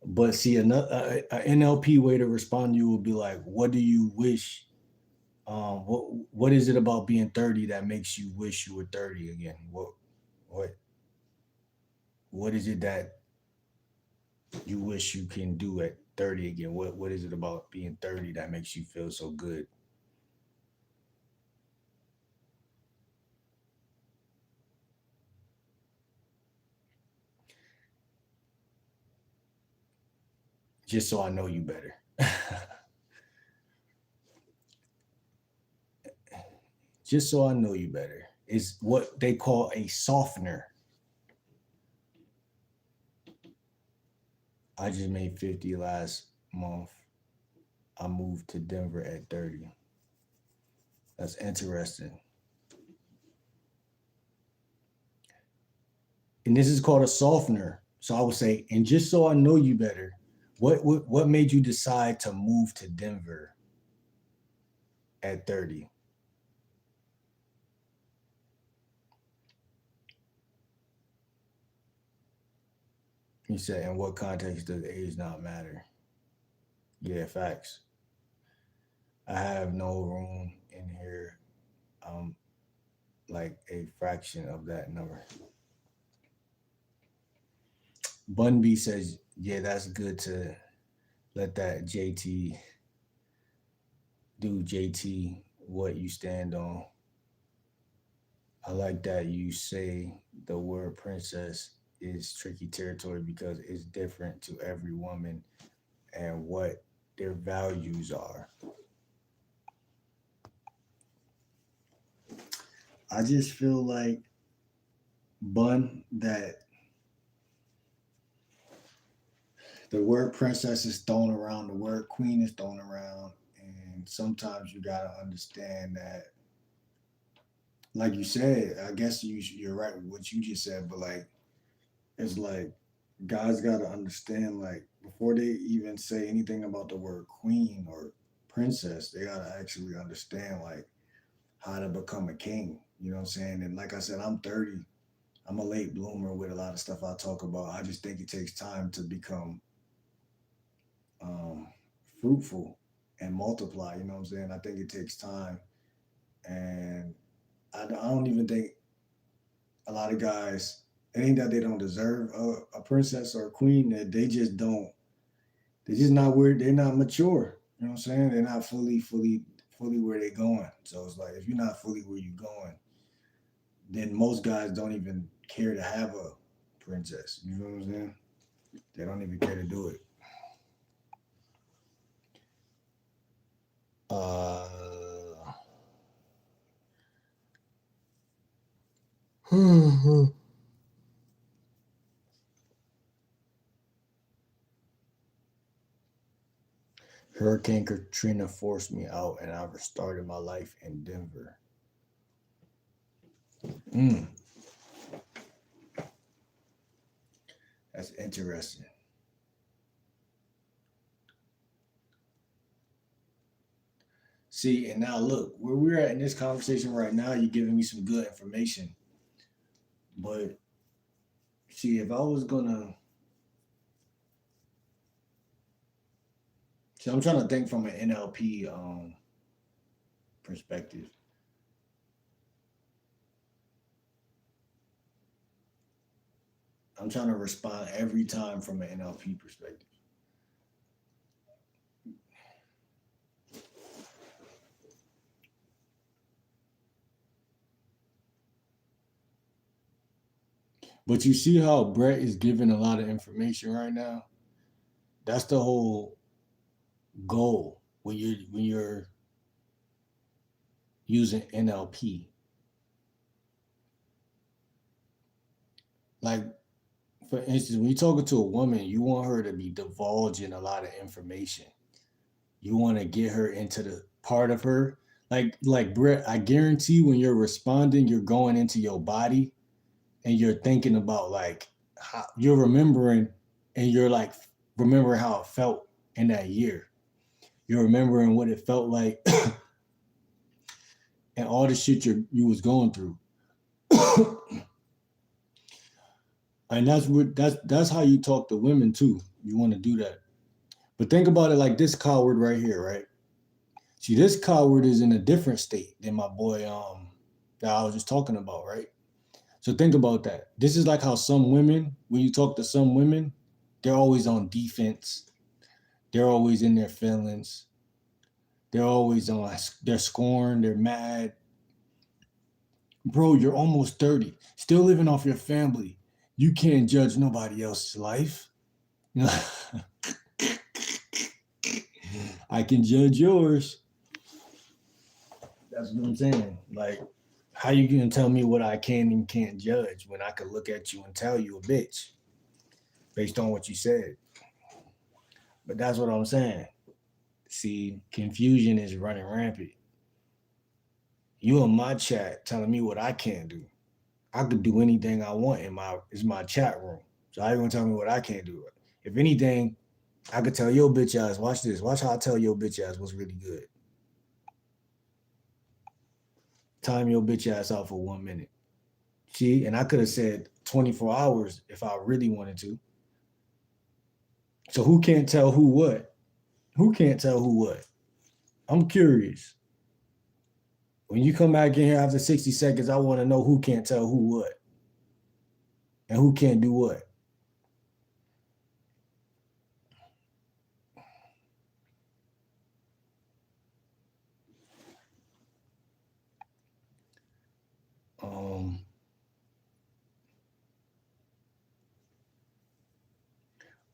But see, another NLP way to respond to you would be like, what do you wish? What is it about being 30 that makes you wish you were 30 again? What what is it that you wish you can do at 30 again? What is it about being 30 that makes you feel so good? Just so I know you better. Just so I know you better is what they call a softener. I just made 50 last month. I moved to Denver at 30. That's interesting. And this is called a softener. So I would say, and just so I know you better, what made you decide to move to Denver at 30? He said, in what context does age not matter? Yeah, facts. I have no room in here. Like a fraction of that number. Bunby says, yeah, that's good to let that JT do JT what you stand on. I like that you say the word princess is tricky territory because it's different to every woman and what their values are. I just feel like, Bun, that the word princess is thrown around, the word queen is thrown around, and sometimes you gotta understand that, like you said, I guess you're right with what you just said, but like it's like guys gotta understand, like before they even say anything about the word queen or princess, they gotta actually understand like how to become a king. You know what I'm saying? And like I said, I'm 30. I'm a late bloomer with a lot of stuff I talk about. I just think it takes time to become um, fruitful and multiply. You know what I'm saying? I think it takes time, and I don't even think a lot of guys. It ain't that they don't deserve a princess or a queen. That they just don't. They're just not where they're not mature. You know what I'm saying? They're not fully where they're going. So it's like if you're not fully where you're going, then most guys don't even care to have a princess. You know what I'm saying? They don't even care to do it. Uh, Hurricane Katrina forced me out, and I restarted my life in Denver. Mm, that's interesting. See, and now look, where we're at in this conversation right now, you're giving me some good information. But see, if I was gonna, see, I'm trying to think from an NLP perspective. I'm trying to respond every time from an NLP perspective. But you see how Brett is giving a lot of information right now. That's the whole goal when you're using NLP. Like for instance, when you're talking to a woman, you want her to be divulging a lot of information. You want to get her into the part of her. Like Brett, I guarantee when you're responding, you're going into your body and you're thinking about like how you're remembering and you're like remembering how it felt in that year. You're remembering what it felt like and all the shit you was going through. And that's how you talk to women too. You want to do that. But think about it like this coward right here, right? See, this coward is in a different state than my boy that I was just talking about, right? So think about that. This is like how some women, when you talk to some women, they're always on defense. They're always in their feelings. They're always on, they're scorned, they're mad. Bro, you're almost 30, still living off your family. You can't judge nobody else's life. I can judge yours. That's what I'm saying. Like, how you gonna tell me what I can and can't judge when I could look at you and tell you a bitch based on what you said? But that's what I'm saying. See, confusion is running rampant. You in my chat telling me what I can't do. I could do anything I want in my chat room. So how you gonna tell me what I can't do? If anything, I could tell your bitch ass, watch this. Watch how I tell your bitch ass what's really good. Time your bitch ass out for 1 minute. See, and I could have said 24 hours if I really wanted to. So who can't tell who what? Who can't tell who what? I'm curious. When you come back in here after 60 seconds, I want to know who can't tell who what and who can't do what.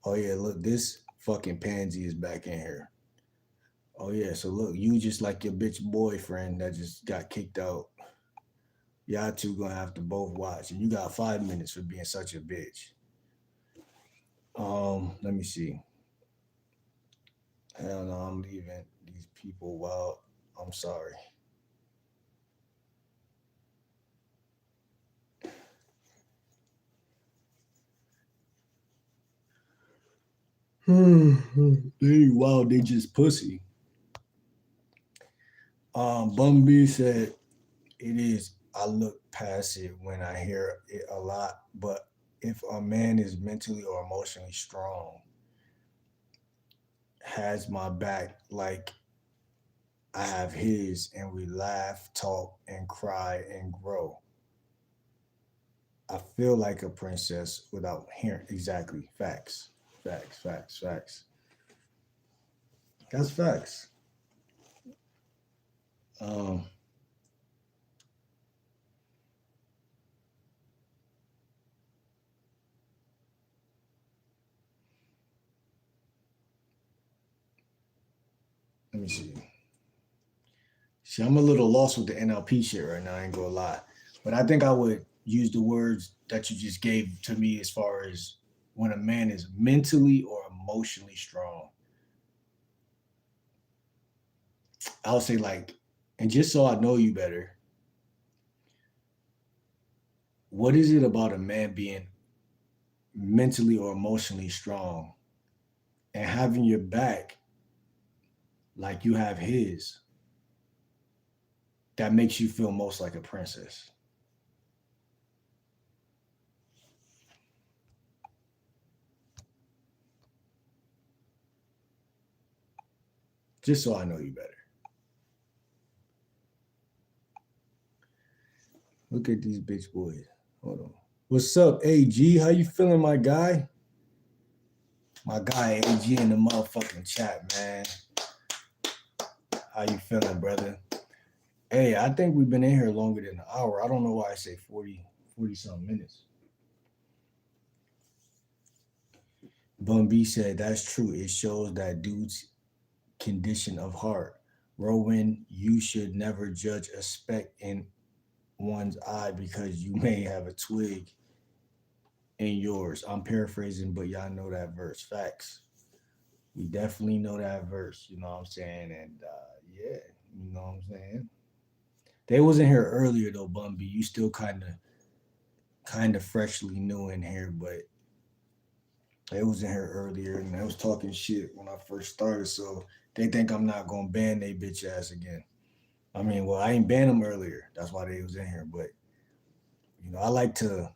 Oh yeah, look, this fucking pansy is back in here. Oh yeah, so look, you just like your bitch boyfriend that just got kicked out. Y'all two gonna have to both watch, and you got 5 minutes for being such a bitch. Let me see. Hell no, I'm leaving these people wild. I'm sorry. They wild, they just pussy. Bumby said it is. I look past it when I hear it a lot, but if a man is mentally or emotionally strong, has my back like I have his, and we laugh, talk, and cry and grow. I feel like a princess without hearing exactly facts. Facts, facts, facts. That's facts. Um, Let me see. See, I'm a little lost with the NLP shit right now. I ain't gonna lie, but I think I would use the words that you just gave to me as far as when a man is mentally or emotionally strong. I'll say like, and just so I know you better, what is it about a man being mentally or emotionally strong and having your back like you have his? that makes you feel most like a princess? Just so I know you better. Look at these bitch boys. Hold on. What's up, AG? How you feeling, my guy? My guy AG in the motherfucking chat, man. How you feeling, brother? Hey, I think we've been in here longer than an hour. I don't know why I say 40 something minutes. Bun B said that's true. It shows that dude's condition of heart. Rowan, you should never judge a speck in one's eye because you may have a twig in yours. I'm paraphrasing, but y'all know that verse. Facts. We definitely know that verse. You know what I'm saying? And yeah, you know what I'm saying. They wasn't here earlier though, Bumby. You still kind of freshly new in here, but they was in here earlier and I was talking shit when I first started. So they think I'm not gonna ban they bitch ass again. I mean, well, I ain't banned them earlier. That's why they was in here. But I like to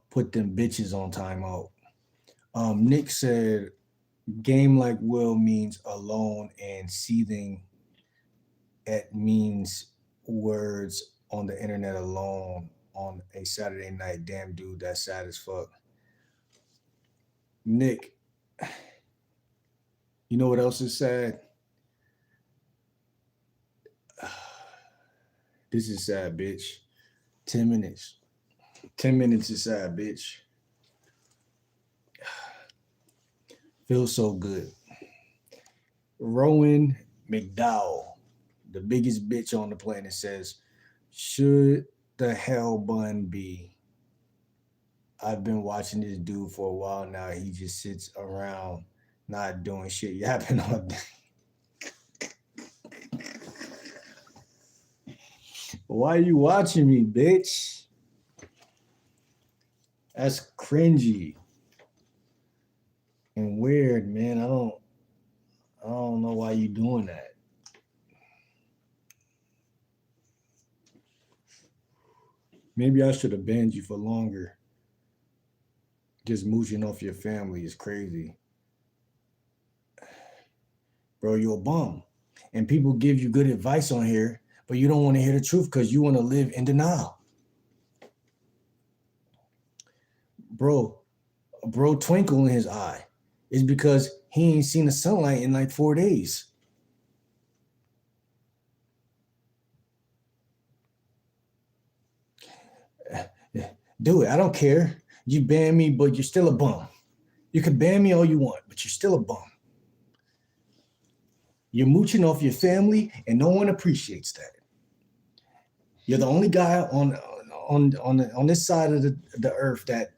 put them bitches on timeout. Nick said, "Game like Will means alone, and seething it means words on the internet alone on a Saturday night. Damn, dude, that's sad as fuck." Nick, you know what else is sad? This is sad, bitch. 10 minutes. 10 minutes is sad, bitch. Feels so good. Rowan McDowell, the biggest bitch on the planet, says, "Should the hell bun be? I've been watching this dude for a while now. He just sits around not doing shit, yapping all day." Why are you watching me, bitch? That's cringy and weird, man. I don't know why you doing that. Maybe I should have banned you for longer. Just mooching off your family is crazy. Bro, you're a bum. And people give you good advice on here, but you don't want to hear the truth because you want to live in denial. Bro, twinkle in his eye is because he ain't seen the sunlight in like 4 days. Do it. I don't care. You ban me, but you're still a bum. You can ban me all you want, but you're still a bum. You're mooching off your family, and no one appreciates that. You're the only guy on this side of the earth that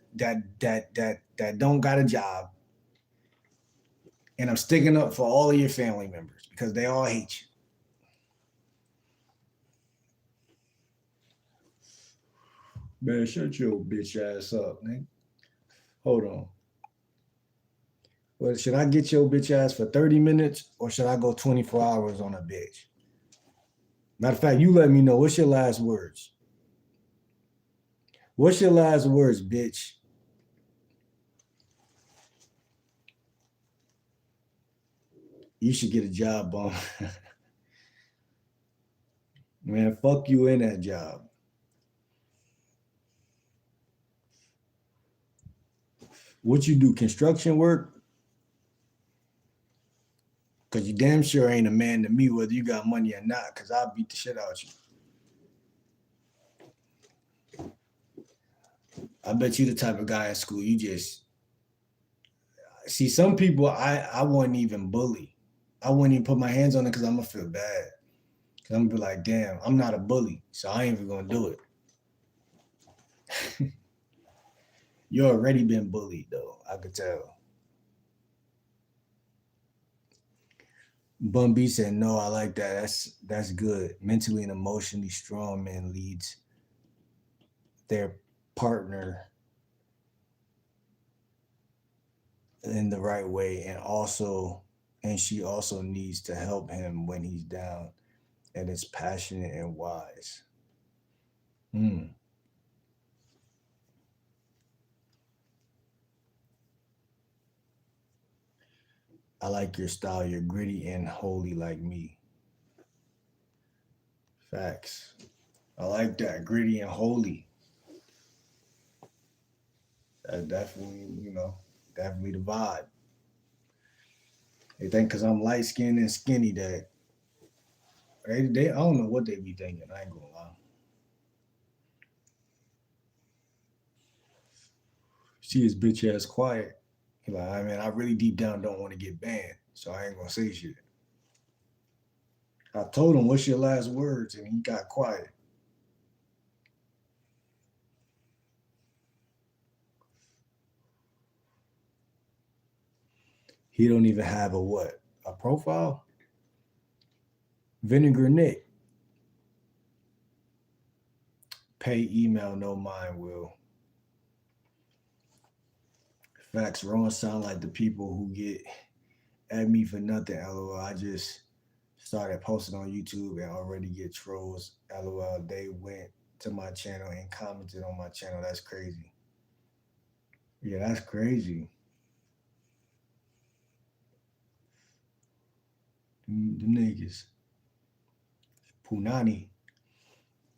don't got a job, and I'm sticking up for all of your family members because they all hate you. Man, shut your bitch ass up, man. Hold on. Well, should I get your bitch ass for 30 minutes or should I go 24 hours on a bitch? Matter of fact, you let me know. What's your last words? What's your last words, bitch? You should get a job, bum. Man, fuck you in that job. What you do, construction work? Because you damn sure ain't a man to me whether you got money or not, because I'll beat the shit out you. I bet you the type of guy in school, you just... See, some people I wouldn't even bully. I wouldn't even put my hands on it because I'm going to feel bad. Because I'm going to be like, damn, I'm not a bully, so I ain't even going to do it. You already been bullied, though. I could tell. Bun B said, "No, I like that. That's good. Mentally and emotionally strong man leads their partner in the right way, and she also needs to help him when he's down. and it's passionate and wise. Mm. I like your style. You're gritty and holy like me. Facts. I like that. Gritty and holy. That definitely, definitely the vibe. They think because I'm light skinned and skinny that I don't know what they be thinking. I ain't gonna lie. She is bitch ass quiet. He like, I mean, I really deep down don't want to get banned, so I ain't gonna say shit. I told him, "What's your last words?" and he got quiet. He don't even have a what? A profile? Vinegar Nick. Pay email, no mind will. Facts. Wrong sound like the people who get at me for nothing. LOL. I just started posting on YouTube and already get trolls. LOL. They went to my channel and commented on my channel. That's crazy. Yeah, that's crazy. The niggas. Punani.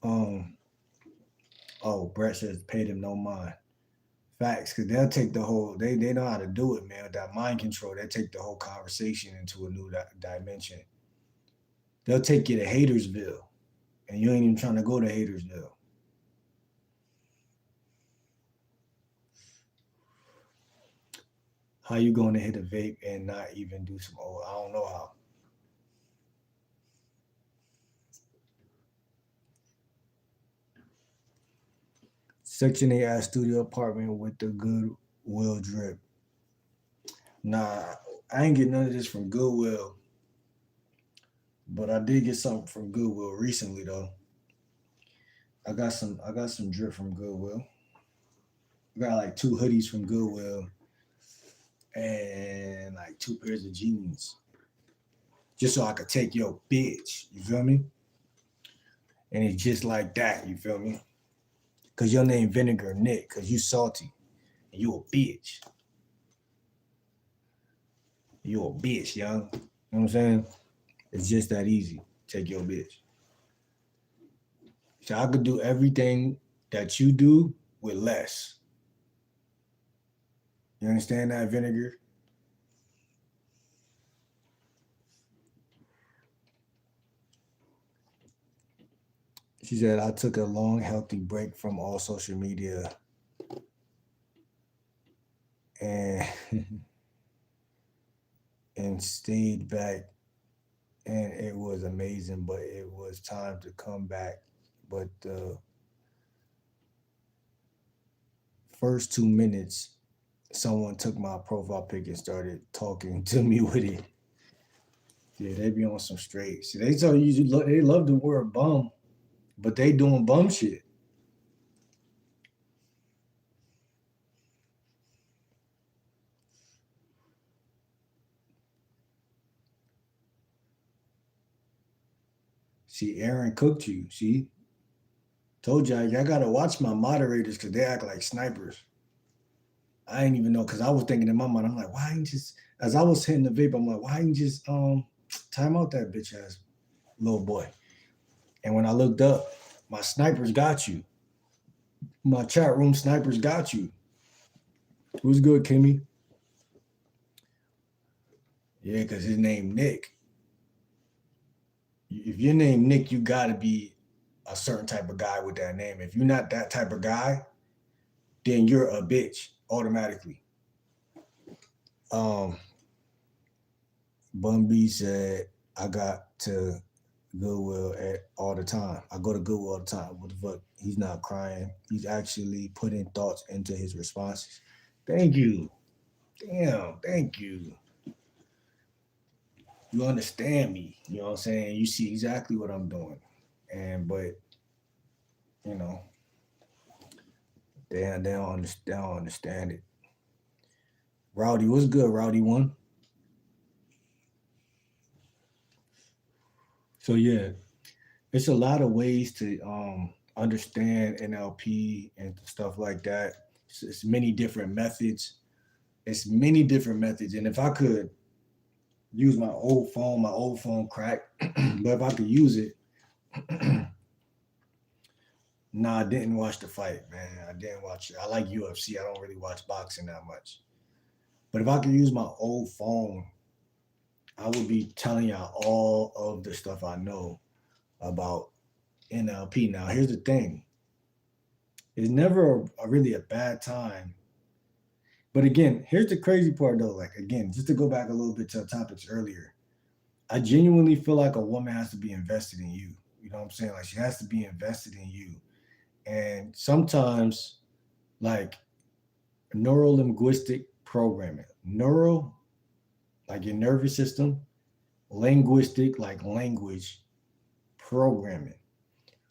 Um. Oh, Brett says pay them no mind. Facts, because they'll take the whole. They know how to do it, man. That mind control. They take the whole conversation into a new dimension. They'll take you to Hatersville, and you ain't even trying to go to Hatersville. How you going to hit a vape and not even do some old? I don't know how. Section 8 ass studio apartment with the Goodwill drip. Nah, I ain't get none of this from Goodwill, but I did get something from Goodwill recently though. I got some drip from Goodwill. I got like two hoodies from Goodwill and like two pairs of jeans. Just so I could take your bitch. You feel me? And it's just like that, you feel me? Cause your name Vinegar Nick, cause you salty. And you a bitch. You a bitch, young. You know what I'm saying? It's just that easy. Take your bitch. So I could do everything that you do with less. You understand that, Vinegar? She said, I took a long, healthy break from all social media and and stayed back, and it was amazing, but it was time to come back. But the first 2 minutes, someone took my profile pic and started talking to me with it. Yeah, they be on some straight. See, they tell you they love the word bum, but they doing bum shit. See, Aaron cooked you. See, told y'all, y'all gotta watch my moderators because they act like snipers. I ain't even know because I was thinking in my mind, I'm like, why ain't just as I was hitting the vape, I'm like, why ain't just time out that bitch ass little boy? And when I looked up, my snipers got you. My chat room snipers got you. Who's good, Kimmy? Yeah, because his name Nick. If your name Nick, you gotta be a certain type of guy with that name. If you're not that type of guy, then you're a bitch automatically. Um, Bun B said, I got to Goodwill all the time. I go to Goodwill all the time. What the fuck? He's not crying. He's actually putting thoughts into his responses. Thank you. Damn, thank you. You understand me. You know what I'm saying? You see exactly what I'm doing. But you know, they don't understand it. Rowdy, what's good, Rowdy one? So yeah. it's a lot of ways to understand NLP and stuff like that. It's many different methods. It's many different methods. And if I could use my old phone cracked, but if I could use it, nah, I didn't watch the fight, man. I didn't watch it. I like UFC. I don't really watch boxing that much. But if I could use my old phone, I would be telling y'all all of the stuff I know about NLP. Now, here's the thing. It's never really a bad time. But again, here's the crazy part though. Like, again, just to go back a little bit to the topics earlier, I genuinely feel like a woman has to be invested in you. You know what I'm saying? Like, she has to be invested in you. And sometimes, like, neuro linguistic programming, neuro, like your nervous system, linguistic, like language programming.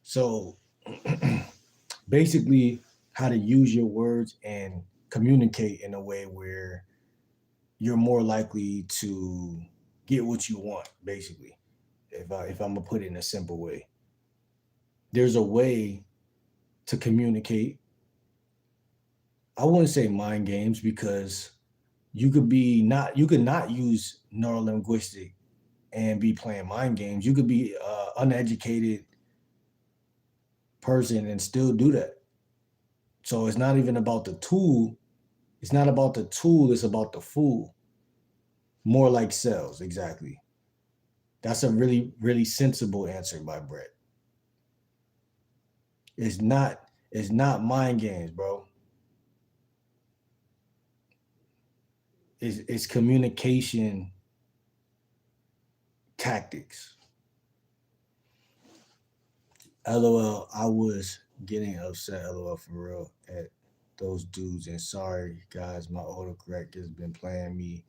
So, basically, how to use your words and communicate in a way where you're more likely to get what you want. Basically, if I'm gonna put it in a simple way, there's a way to communicate. I wouldn't say mind games because you could not use neurolinguistic and be playing mind games. You could be uneducated person and still do that. So it's not even about the tool. It's not about the tool. It's about the fool. More like cells, exactly. That's a really, really sensible answer by Brett. It's not. It's not mind games, bro. It's communication tactics. LOL. I was getting upset. LOL for real at those dudes. And sorry, guys, my autocorrect has been playing me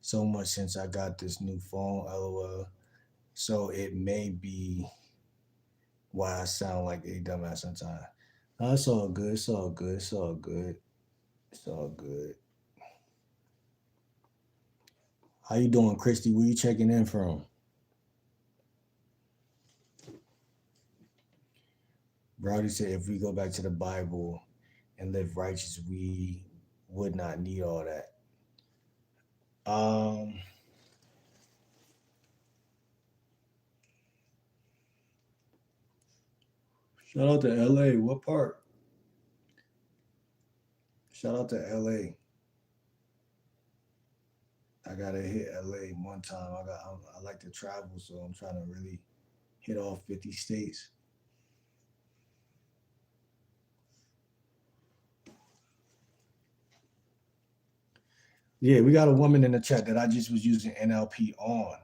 so much since I got this new phone. LOL. So it may be why I sound like a dumbass sometimes. No, it's all good. It's all good. It's all good. It's all good. How you doing, Christy? Where you checking in from? Browdy said, if we go back to the Bible and live righteous, we would not need all that. Shout out to LA. What part? Shout out to LA. I gotta hit LA one time. I like to travel, so I'm trying to really hit all 50 states. Yeah, we got a woman in the chat that I just was using NLP on,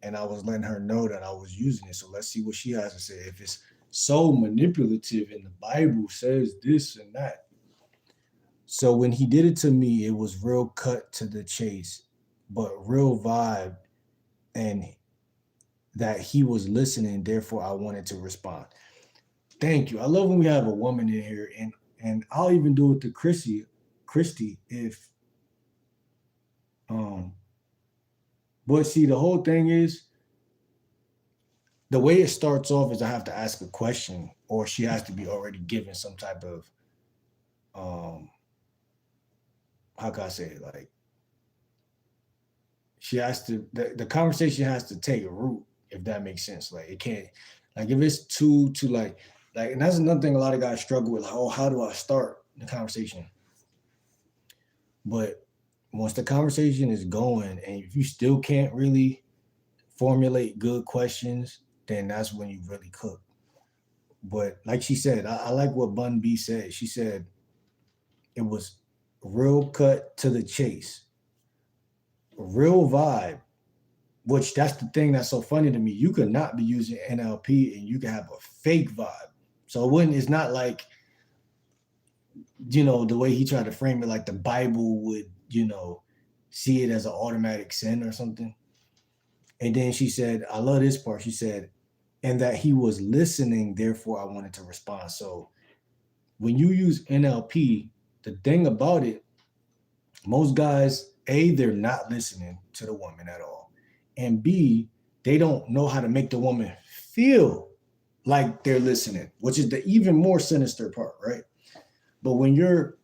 and I was letting her know that I was using it. So let's see what she has to say. If it's so manipulative and the Bible says this and that. So when he did it to me, it was real cut to the chase, but real vibe, and that he was listening. Therefore, I wanted to respond. Thank you. I love when we have a woman in here, and I'll even do it to Christy, if um. But see, the whole thing is the way it starts off is I have to ask a question, or she has to be already given some type of how can I say it? Like, she has to the conversation has to take a root, if that makes sense. Like, it can't, like, if it's too like, and that's another thing a lot of guys struggle with. Like, oh, how do I start the conversation? But once the conversation is going, and if you still can't really formulate good questions, then that's when you really cook. But like she said, I like what Bun B said. She said it was real cut to the chase, real vibe. Which, that's the thing that's so funny to me. You could not be using NLP and you can have a fake vibe. So it's not like, the way he tried to frame it, like the Bible would, see it as an automatic sin or something. And then she said, I love this part. She said, and that he was listening, therefore I wanted to respond. So when you use NLP, the thing about it, most guys, A, they're not listening to the woman at all. And B, they don't know how to make the woman feel like they're listening, which is the even more sinister part, right? But when you're,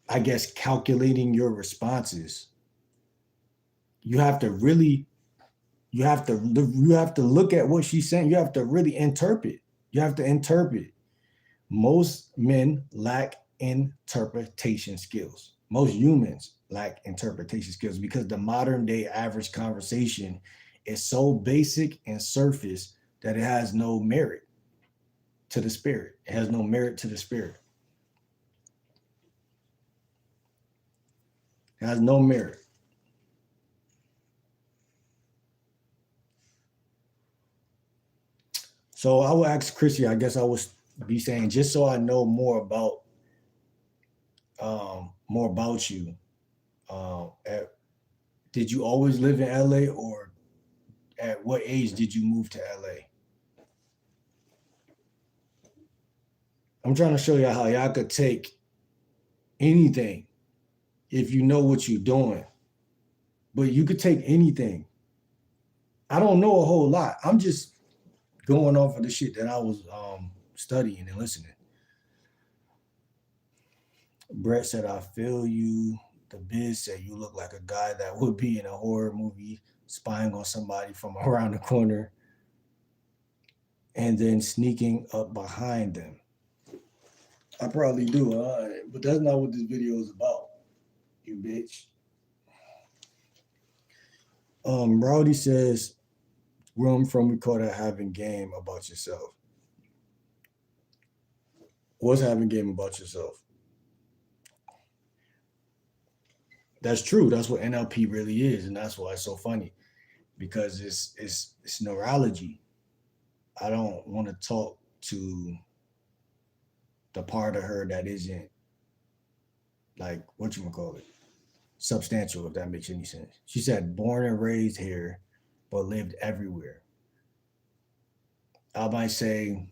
I guess, calculating your responses, you have to really, you have to look at what she's saying. You have to really interpret. You have to interpret. Most men lack interpretation skills. Most humans lack interpretation skills because the modern day average conversation is so basic and surface that it has no merit to the spirit. It has no merit to the spirit. It has no merit. So I will ask Chrissy, I guess I would be saying, just so I know more about you. At, did you always live in LA, or at what age did you move to LA? I'm trying to show you how y'all could take anything if you know what you're doing. But you could take anything. I don't know a whole lot. I'm just going off of the shit that I was studying and listening. Brett said, I feel you. The Biz said, you look like a guy that would be in a horror movie spying on somebody from around the corner and then sneaking up behind them. I probably do, but that's not what this video is about, you bitch. Rowdy says, where I'm from, we call that having game about yourself. What's having game about yourself? That's true. That's what NLP really is, and that's why it's so funny, because it's neurology. I don't want to talk to the part of her that isn't, like, what you call it, substantial, if that makes any sense. She said, born and raised here, but lived everywhere. I might say,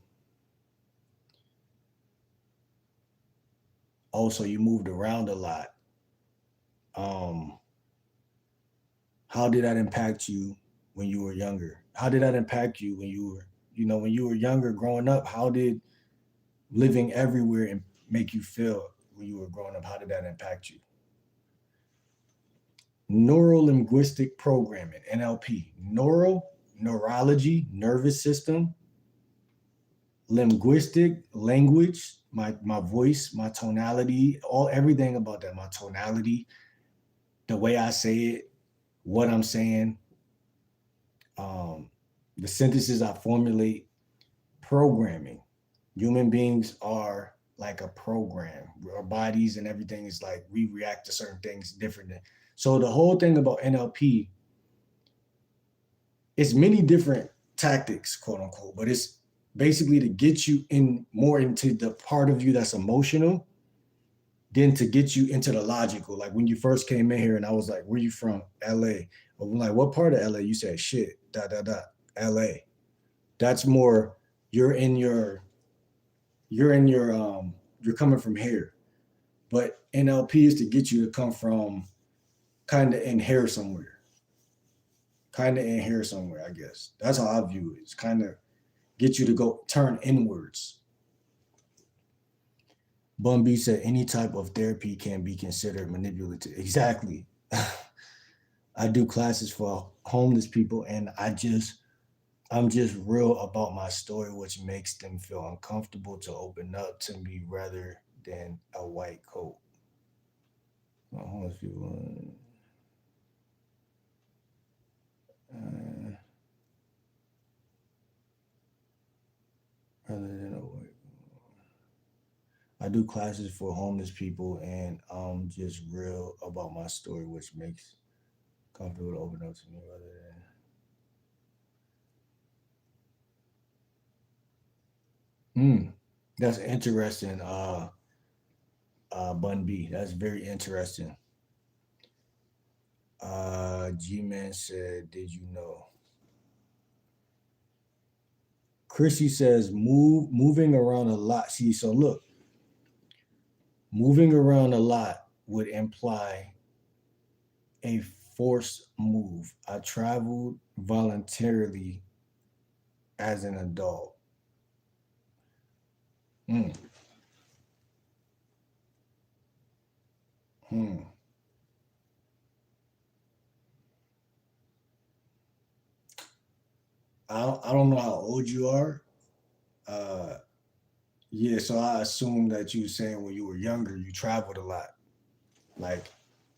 oh, so you moved around a lot. How did that impact you when you were younger? How did that impact you when you were, when you were younger growing up? How did living everywhere and make you feel when you were growing up? How did that impact you? Neuro linguistic programming, NLP. Neurology, nervous system. Linguistic, language, my voice, my tonality, everything about that, my tonality, the way I say it, what I'm saying, the sentences I formulate, programming. Human beings are like a program. Our bodies and everything is like, we react to certain things differently. So the whole thing about NLP is many different tactics, quote unquote, but it's basically to get you in more into the part of you that's emotional than to get you into the logical. Like when you first came in here and I was like, where you from? LA. But I'm like, what part of LA? You said shit, LA. That's more, you're coming from here. But NLP is to get you to come from kind of in here somewhere. Kind of in here somewhere, I guess. That's how I view it. It's kind of get you to go turn inwards. Bun B said any type of therapy can be considered manipulative. Exactly. I do classes for homeless people, and I'm just real about my story, which makes them feel uncomfortable to open up to me rather than a white coat. Homeless people. Rather than a white. I do classes for homeless people, and I'm just real about my story, which makes comfortable to open up to me rather than. That's interesting. Bun B. That's very interesting. G-Man said, did you know? Chrissy says, moving around a lot. See, so look, moving around a lot would imply a forced move. I traveled voluntarily as an adult. Hmm. Hmm. I don't know how old you are. Uh, yeah, so I assume that you were saying when you were younger, you traveled a lot.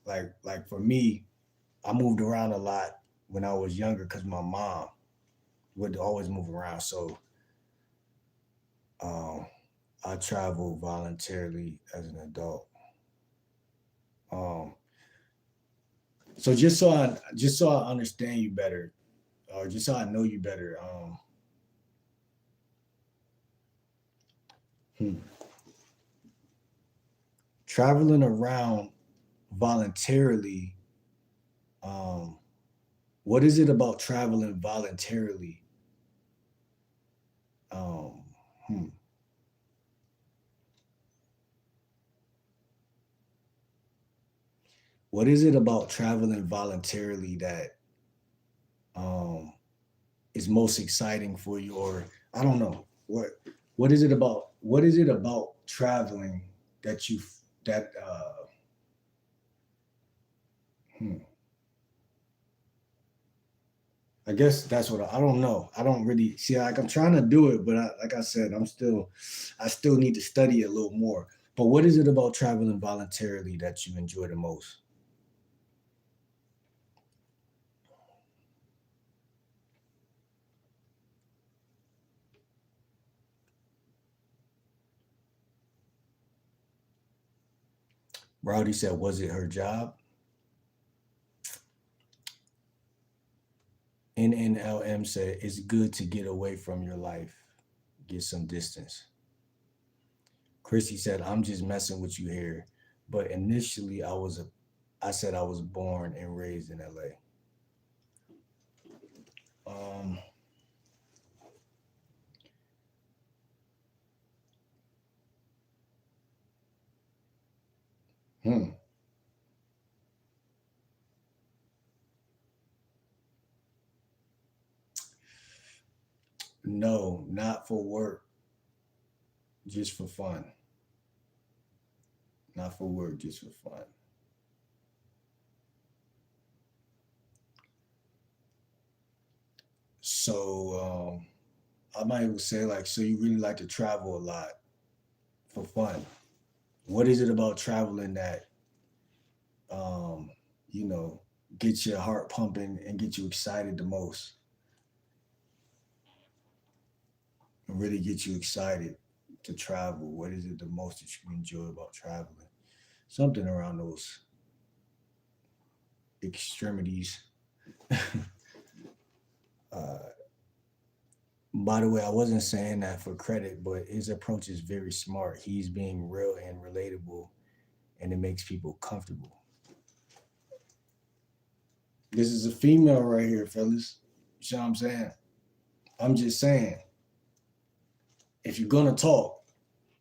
Like, like for me, I moved around a lot when I was younger because my mom would always move around. So, um, I traveled voluntarily as an adult. Um, so just so I understand you better, or just so I know you better, hmm, traveling around voluntarily, um, what is it about traveling voluntarily? Um, hmm, what is it about traveling voluntarily that um, is most exciting for you, or I don't know what is it about traveling that you that hmm, I guess that's what I don't know. I don't really see. Like I'm trying to do it, but like I said, I still need to study it a little more. But what is it about traveling voluntarily that you enjoy the most? Rowdy said, "Was it her job?" NNLM said, "It's good to get away from your life, get some distance." Chrissy said, "I'm just messing with you here, but initially I said I was born and raised in LA." Um, hmm, no, not for work, just for fun. Not for work, just for fun. So I might even say like, so you really like to travel a lot for fun. What is it about traveling that um, you know, gets your heart pumping and get you excited the most? And really get you excited to travel? What is it the most that you enjoy about traveling? Something around those extremities. uh, by the way, I wasn't saying that for credit, but his approach is very smart. He's being real and relatable, and it makes people comfortable. This is a female right here, fellas. You see what I'm saying? I'm just saying, if you're gonna talk,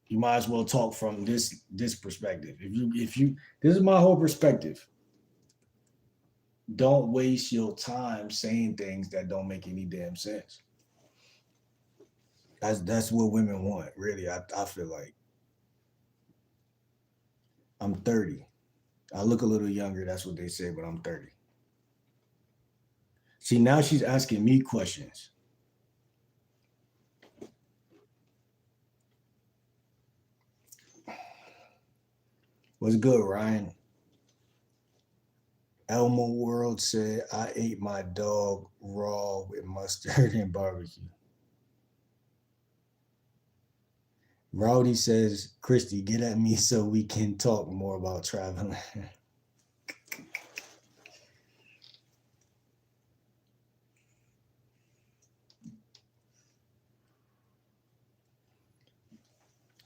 you might as well talk from this perspective. If you this is my whole perspective. Don't waste your time saying things that don't make any damn sense. That's what women want, really. I feel like I'm 30. I look a little younger, that's what they say, but I'm 30. See, now she's asking me questions. What's good, Ryan? Elmo World said I ate my dog raw with mustard and barbecue. Rowdy says, Christy, get at me so we can talk more about traveling.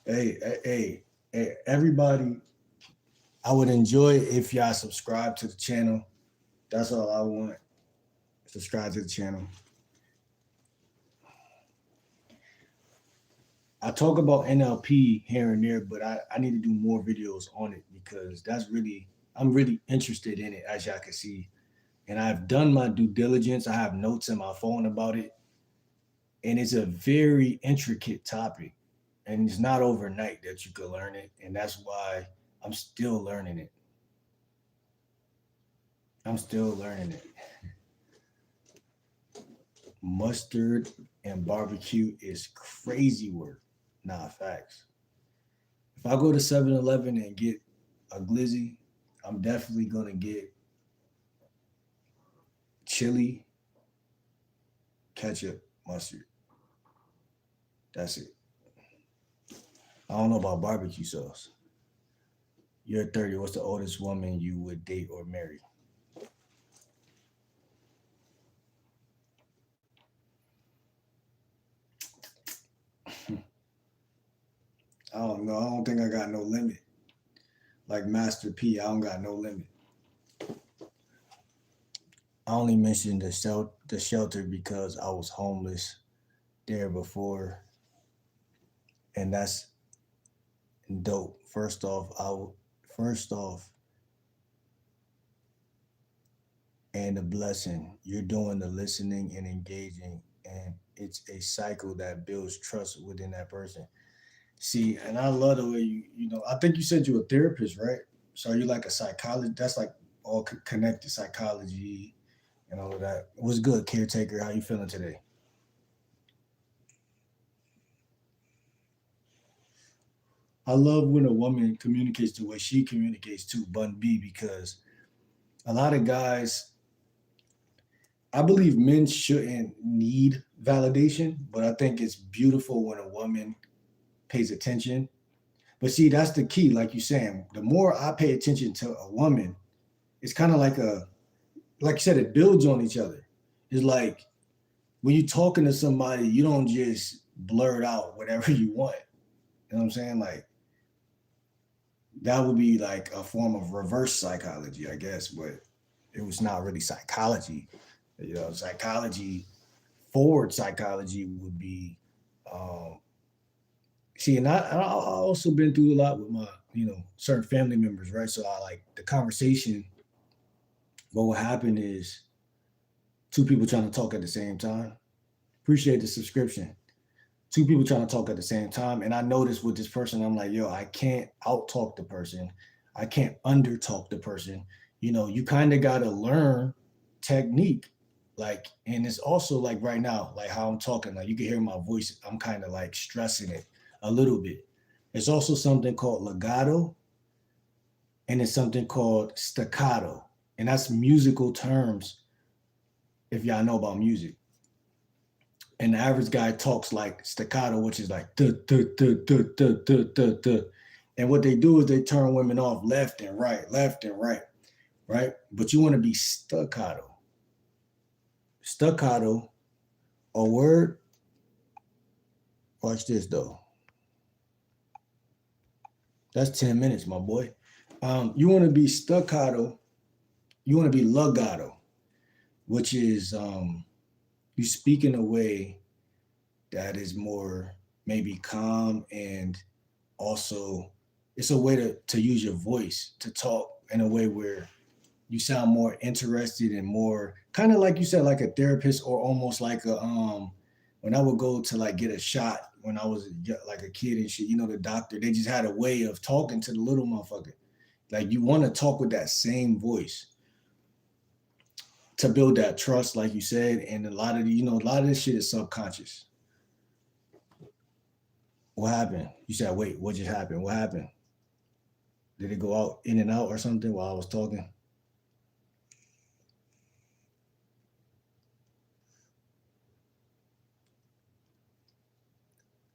Hey, everybody, I would enjoy it if y'all subscribe to the channel. That's all I want. Subscribe to the channel. I talk about NLP here and there, but I need to do more videos on it because I'm really interested in it, as y'all can see. And I've done my due diligence. I have notes in my phone about it. And it's a very intricate topic. And it's not overnight that you could learn it. And that's why I'm still learning it. I'm still learning it. Mustard and barbecue is crazy work. Nah, facts. If I go to 7-Eleven and get a glizzy, I'm definitely going to get chili, ketchup, mustard. That's it. I don't know about barbecue sauce. You're 30. What's the oldest woman you would date or marry? I don't know. I don't think I got no limit. Like Master P, I don't got no limit. I only mentioned the shelter because I was homeless there before, and that's dope. First off, and a blessing. You're doing the listening and engaging, and it's a cycle that builds trust within that person. See, and I love the way I think you said you're a therapist, right? So are you like a psychologist? That's like all connected psychology and all of that. What's good, caretaker? How you feeling today? I love when a woman communicates the way she communicates to Bun B because a lot of guys, I believe men shouldn't need validation, but I think it's beautiful when a woman pays attention. But see, that's the key, like you're saying. The more I pay attention to a woman, it's kind of like you said, it builds on each other. It's like when you're talking to somebody, you don't just blurt out whatever you want. You know what I'm saying? Like that would be like a form of reverse psychology, I guess, but it was not really psychology. Psychology, forward psychology would be, um, see, and I also been through a lot with my, certain family members, right? So I like the conversation. What will happen is two people trying to talk at the same time. Appreciate the subscription. Two people trying to talk at the same time. And I noticed with this person, I'm like, yo, I can't out talk the person. I can't under talk the person. You kind of got to learn technique. Like, and it's also like right now, like how I'm talking, like you can hear my voice. I'm kind of like stressing it a little bit. There's also something called legato and it's something called staccato. And that's musical terms if y'all know about music. And the average guy talks like staccato, which is like duh, duh, duh, duh, duh, duh, duh, duh. And what they do is they turn women off left and right, right? But you want to be staccato. Staccato, a word. Watch this though. That's 10 minutes, my boy. You want to be staccato. You want to be legato, which is you speak in a way that is more maybe calm and also it's a way to use your voice to talk in a way where you sound more interested and more kind of like you said like a therapist or almost like a when I would go to like get a shot when I was like a kid and shit, the doctor, they just had a way of talking to the little motherfucker. Like you want to talk with that same voice to build that trust, like you said, and a lot of this shit is subconscious. What happened? You said, wait, what just happened? What happened? Did it go out in and out or something while I was talking?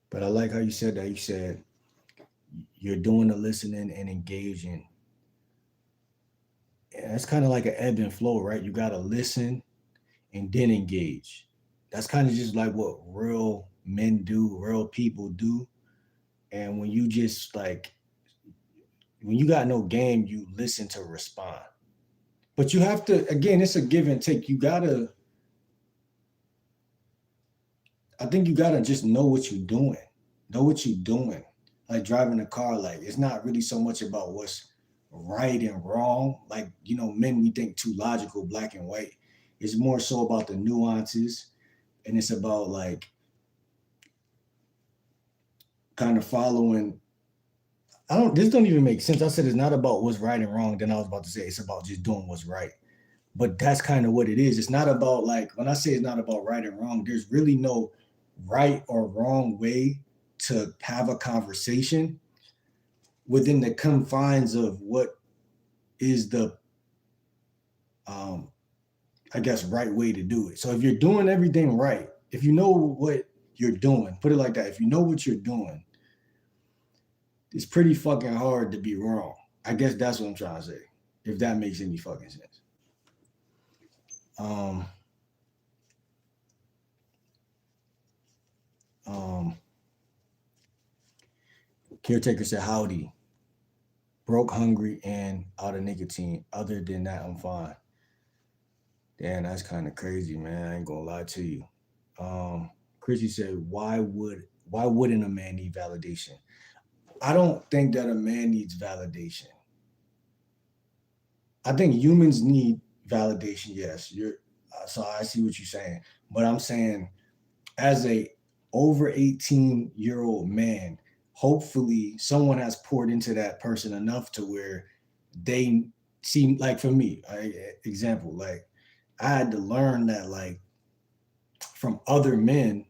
But I like how you said that. You said you're doing the listening and engaging. And it's kind of like an ebb and flow, right? You got to listen and then engage. That's kind of just like what real men do, real people do. And when you just like, when you got no game, you listen to respond. But you have to, again, it's a give and take. I think you gotta just know what you're doing. Know what you're doing. Like driving a car, like it's not really so much about what's right and wrong. Like, men, we think too logical, black and white. It's more so about the nuances and it's about like kind of following. This don't even make sense. I said it's not about what's right and wrong. Then I was about to say it's about just doing what's right. But that's kind of what it is. It's not about, like, when I say it's not about right and wrong, there's really no right or wrong way to have a conversation within the confines of what is the I guess right way to do it. So if you're doing everything right, if you know what you're doing, put it like that, if you know what you're doing, it's pretty fucking hard to be wrong. I guess that's what I'm trying to say, if that makes any fucking sense. Um, Caretaker said, howdy. Broke, hungry, and out of nicotine. Other than that, I'm fine. Damn, that's kind of crazy, man. I ain't gonna lie to you. Chrissy said, why wouldn't a man need validation? I don't think that a man needs validation. I think humans need validation. Yes, so I see what you're saying, but I'm saying as a over 18-year-old man, hopefully someone has poured into that person enough to where they seem like, for me, example, like I had to learn that, like, from other men,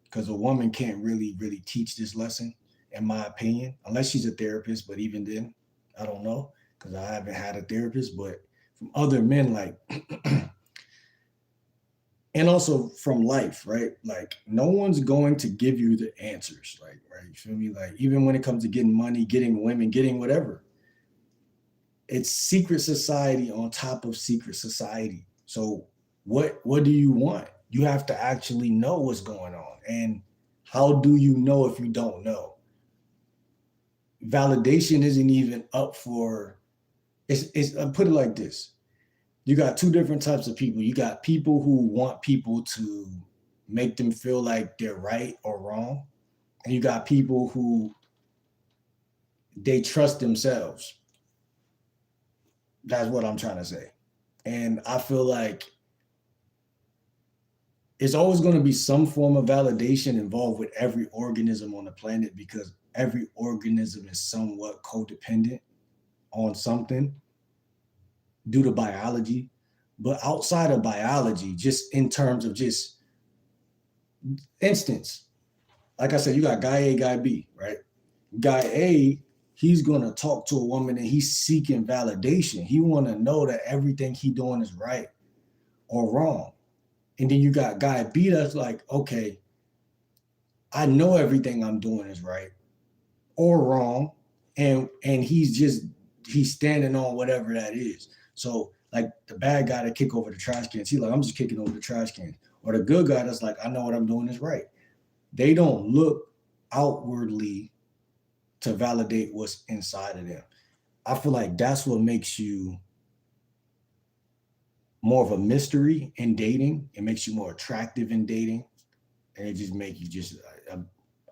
because a woman can't really teach this lesson, in my opinion, unless she's a therapist. But even then, I don't know, because I haven't had a therapist. But from other men, like, and also from life, right? Like, no one's going to give you the answers, like, right? You feel me? Like, even when it comes to getting money, getting women, getting whatever, it's secret society on top of secret society. So what do you want? You have to actually know what's going on. And how do you know if you don't know? Validation isn't even up for, it's I put it like this. You got two different types of people. You got people who want people to make them feel like they're right or wrong. And you got people who they trust themselves. That's what I'm trying to say. And I feel like it's always going to be some form of validation involved with every organism on the planet, because every organism is somewhat codependent on something due to biology. But outside of biology, just in terms of just instance, like I said, you got guy A, guy B, right? Guy A, he's gonna talk to a woman and he's seeking validation. He want to know that everything he doing is right or wrong. And then you got guy B that's like, okay, I know everything I'm doing is right or wrong, and he's standing on whatever that is. So, like, the bad guy that kick over the trash cans, he's like, I'm just kicking over the trash cans. Or the good guy that's like, I know what I'm doing is right. They don't look outwardly to validate what's inside of them. I feel like that's what makes you more of a mystery in dating. It makes you more attractive in dating, and it just make you just,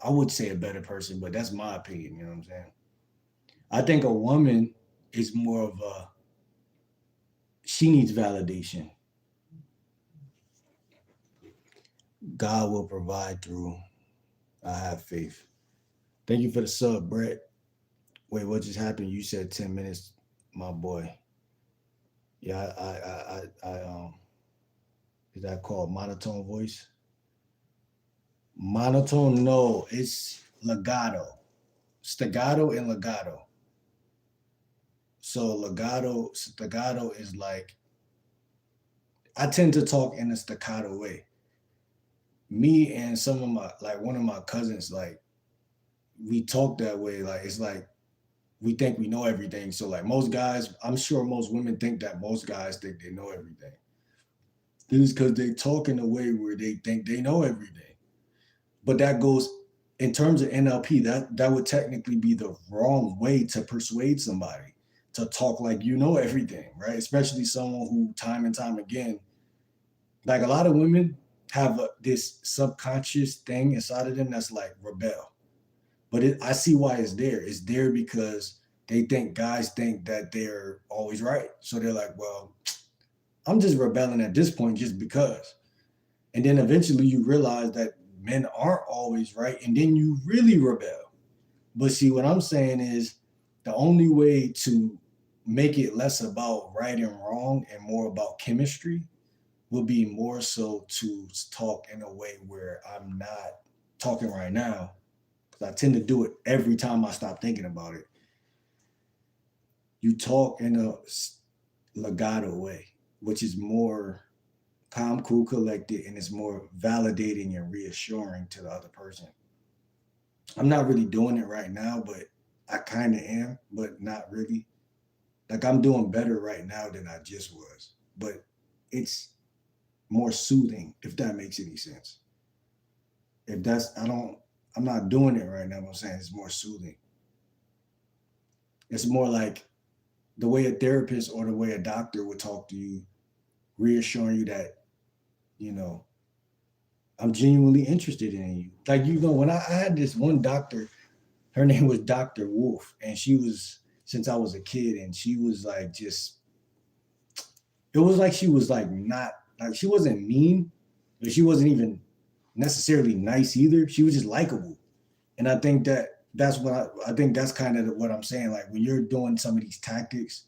I would say, a better person, but that's my opinion. You know what I'm saying? I think a woman is more of a, she needs validation. God will provide through. I have faith. Thank you for the sub, Brett. Wait, what just happened? You said 10 minutes, my boy. Yeah, is that called monotone voice? Monotone, no, it's legato. Staccato and legato. So staccato is like, I tend to talk in a staccato way. Me and some of my, like, one of my cousins, like, we talk that way. Like, it's like we think we know everything. So, like, most guys, I'm sure most women think that most guys think they know everything. This is because they talk in a way where they think they know everything. But that goes, in terms of NLP, that would technically be the wrong way to persuade somebody to talk like you know everything, right? Especially someone who time and time again, like, a lot of women have this subconscious thing inside of them that's like rebel. But I see why it's there. It's there because they think guys think that they're always right. So they're like, well, I'm just rebelling at this point just because. And then eventually you realize that men aren't always right. And then you really rebel. But see, what I'm saying is the only way to make it less about right and wrong and more about chemistry would be more so to talk in a way where I'm not talking right now, because I tend to do it every time I stop thinking about it. You talk in a legato way, which is more calm, cool, collected, and it's more validating and reassuring to the other person. I'm not really doing it right now, but I kind of am, but not really. Like I'm doing better right now than I just was, but it's more soothing, if that makes any sense. If that's, I'm not doing it right now. But I'm saying it's more soothing. It's more like the way a therapist or the way a doctor would talk to you, reassuring you that, you know, I'm genuinely interested in you. Like, when I had this one doctor, her name was Dr. Wolf, and she was, since I was a kid, and she was like, just, it was like she was like, not, like, she wasn't mean, but she wasn't even necessarily nice either. She was just likable. And I think that's what I think that's kind of what I'm saying. Like when you're doing some of these tactics,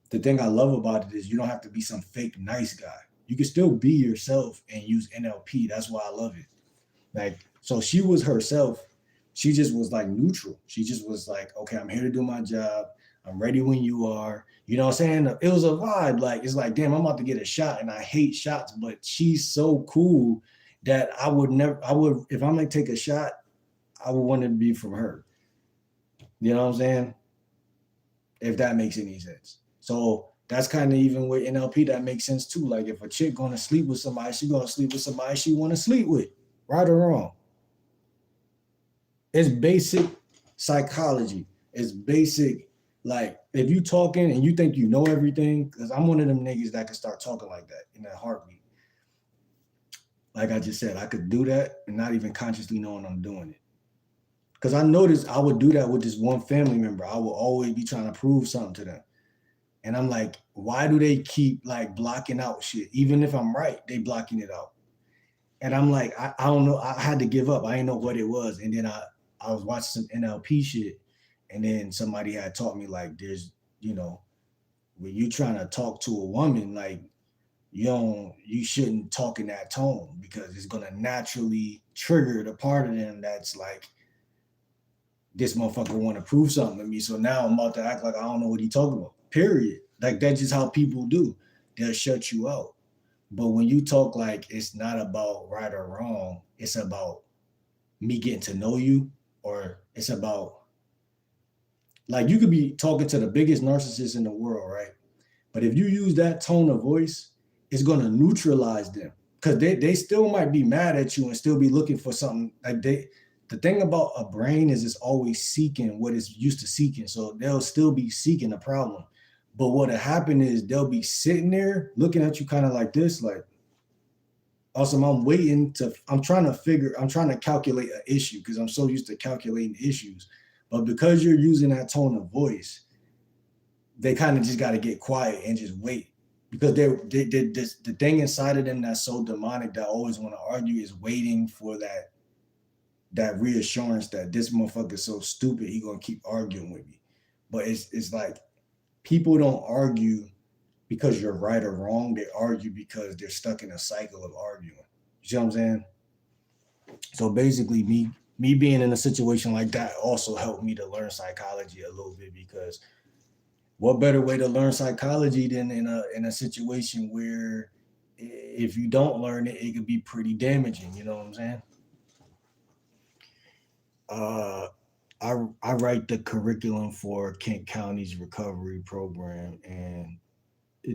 the thing I love about it is you don't have to be some fake nice guy. You can still be yourself and use NLP. That's why I love it. Like, so she was herself. She just was like neutral. She just was like, okay, I'm here to do my job. I'm ready when you are. You know what I'm saying? It was a vibe. Like, it's like, damn, I'm about to get a shot and I hate shots, but she's so cool that if I'm going to take a shot, I would want it to be from her. You know what I'm saying? If that makes any sense. So that's kind of even with NLP that makes sense too. Like if a chick gonna sleep with somebody, she gonna sleep with somebody she wanna sleep with, right or wrong. It's basic psychology. It's basic, like if you talking and you think you know everything, because I'm one of them niggas that can start talking like that in a heartbeat. Like I just said, I could do that and not even consciously knowing I'm doing it. Because I noticed I would do that with this one family member. I would always be trying to prove something to them. And I'm like, why do they keep like blocking out shit? Even if I'm right, they blocking it out. And I'm like, I don't know. I had to give up. I didn't know what it was. And then I was watching some NLP shit. And then somebody had taught me like you know, when you trying to talk to a woman, like you shouldn't talk in that tone because it's gonna naturally trigger the part of them that's like, this motherfucker want to prove something to me. So now I'm about to act like I don't know what he talking about. Period. Like that's just how people do. They'll shut you out. But when you talk like it's not about right or wrong, it's about me getting to know you, or it's about like you could be talking to the biggest narcissist in the world, right? But if you use that tone of voice, it's gonna neutralize them. Because they still might be mad at you and still be looking for something. Like the thing about a brain is it's always seeking what it's used to seeking. So they'll still be seeking a problem. But what'll happen is they'll be sitting there looking at you kind of like this, like, awesome, I'm trying to calculate an issue because I'm so used to calculating issues. But because you're using that tone of voice, they kind of just got to get quiet and just wait, because the thing inside of them that's so demonic that always want to argue is waiting for that reassurance that this motherfucker is so stupid he gonna keep arguing with me. But it's like people don't argue because you're right or wrong. They argue because they're stuck in a cycle of arguing. You see what I'm saying? So basically, me being in a situation like that also helped me to learn psychology a little bit, because what better way to learn psychology than in a situation where if you don't learn it, it could be pretty damaging. You know what I'm saying? Uh, I write the curriculum for Kent County's recovery program and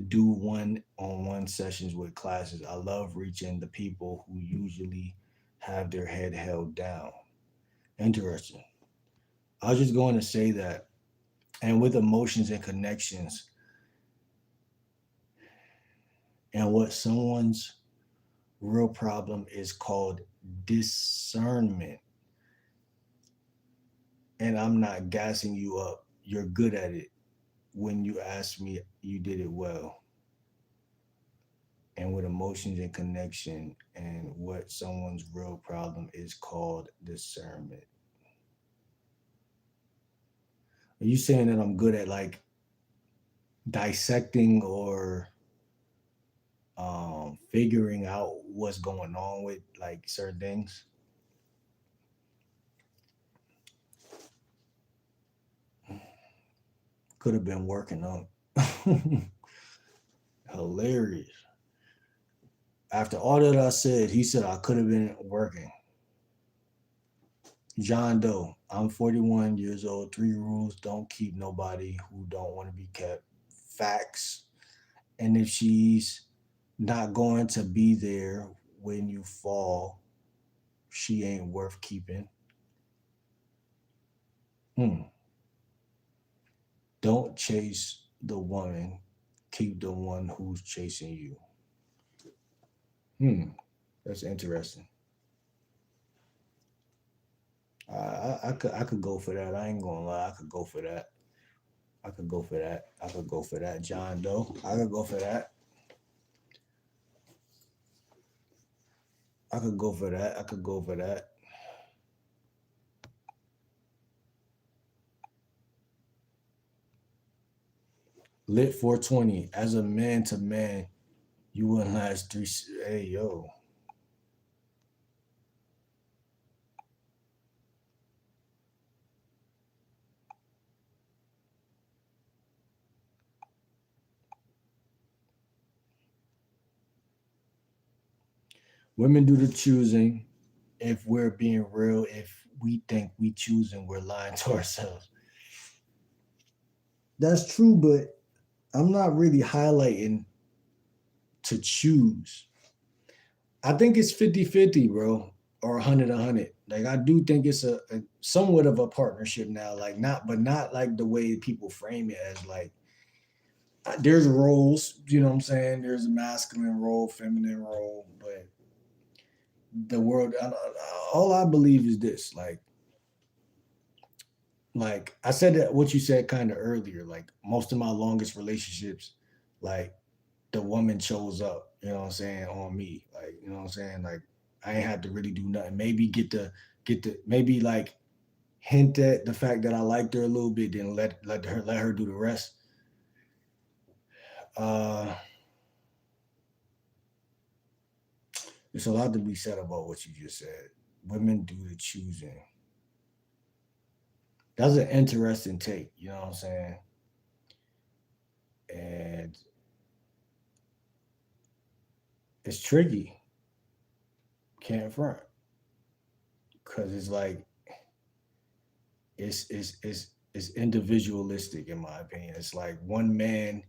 do one-on-one sessions with classes. I love reaching the people who usually have their head held down. Interesting. I was just going to say that, and with emotions and connections, and what someone's real problem is called discernment. And I'm not gassing you up. You're good at it. When you ask me, you did it well. And with emotions and connection, and what someone's real problem is called discernment. Are you saying that I'm good at like dissecting or figuring out what's going on with like certain things? Could have been working on. Hilarious. After all that I said, he said I could have been working. John Doe, I'm 41 years old. Three rules: don't keep nobody who don't want to be kept. Facts. And if she's not going to be there when you fall, she ain't worth keeping. Hmm. Don't chase the woman, keep the one who's chasing you. Hmm. That's interesting. I could go for that. I ain't gonna lie. I could go for that. I could go for that. I could go for that. John Doe. I could go for that. I could go for that. I could go for that. Lit 420. As a man to man, you wouldn't last three. Hey yo, women do the choosing. If we're being real, if we think we choosing, we're lying to ourselves. That's true, but I'm not really highlighting to choose. I think it's 50-50, bro, or 100-100. Like I do think it's a somewhat of a partnership now. Like not, but not like the way people frame it as like there's roles. You know what I'm saying? There's a masculine role, feminine role, but the world. All I believe is this: like I said that what you said kind of earlier. Like most of my longest relationships, like the woman chose up, you know what I'm saying, on me. Like, you know what I'm saying? Like I ain't have to really do nothing. Maybe get the maybe like hint at the fact that I liked her a little bit, then let her do the rest. Uh there's a lot to be said about what you just said. Women do the choosing. That's an interesting take, you know what I'm saying? And it's tricky, can't front. Cause it's like it's individualistic in my opinion. It's like one man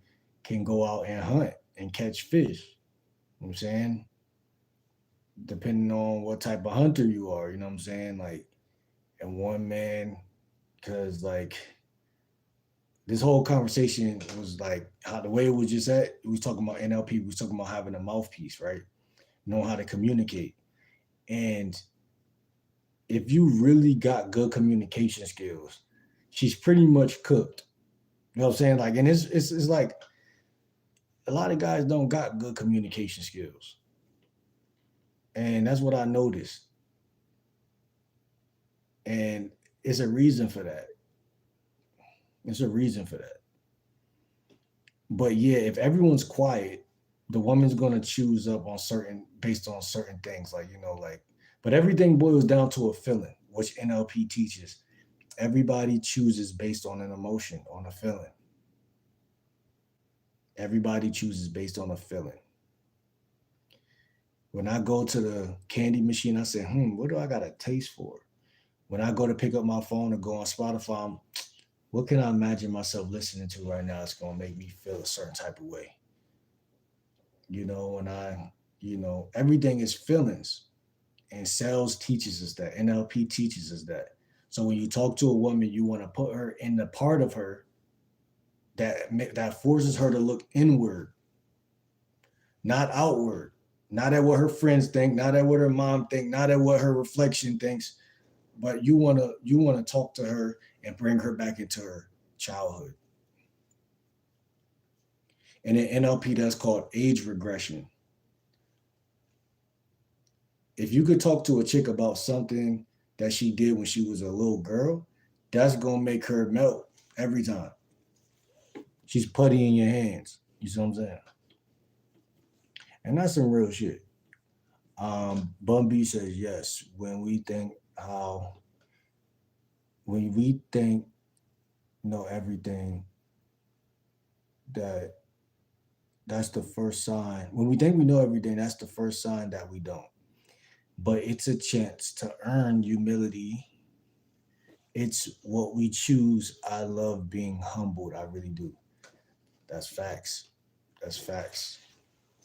can go out and hunt and catch fish. You know what I'm saying? Depending on what type of hunter you are, you know what I'm saying? Like, and one man, because like this whole conversation was like how the way it was just at, we was talking about NLP, we was talking about having a mouthpiece, right? Knowing how to communicate. And if you really got good communication skills, she's pretty much cooked. You know what I'm saying? Like, and it's like a lot of guys don't got good communication skills, and that's what I noticed. And it's a reason for that. It's a reason for that. But yeah, if everyone's quiet, the woman's gonna choose up on certain based on certain things, like like. But everything boils down to a feeling, which NLP teaches. Everybody chooses based on an emotion, on a feeling. Everybody chooses based on a feeling. When I go to the candy machine, I say, what do I got a taste for? When I go to pick up my phone or go on Spotify, what can I imagine myself listening to right now? It's gonna make me feel a certain type of way. When everything is feelings, and sales teaches us that. NLP teaches us that. So when you talk to a woman, you want to put her in the part of her that forces her to look inward, not outward, not at what her friends think, not at what her mom think, not at what her reflection thinks, but you want to talk to her and bring her back into her childhood. And in NLP, that's called age regression. If you could talk to a chick about something that she did when she was a little girl, that's gonna make her melt. every time. She's putty in your hands. You see what I'm saying? And that's some real shit. Bun B says yes. When we think know everything, that that's the first sign. When we think we know everything, that's the first sign that we don't. But it's a chance to earn humility. It's what we choose. I love being humbled. I really do. That's facts. That's facts.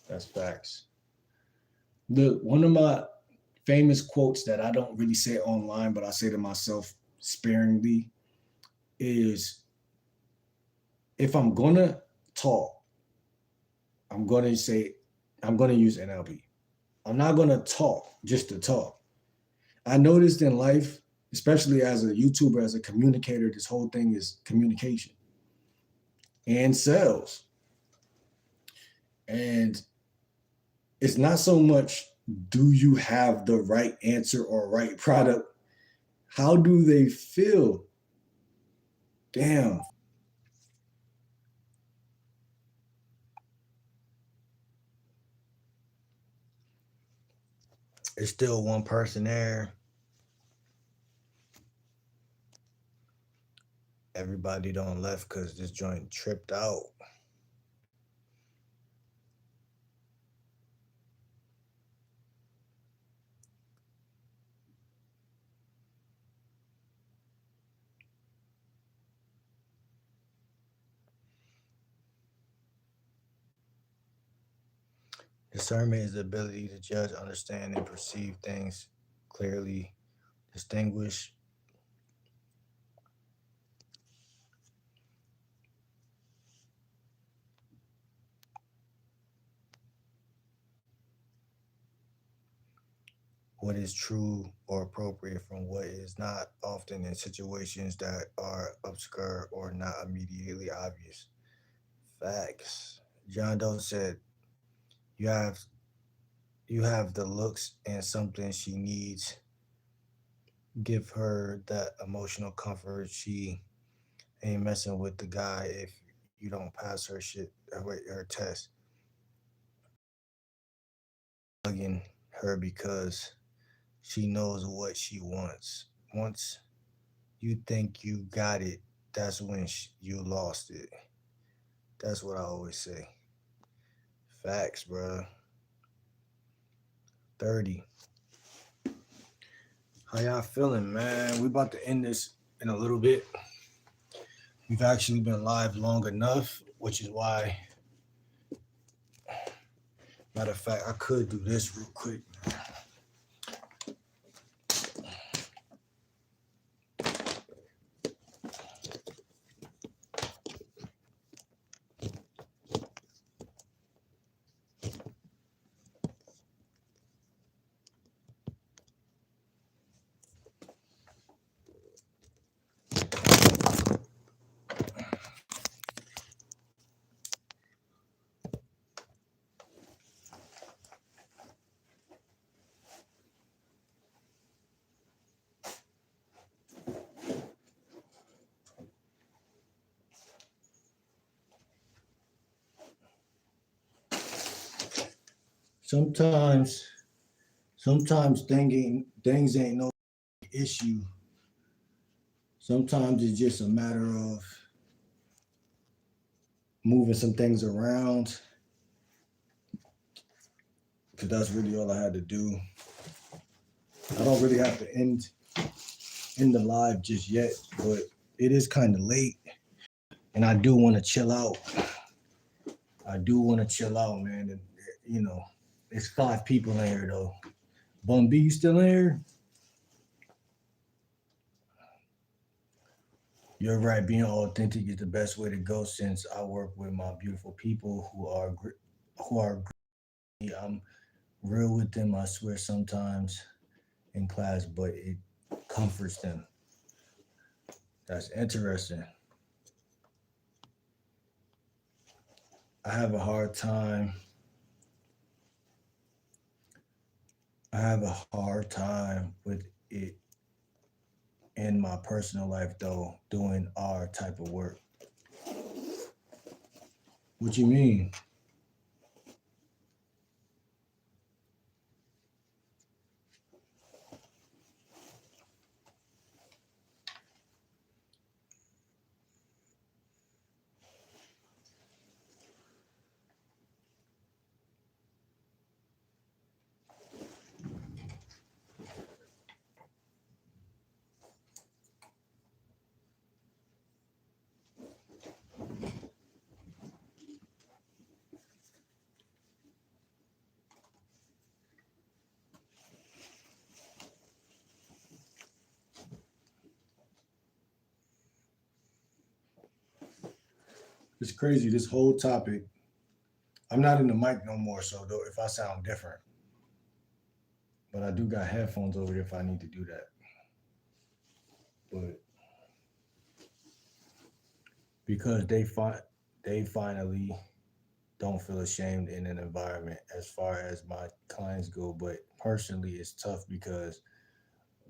That's facts. Look, one of my famous quotes that I don't really say online, but I say to myself sparingly is, if I'm gonna talk, I'm gonna say, I'm gonna use NLP. I'm not gonna talk just to talk. I noticed in life, especially as a YouTuber, as a communicator, this whole thing is communication and sales. And it's not so much, do you have the right answer or right product? How do they feel? Damn. There's still one person there. Everybody don't left because this joint tripped out. Discernment is the ability to judge, understand, and perceive things clearly, distinguish what is true or appropriate from what is not, often in situations that are obscure or not immediately obvious. Facts. John Doe said, "You have you have the looks and something she needs. Give her that emotional comfort. She ain't messing with the guy if you don't pass her shit, her test. Hugging her because she knows what she wants. Once you think you got it, that's when you lost it." That's what I always say. Facts, bro. 30. How y'all feeling, man? We about to end this in a little bit. We've actually been live long enough, which is why, matter of fact, I could do this real quick, man. Sometimes, sometimes things ain't no issue. Sometimes it's just a matter of moving some things around, because that's really all I had to do. I don't really have to end the live just yet, but it is kind of late, and I do want to chill out. I do want to chill out, man. And you know, it's 5 people in here though. Bun B, you still in here? You're right. Being authentic is the best way to go. Since I work with my beautiful people who are I'm real with them. I swear sometimes in class, but it comforts them. That's interesting. I have a hard time. I have a hard time with it in my personal life though, doing our type of work. What you mean? It's crazy. This whole topic. I'm not in the mic no more, so though if I sound different, but I do got headphones over there if I need to do that. But because they finally don't feel ashamed in an environment as far as my clients go. But personally, it's tough because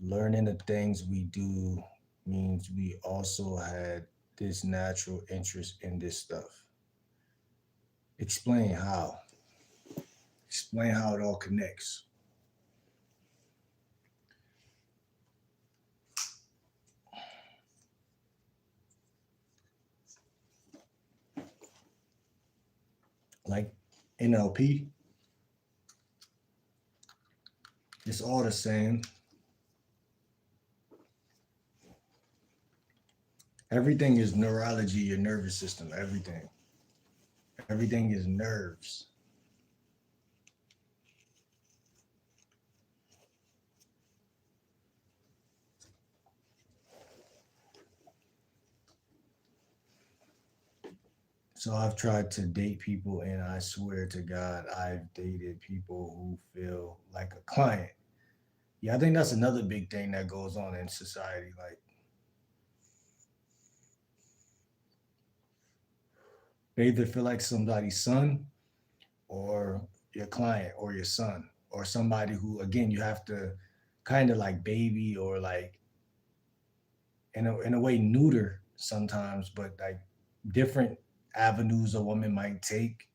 learning the things we do means we also had this natural interest in this stuff. Explain how. Explain how it all connects. Like NLP, it's all the same. Everything is neurology, your nervous system, everything. Everything is nerves. So I've tried to date people, and I swear to God, I've dated people who feel like a client. Yeah, I think that's another big thing that goes on in society. Like they either feel like somebody's son or your client or your son or somebody who, again, you have to kind of like baby or like in a way neuter sometimes, but like different avenues a woman might take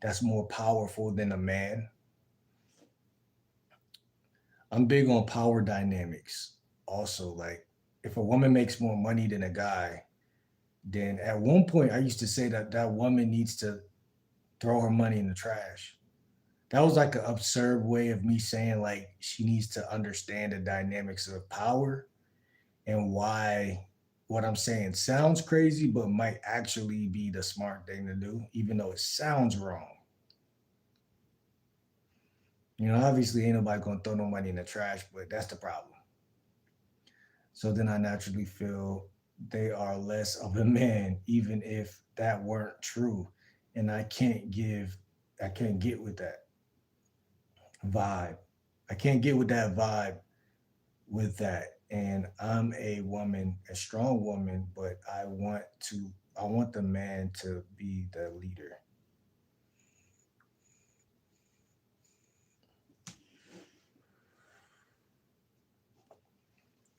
that's more powerful than a man. I'm big on power dynamics also. Like if a woman makes more money than a guy, then at one point I used to say that that woman needs to throw her money in the trash. That was like an absurd way of me saying like she needs to understand the dynamics of power and why what I'm saying sounds crazy but might actually be the smart thing to do even though it sounds wrong. You know, obviously ain't nobody gonna throw no money in the trash, but that's the problem. So then I naturally feel they are less of a man, even if that weren't true. And I can't get with that vibe. I can't get with that vibe with that. And I'm a woman, a strong woman, but to, I want the man to be the leader.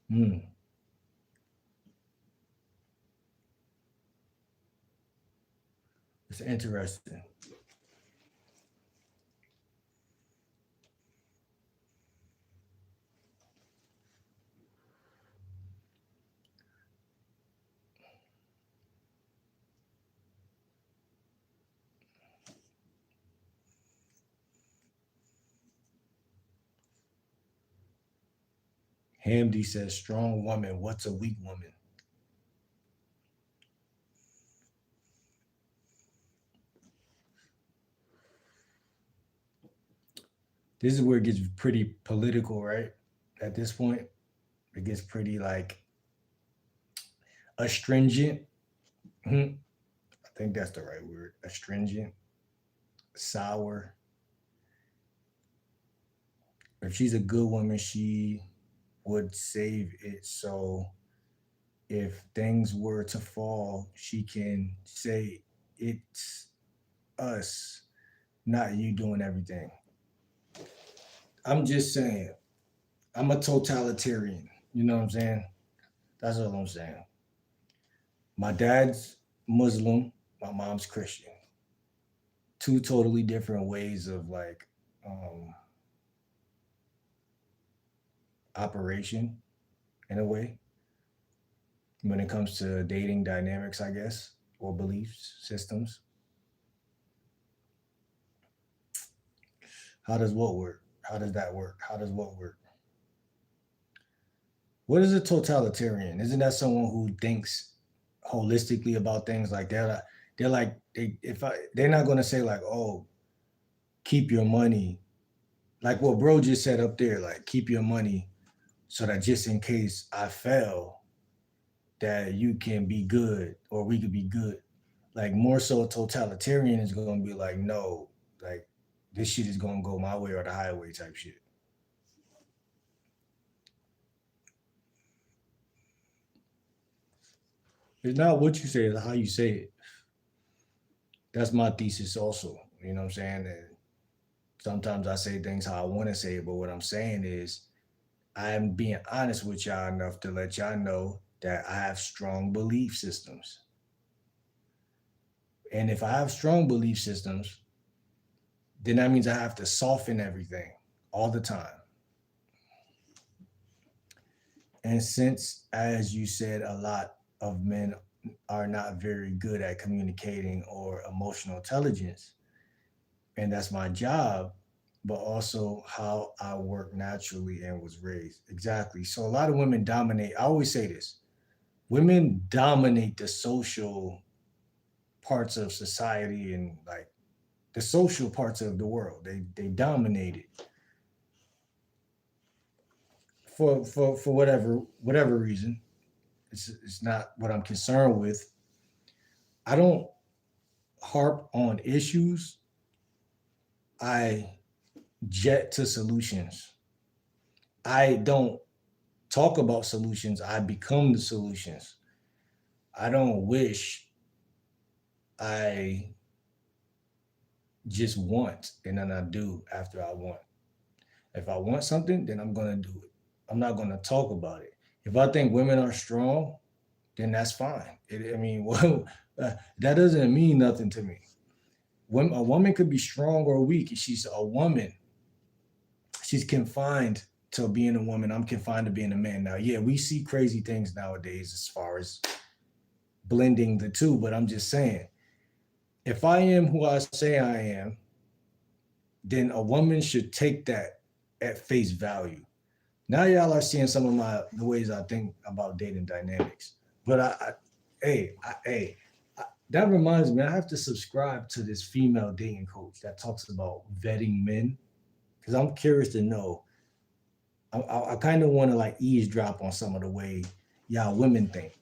Hmm, it's interesting. Hamdi says, strong woman, what's a weak woman? This is where it gets pretty political, right? At this point, it gets pretty like astringent. I think that's the right word. Astringent, sour. If she's a good woman, she would save it. So if things were to fall, she can say it's us, not you doing everything. I'm just saying, I'm a totalitarian. You know what I'm saying? That's all I'm saying. My dad's Muslim, my mom's Christian. Two totally different ways of like um, operation in a way when it comes to dating dynamics, I guess, or beliefs systems. How does what work? How does that work? How does what work? What is a totalitarian? Isn't that someone who thinks holistically about things? Like they're like they're not gonna say like, oh, keep your money, like what bro just said up there, like keep your money so that just in case I fail, that you can be good or we could be good. Like more so totalitarian is gonna be like, no, like this shit is gonna go my way or the highway type shit. It's not what you say, it's how you say it. That's my thesis also. You know what I'm saying? And sometimes I say things how I want to say it, but what I'm saying is I'm being honest with y'all enough to let y'all know that I have strong belief systems. And if I have strong belief systems, then that means I have to soften everything all the time. And since, as you said, a lot of men are not very good at communicating or emotional intelligence, and that's my job, but also how I work naturally and was raised. Exactly. So a lot of women dominate. I always say this: women dominate the social parts of society and like the social parts of the world. They dominate it for whatever reason. It's not what I'm concerned with. I don't harp on issues. I jet to solutions. I don't talk about solutions. I become the solutions. I don't wish. I just want and then I do after I want. If I want something, then I'm gonna do it. I'm not gonna talk about it. If I think women are strong, then that's fine. I mean, well, that doesn't mean nothing to me. When a woman could be strong or weak, she's a woman. She's confined to being a woman. I'm confined to being a man. Now, yeah, we see crazy things nowadays as far as blending the two, but I'm just saying, if I am who I say I am, then a woman should take that at face value. Now y'all are seeing some of the ways I think about dating dynamics. But that reminds me, I have to subscribe to this female dating coach that talks about vetting men because I'm curious to know. I kind of want to like eavesdrop on some of the way y'all women think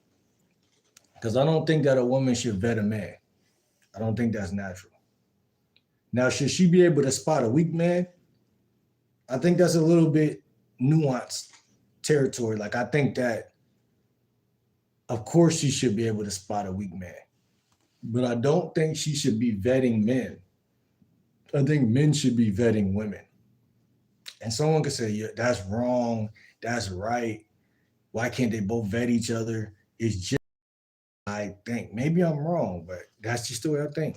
because I don't think that a woman should vet a man. I don't think that's natural. Now, should she be able to spot a weak man? I think that's a little bit nuanced territory. Like I think that of course she should be able to spot a weak man, but I don't think she should be vetting men. I think men should be vetting women. And someone could say, yeah, that's wrong, that's right. Why can't they both vet each other? It's just I think. Maybe I'm wrong, but that's just the way I think.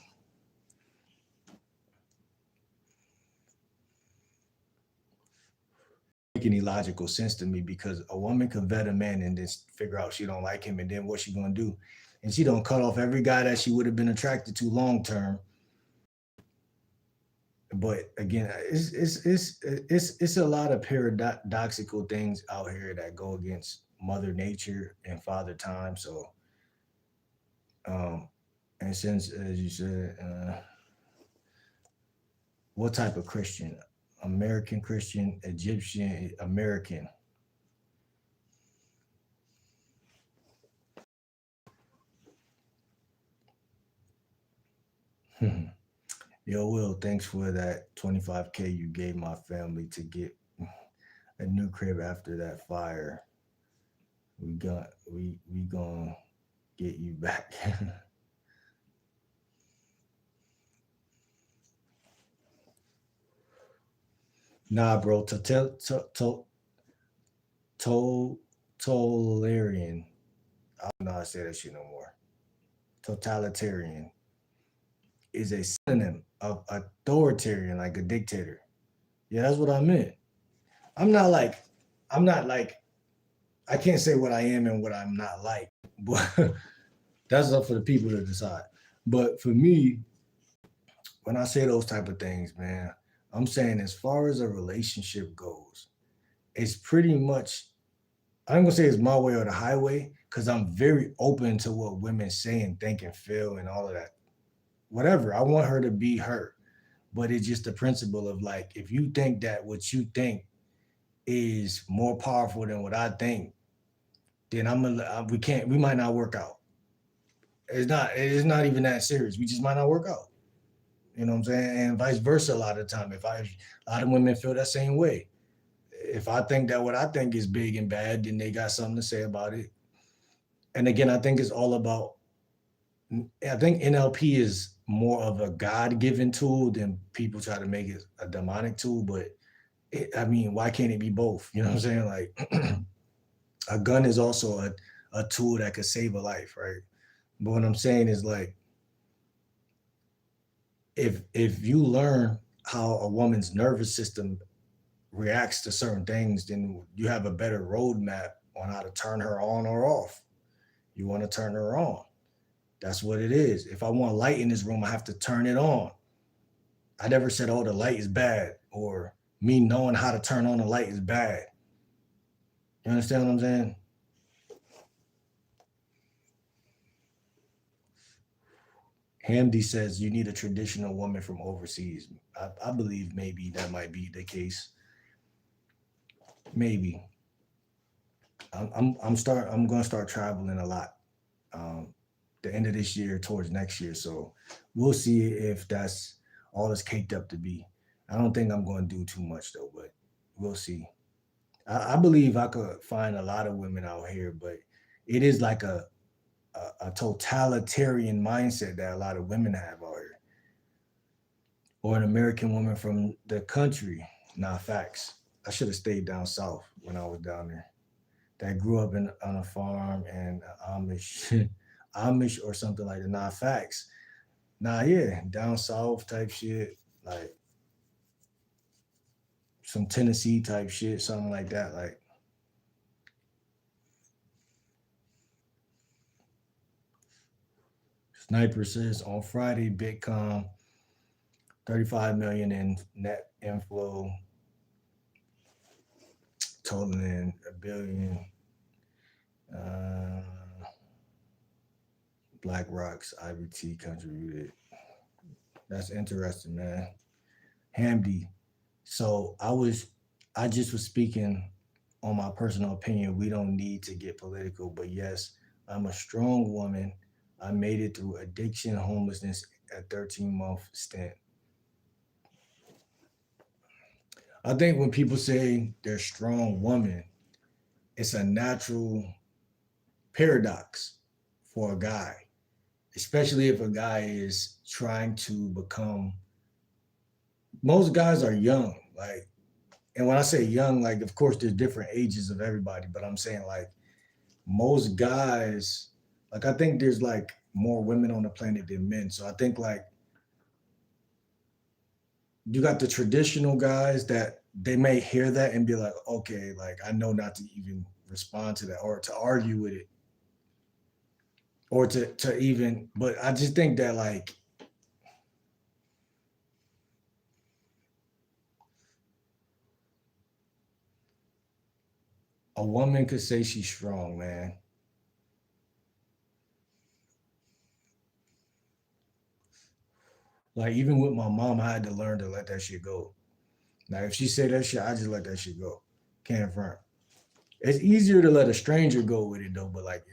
Make any logical sense to me because a woman can vet a man and then figure out she don't like him and then what she gonna do. And she don't cut off every guy that she would have been attracted to long term. But again, it's a lot of paradoxical things out here that go against Mother Nature and Father Time. So, um, and since as you said, what type of Christian? American Christian, Egyptian, American. Yo, Will, thanks for that 25K you gave my family to get a new crib after that fire. We gonna get you back. Nah, bro, Tolarian. I don't know how to say that shit no more. Totalitarian is a synonym of authoritarian, like a dictator. Yeah, that's what I meant. I'm not like, I'm not like, I can't say what I am and what I'm not like, but that's up for the people to decide. But for me, when I say those type of things, man, I'm saying as far as a relationship goes, it's pretty much, I'm gonna say it's my way or the highway, because I'm very open to what women say and think and feel and all of that. Whatever. I want her to be her. But it's just the principle of like, if you think that what you think is more powerful than what I think, then we might not work out. It's not even that serious. We just might not work out. You know what I'm saying? And vice versa a lot of the time. A lot of women feel that same way. If I think that what I think is big and bad, then they got something to say about it. And again, I think it's all about, I think NLP is more of a God given tool than people try to make it a demonic tool. But I mean, why can't it be both? You know what I'm saying? Like, a gun is also a tool that could save a life, right? But what I'm saying is like, if you learn how a woman's nervous system reacts to certain things, then you have a better roadmap on how to turn her on or off. You want to turn her on. That's what it is. If I want light in this room, I have to turn it on. I never said, oh, the light is bad, or me knowing how to turn on the light is bad. You understand what I'm saying? Hamdi says you need a traditional woman from overseas. I believe maybe that might be the case. Maybe. I'm going to start traveling a lot. Um, the end of this year towards next year. So we'll see if that's all it's caked up to be. I don't think I'm going to do too much though, but we'll see. I believe I could find a lot of women out here, but it is like a totalitarian mindset that a lot of women have out here, or an American woman from the country. Nah, facts. I should have stayed down south when I was down there. That grew up on a farm and Amish, Amish or something like that. Nah, facts. Nah, yeah, down south type shit, like some Tennessee type shit, something like that. Like, Sniper says on Friday, Bitcoin 35 million in net inflow, totaling a billion. Uh, Black Rocks IBT contributed. That's interesting, man. Hamdi. So I just was speaking on my personal opinion. We don't need to get political, but yes, I'm a strong woman. I made it through addiction, homelessness, a 13-month stint. I think when people say they're strong woman, it's a natural paradox for a guy, especially if a guy is trying to become. Most guys are young, like, and when I say young, like, of course, there's different ages of everybody, but I'm saying like most guys, like, I think there's like more women on the planet than men. So I think like you got the traditional guys that they may hear that and be like, okay, like I know not to even respond to that or to argue with it or to even, but I just think that like a woman could say she's strong, man. Like even with my mom, I had to learn to let that shit go. Now if she say that shit, I just let that shit go. Can't front. It's easier to let a stranger go with it though, but like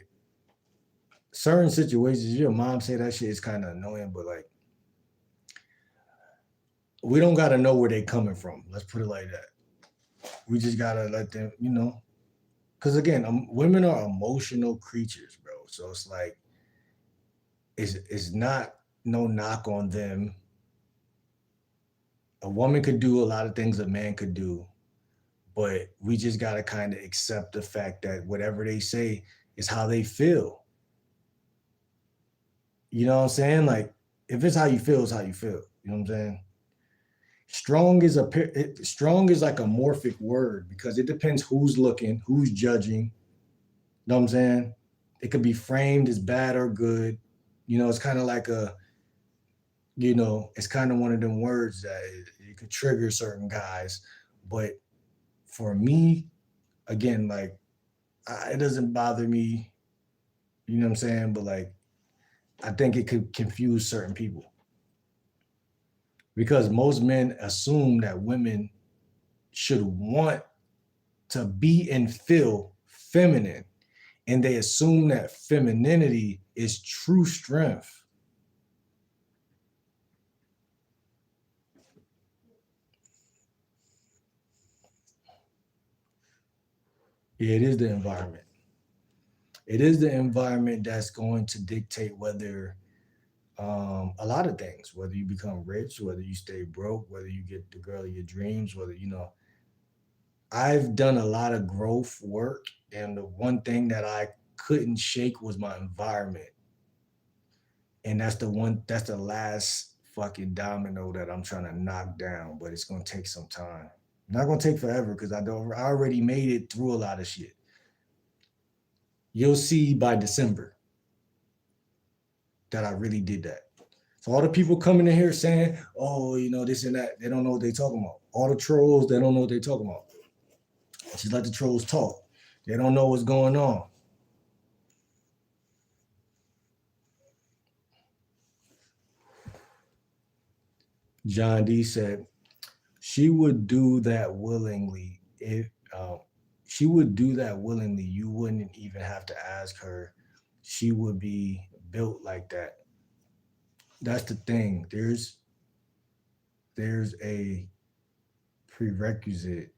certain situations, your mom say that shit is kind of annoying, but like we don't gotta know where they coming from. Let's put it like that. We just gotta let them, because again, women are emotional creatures, bro. So it's like it's not no knock on them. A woman could do a lot of things a man could do, but we just gotta kind of accept the fact that whatever they say It's how they feel. You know what I'm saying? Like, if it's how you feel, it's how you feel. You know what I'm saying? Strong is like a morphic word because it depends who's looking, who's judging. You know what I'm saying? It could be framed as bad or good. You know, it's kind of like it's kind of one of them words that it could trigger certain guys. But for me, again, like, it doesn't bother me. You know what I'm saying? But like, I think it could confuse certain people because most men assume that women should want to be and feel feminine, and they assume that femininity is true strength. Yeah, it is the environment. It is the environment that's going to dictate whether a lot of things, whether you become rich, whether you stay broke, whether you get the girl of your dreams, whether I've done a lot of growth work, and the one thing that I couldn't shake was my environment. And that's the last fucking domino that I'm trying to knock down, but it's gonna take some time. Not gonna take forever because I already made it through a lot of shit. You'll see by December that I really did that. So all the people coming in here saying, oh, this and that, they don't know what they talking about. All the trolls, they don't know what they talking about. Just let the trolls talk. They don't know what's going on. John D said, she would do that willingly. If she would do that willingly, you wouldn't even have to ask her. She would be built like that. That's the thing. There's a prerequisite.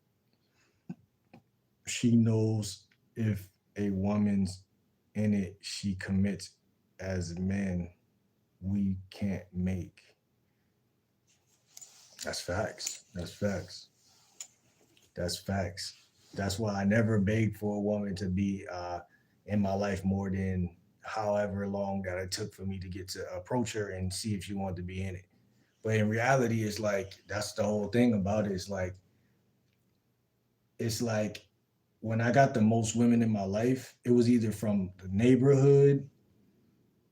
She knows if a woman's in it, she commits. As men, we can't make. That's facts. That's facts. That's facts. That's why I never begged for a woman to be in my life more than however long that it took for me to get to approach her and see if she wanted to be in it. But in reality, it's like that's the whole thing about it. It's like when I got the most women in my life, it was either from the neighborhood,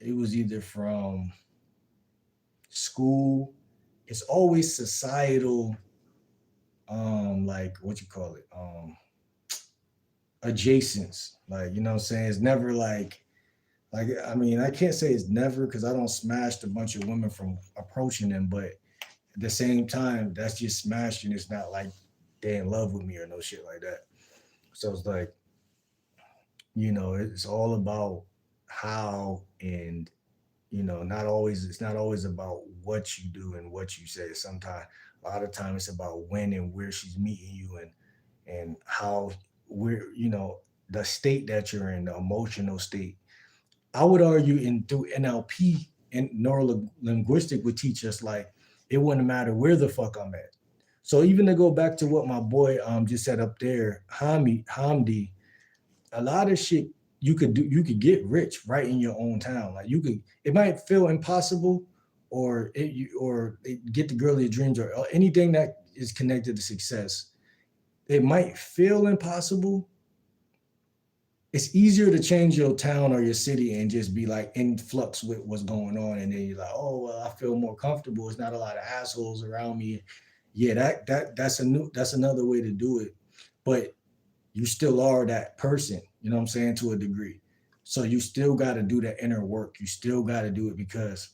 it was either from school. It's always societal, like what you call it, adjacents. Like, you know what I'm saying? It's never like I mean, I can't say it's never because I don't smash a bunch of women from approaching them, but at the same time, that's just smashing. It's not like they in love with me or no shit like that. So it's like, it's all about how, and it's not always about what you do and what you say. Sometimes a lot of time it's about when and where she's meeting you, and how, where, the state that you're in, the emotional state. I would argue in through NLP and neuro linguistic would teach us like it wouldn't matter where the fuck I'm at. So even to go back to what my boy just said up there, Hamdi, a lot of shit you could get rich right in your own town. Like it might feel impossible, or get the girl of your dreams, or anything that is connected to success. It might feel impossible. It's easier to change your town or your city and just be like in flux with what's going on, and then you're like, oh well, I feel more comfortable. It's not a lot of assholes around me. Yeah, that's another way to do it. But you still are that person, you know what I'm saying, to a degree. So you still got to do that inner work. You still got to do it because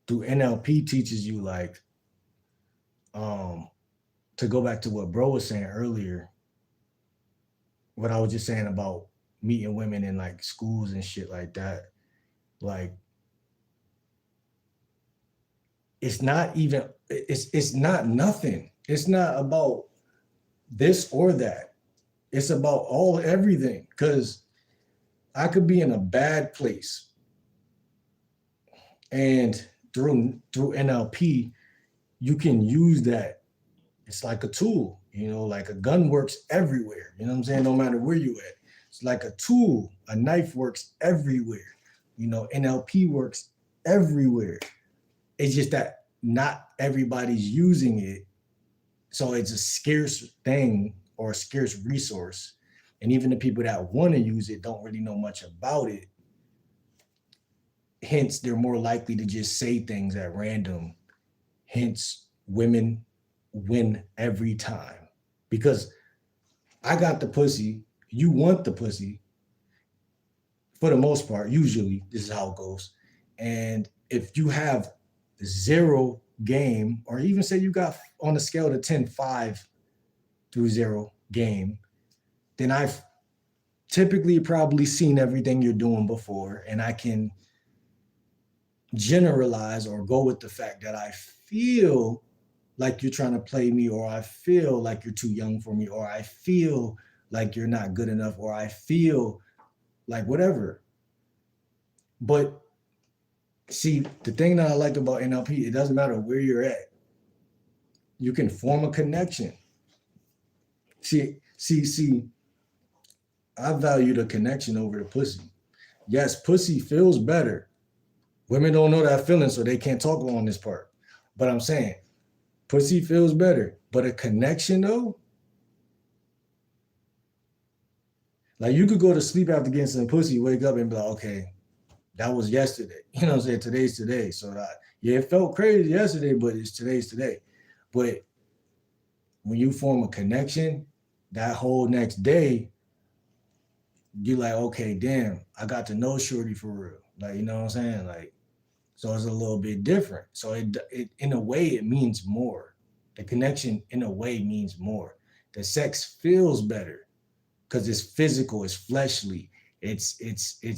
through NLP teaches you like, to go back to what bro was saying earlier, what I was just saying about meeting women in like schools and shit like that. Like, it's not even, it's not nothing. It's not about this or that. It's about everything. Because I could be in a bad place, and through NLP, you can use that. It's like a tool, like a gun works everywhere. You know what I'm saying? No matter where you at. It's like a tool. A knife works everywhere. You know, NLP works everywhere. It's just that not everybody's using it. So it's a scarce thing or a scarce resource. And even the people that want to use it don't really know much about it. Hence, they're more likely to just say things at random. Hence, women win every time. Because I got the pussy, you want the pussy, for the most part, usually, this is how it goes. And if you have zero game, or even say you got on a scale to 10, 5 through zero game, then I've typically probably seen everything you're doing before, and I can generalize or go with the fact that I feel like you're trying to play me, or I feel like you're too young for me, or I feel like you're not good enough, or I feel like whatever. But see, the thing that I like about NLP, it doesn't matter where you're at. You can form a connection. See, I value the connection over the pussy. Yes, pussy feels better. Women don't know that feeling, so they can't talk on this part. But I'm saying, pussy feels better. But a connection though, like you could go to sleep after getting some pussy, wake up and be like, okay, that was yesterday. You know what I'm saying? Today's today. So yeah, it felt crazy yesterday, but it's today's today. But when you form a connection, that whole next day, you like, okay, damn, I got to know Shorty for real. Like, you know what I'm saying? Like, so it's a little bit different. So it in a way, it means more. The connection in a way means more. The sex feels better because it's physical, it's fleshly. It's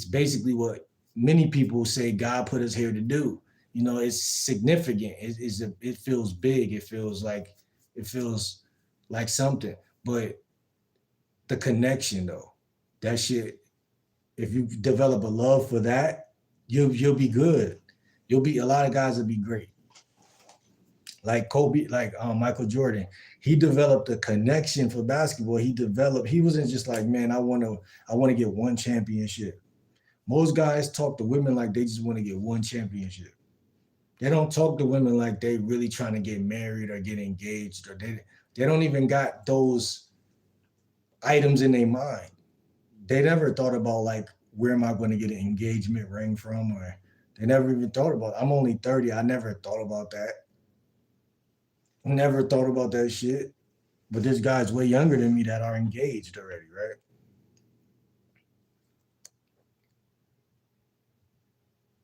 basically what many people say God put us here to do. You know, it's significant. It feels big. It feels like something. But the connection though, that shit. If you develop a love for that, you'll be good. You'll be a lot of guys will be great. Like Kobe, like Michael Jordan, he developed a connection for basketball. He wasn't just like, man, I want to get one championship. Most guys talk to women like they just want to get one championship. They don't talk to women like they really trying to get married or get engaged, or they don't even got those items in their mind. They never thought about like, where am I going to get an engagement ring from, or they never even thought about it. I'm only 30. I never thought about that. Never thought about that shit. But there's guys way younger than me that are engaged already, right?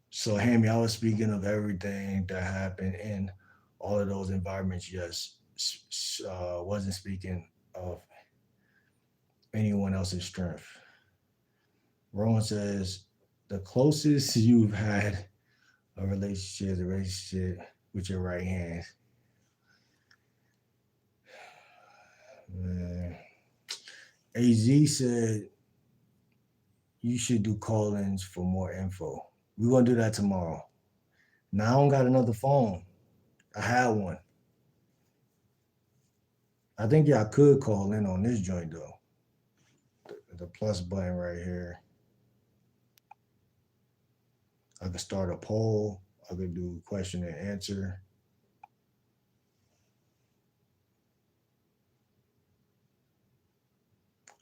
So, Hammy, I was speaking of everything that happened in all of those environments. Yes, wasn't speaking of anyone else's strength. Rowan says the closest you've had a relationship with your right hand. Man. AZ said you should do call-ins for more info. We're gonna do that tomorrow. Now I don't got another phone. I had one. I think y'all could call in on this joint though. The plus button right here. I could start a poll. I could do question and answer.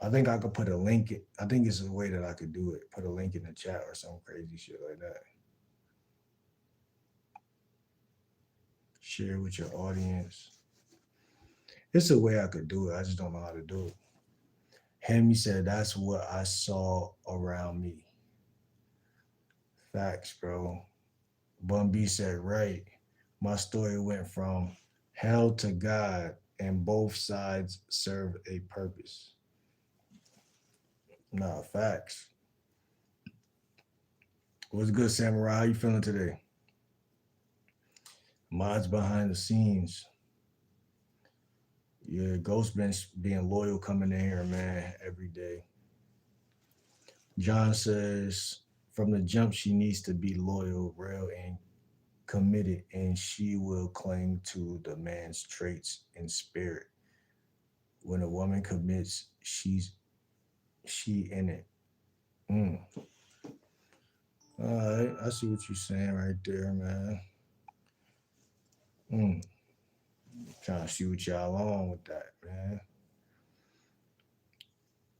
I think I could put a link. I think it's a way that I could do it. Put a link in the chat or some crazy shit like that. Share with your audience. It's a way I could do it. I just don't know how to do it. Hemi said that's what I saw around me. Facts, bro. Bun B said right. My story went from hell to God, and both sides serve a purpose. Nah, facts. What's good, Samurai? How you feeling today? Mods behind the scenes. Yeah, Ghost been being loyal coming in here, man, every day. John says from the jump she needs to be loyal, real, and committed, and she will cling to the man's traits and spirit. When a woman commits, she's she in it. Mm. All right, I see what you're saying right there, man. Mm. Trying to see what y'all on with that, man.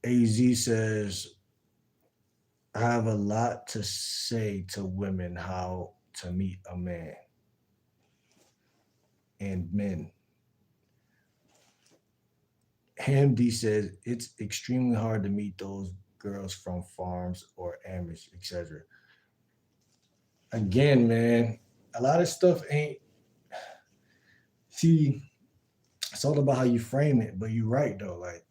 AZ says, I have a lot to say to women how to meet a man and men. Hamdi says it's extremely hard to meet those girls from farms or Amish, etc. Again, man, a lot of stuff ain't. See, it's all about how you frame it. But you're right though. Like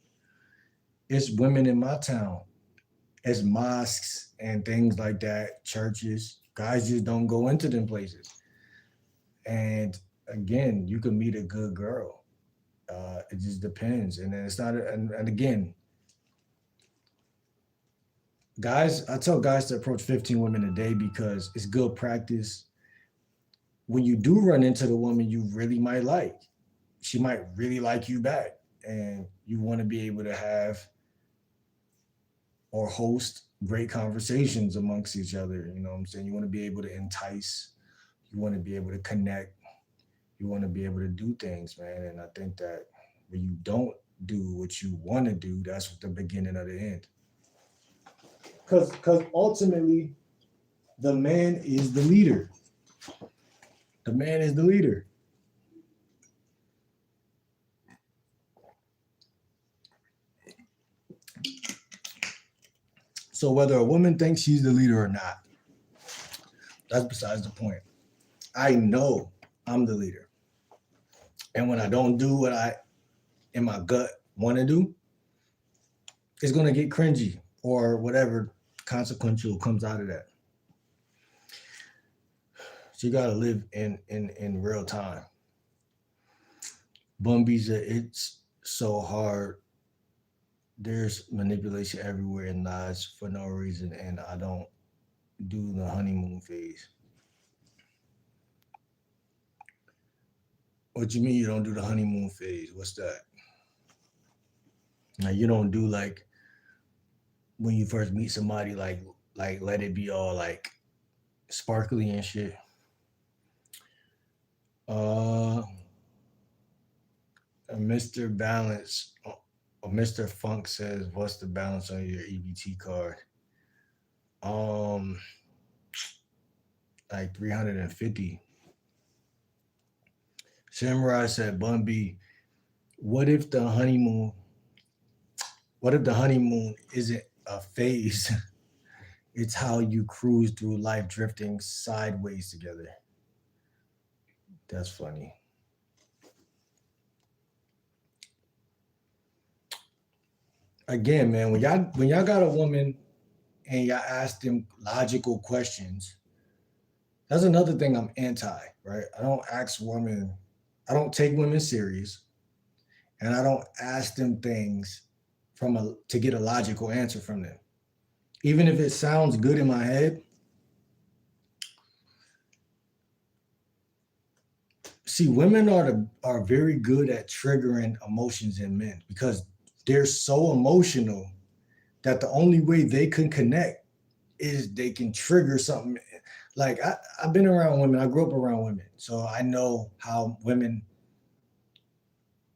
it's women in my town, it's mosques and things like that, churches. Guys just don't go into them places. And again, you can meet a good girl. It just depends. And then it's not. And again, guys, I tell guys to approach 15 women a day because it's good practice. When you do run into the woman you really might like, she might really like you back. And you want to be able to have or host great conversations amongst each other. You know what I'm saying? You want to be able to entice, you want to be able to connect, you want to be able to do things, man. And I think that when you don't do what you want to do, that's the beginning of the end. Because ultimately, the man is the leader. The man is the leader. So whether a woman thinks she's the leader or not, that's besides the point. I know I'm the leader. And when I don't do what I in my gut want to do, it's gonna get cringy or whatever consequential comes out of that. So you gotta live in real time. Bumbies, it's so hard. There's manipulation everywhere and lies for no reason, and I don't do the honeymoon phase. What you mean you don't do the honeymoon phase? What's that? Now you don't do like when you first meet somebody, like let it be all like sparkly and shit. Uh, Mr. Balance or Mr. Funk says, "What's the balance on your EBT card?" Um, like 350. Samurai said, "Bun B, what if the honeymoon? What if the honeymoon isn't a phase? It's how you cruise through life, drifting sideways together." That's funny. Again, man, when y'all got a woman and y'all ask them logical questions, that's another thing I'm anti, right? I don't ask women, I don't take women serious, and I don't ask them things from a to get a logical answer from them. Even if it sounds good in my head, see, women are very good at triggering emotions in men because they're so emotional that the only way they can connect is they can trigger something. Like I've been around women, I grew up around women, so I know how women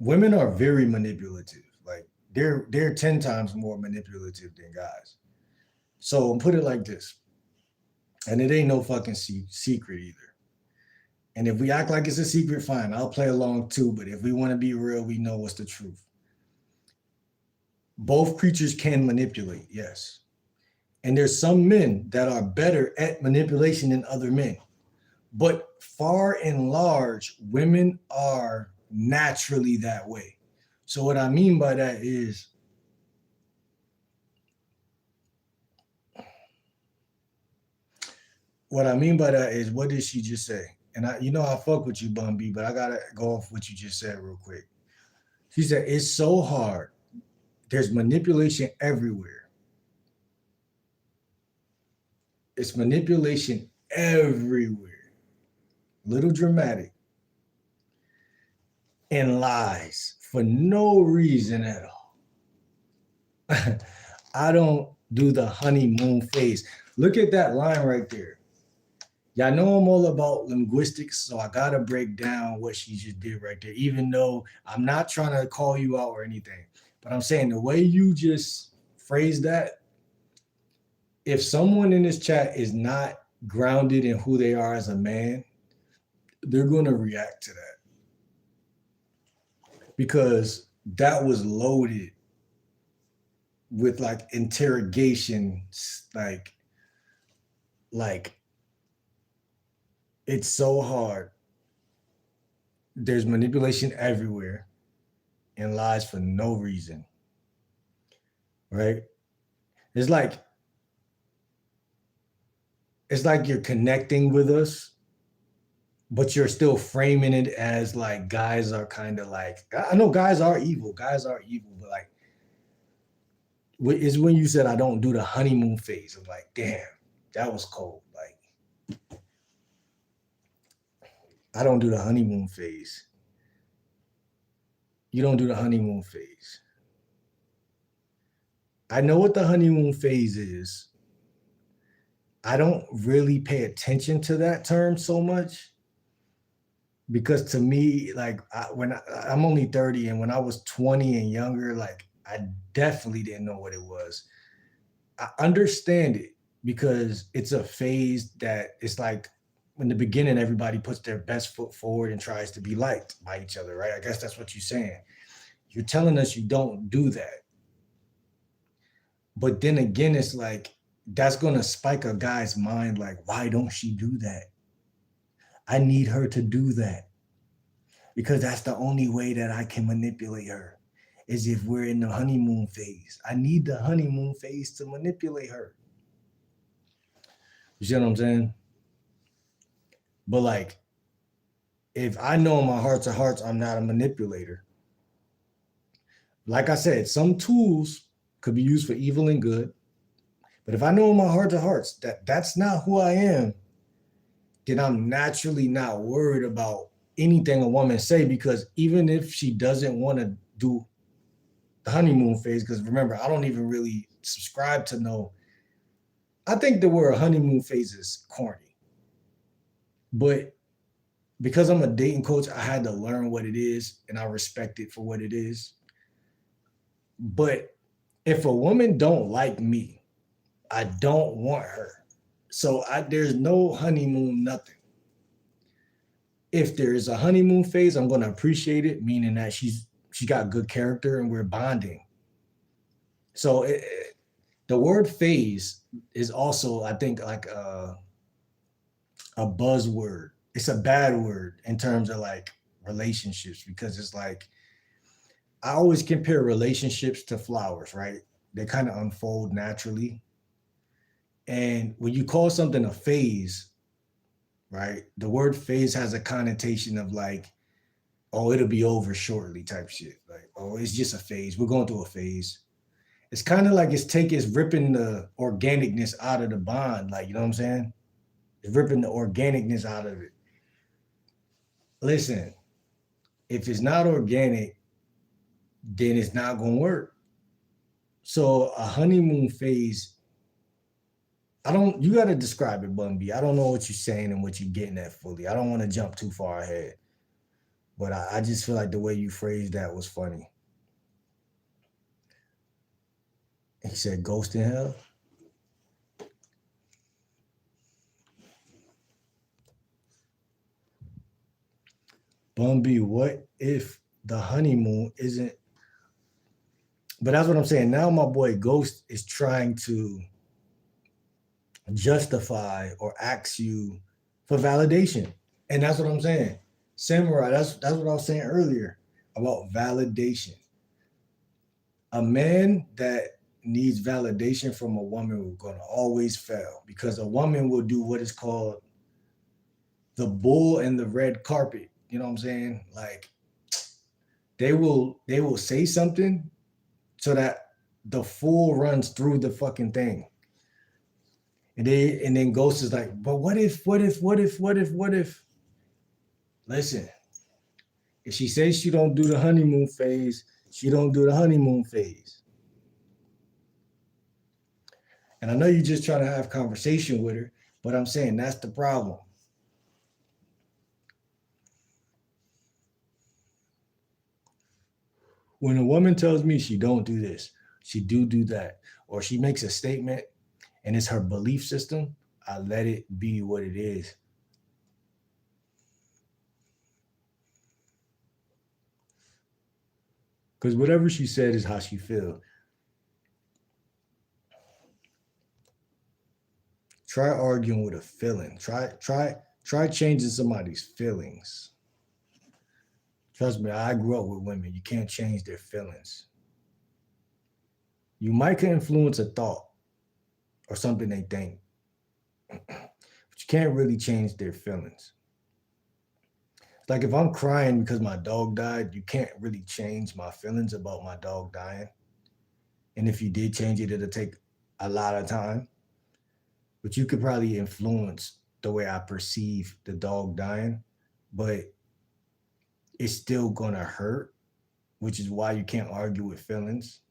are very manipulative. Like they're 10 times more manipulative than guys. So put it like this, and it ain't no fucking secret either. And if we act like it's a secret, fine, I'll play along too. But if we want to be real, we know what's the truth. Both creatures can manipulate, yes. And there's some men that are better at manipulation than other men. But far and large, women are naturally that way. So what I mean by that is what did she just say? And I fuck with you, Bun B, but I gotta go off what you just said real quick. She said it's so hard. There's manipulation everywhere. It's manipulation everywhere. Little dramatic and lies for no reason at all. I don't do the honeymoon phase. Look at that line right there. Y'all know I'm all about linguistics, so I gotta break down what she just did right there, even though I'm not trying to call you out or anything. But I'm saying the way you just phrased that, if someone in this chat is not grounded in who they are as a man, they're gonna react to that because that was loaded with like interrogation, like it's so hard. There's manipulation everywhere and lies for no reason, right? It's like it's like you're connecting with us, but you're still framing it as like guys are kind of like, I know guys are evil, but like it's when you said I don't do the honeymoon phase. I'm like, damn, that was cold. Like I don't do the honeymoon phase. You don't do the honeymoon phase. I know what the honeymoon phase is. I don't really pay attention to that term so much because to me, like I'm only 30, and when I was 20 and younger, like I definitely didn't know what it was. I understand it because it's a phase that it's like in the beginning, everybody puts their best foot forward and tries to be liked by each other, right? I guess that's what you're saying. You're telling us you don't do that. But then again, it's like that's gonna spike a guy's mind, like, why don't she do that? I need her to do that. Because that's the only way that I can manipulate her is if we're in the honeymoon phase. I need the honeymoon phase to manipulate her. You see what I'm saying? But like, if I know in my hearts of hearts I'm not a manipulator, like I said, some tools could be used for evil and good. But if I know in my heart of hearts that that's not who I am, then I'm naturally not worried about anything a woman say, because even if she doesn't want to do the honeymoon phase, because remember, I don't even really subscribe to no. I think the word honeymoon phase is corny, but because I'm a dating coach, I had to learn what it is, and I respect it for what it is. But if a woman don't like me, I don't want her. So there's no honeymoon, nothing. If there is a honeymoon phase, I'm going to appreciate it, meaning that she got good character and we're bonding. So the word phase is also, I think, like a buzzword. It's a bad word in terms of like relationships, because it's like I always compare relationships to flowers, right? They kind of unfold naturally. And when you call something a phase, right? The word phase has a connotation of like, oh, it'll be over shortly type shit. Like, oh, it's just a phase. We're going through a phase. It's kind of like it's ripping the organicness out of the bond. Like, you know what I'm saying? It's ripping the organicness out of it. Listen, if it's not organic, then it's not gonna work. So a honeymoon phase, you gotta describe it, Bun B. I don't know what you're saying and what you're getting at fully. I don't want to jump too far ahead. But I just feel like the way you phrased that was funny. He said ghost in hell. Bun B, what if the honeymoon isn't? But that's what I'm saying. Now my boy Ghost is trying to justify or ask you for validation. And that's what I'm saying. Samurai, that's what I was saying earlier about validation. A man that needs validation from a woman will gonna always fail, because a woman will do what is called the bull and the red carpet. You know what I'm saying? Like they will say something so that the fool runs through the fucking thing. And then Ghost is like, but what if? Listen, if she says she don't do the honeymoon phase, she don't do the honeymoon phase. And I know you're just trying to have conversation with her, but I'm saying that's the problem. When a woman tells me she don't do this, she do that, or she makes a statement and it's her belief system, I let it be what it is. Because whatever she said is how she feel. Try arguing with a feeling. Try changing somebody's feelings. Trust me, I grew up with women. You can't change their feelings. You might can influence a thought or something they think, but you can't really change their feelings. Like if I'm crying because my dog died, you can't really change my feelings about my dog dying. And if you did change it, it'll take a lot of time. But you could probably influence the way I perceive the dog dying, but it's still gonna hurt, which is why you can't argue with feelings.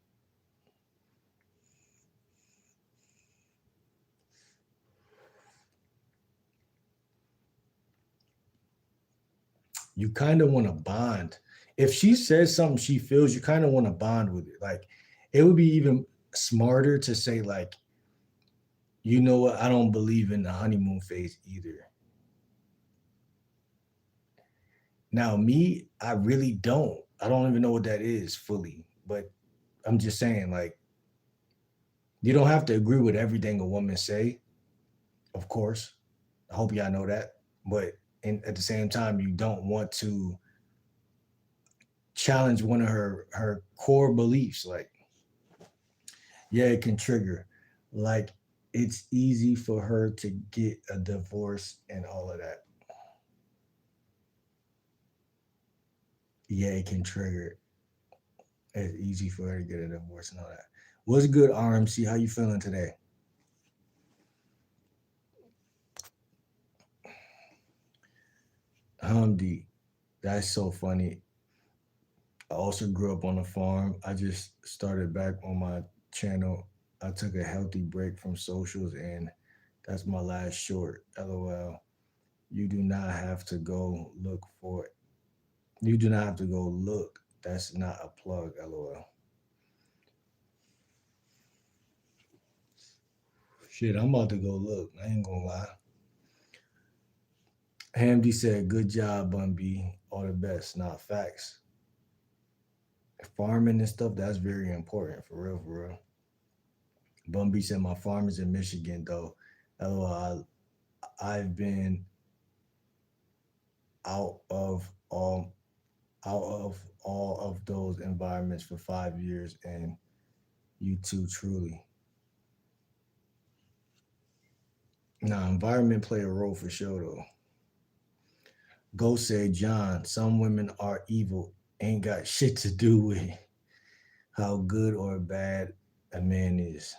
You kind of want to bond. If she says something she feels, you kind of want to bond with it. Like it would be even smarter to say like, you know what, I don't believe in the honeymoon phase either. Now me, I really don't. I don't even know what that is fully, but I'm just saying like you don't have to agree with everything a woman say, of course. I hope y'all know that. But at the same time, you don't want to challenge one of her core beliefs. Like, yeah, it can trigger. Like, it's easy for her to get a divorce and all of that. Yeah, it can trigger. It's easy for her to get a divorce and all that. What's good, RMC? How you feeling today? Hamdi, that's so funny. I also grew up on a farm. I just started back on my channel. I took a healthy break from socials and that's my last short. LOL. You do not have to go look for it. You do not have to go look. That's not a plug. LOL. Shit, I'm about to go look. I ain't gonna lie. Hamdi said, "Good job, Bun B. All the best." Not facts. Farming and stuff, that's very important for real, for real. Bun B said, "My farm is in Michigan, though." LOL. I've been out of all out of all of those environments for 5 years, and you too, truly. Now, environment play a role for sure, though. Go say, John, some women are evil, ain't got shit to do with how good or bad a man is.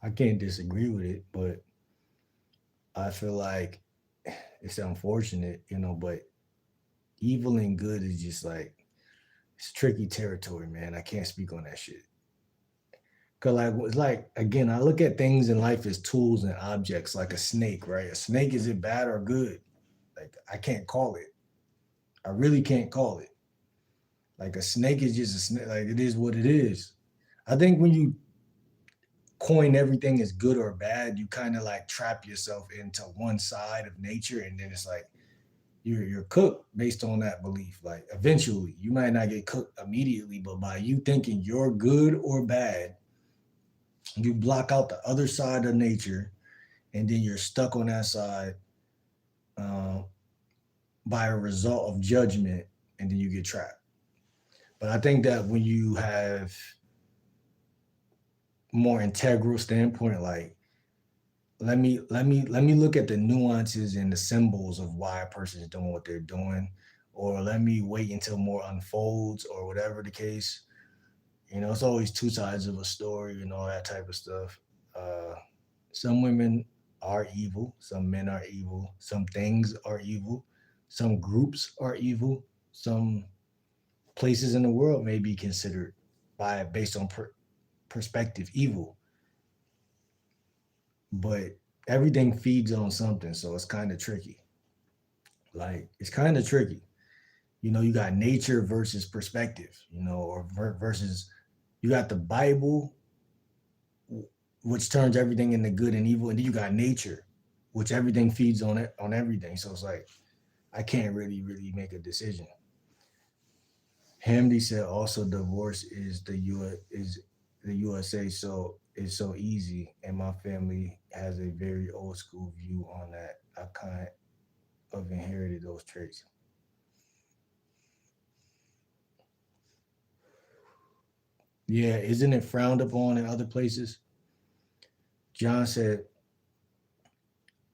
I can't disagree with it, but I feel like it's unfortunate, but evil and good is just like it's tricky territory, man. I can't speak on that shit. Cause like it's like again, I look at things in life as tools and objects, like a snake, right? A snake, is it bad or good? Like I can't call it. I really can't call it. Like a snake is just a snake. Like it is what it is. I think when you coin everything as good or bad, you kind of like trap yourself into one side of nature, and then it's like you're cooked based on that belief. Like eventually, you might not get cooked immediately, but by you thinking you're good or bad, you block out the other side of nature, and then you're stuck on that side uh, by a result of judgment, and then you get trapped. But I think that when you have more integral standpoint, like let me look at the nuances and the symbols of why a person is doing what they're doing, or let me wait until more unfolds, or whatever the case. It's always two sides of a story and all that type of stuff. Uh, some women are evil, some men are evil, some things are evil, some groups are evil, some places in the world may be considered based on perspective evil, but everything feeds on something, so it's kind of tricky. Like it's kind of tricky. You got nature versus perspective, or versus you got the Bible, which turns everything into good and evil, and then you got nature, which everything feeds on it on everything. So it's like I can't really make a decision. Hamdi said also divorce is the USA, so it's so easy, and my family has a very old school view on that. I kind of inherited those traits. Yeah, isn't it frowned upon in other places? John said,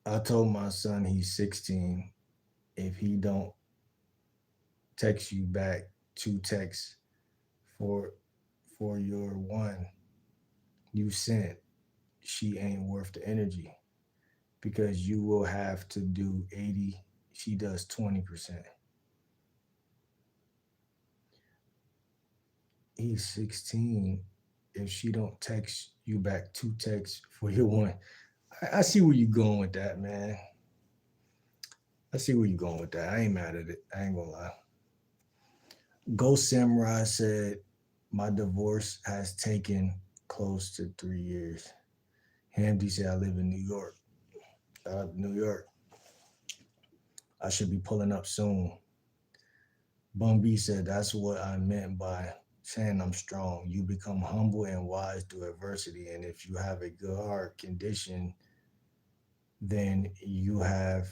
I told my son he's 16. If he don't text you back two texts for your one you sent, she ain't worth the energy because you will have to do 80. She does 20%. He's 16. If she don't text you back two texts for your one, I see where you going with that, man. I see where you going with that. I ain't mad at it. I ain't gonna lie. Ghost Samurai said, my divorce has taken close to 3 years. Hamdi said, I live in New York. Shout out to New York. I should be pulling up soon. Bum B said, that's what I meant by saying I'm strong. You become humble and wise through adversity. And if you have a good heart condition, then you have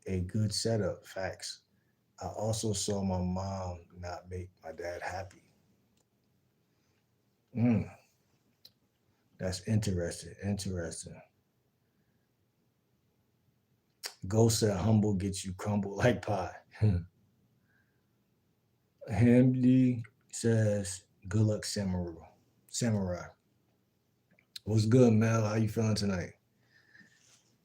a good setup. Facts. I also saw my mom not make my dad happy. Mm, that's interesting. Interesting. Ghost said humble gets you crumbled like pie. Hamdi says, good luck, Samurai. Samurai. What's good, Mel? How you feeling tonight?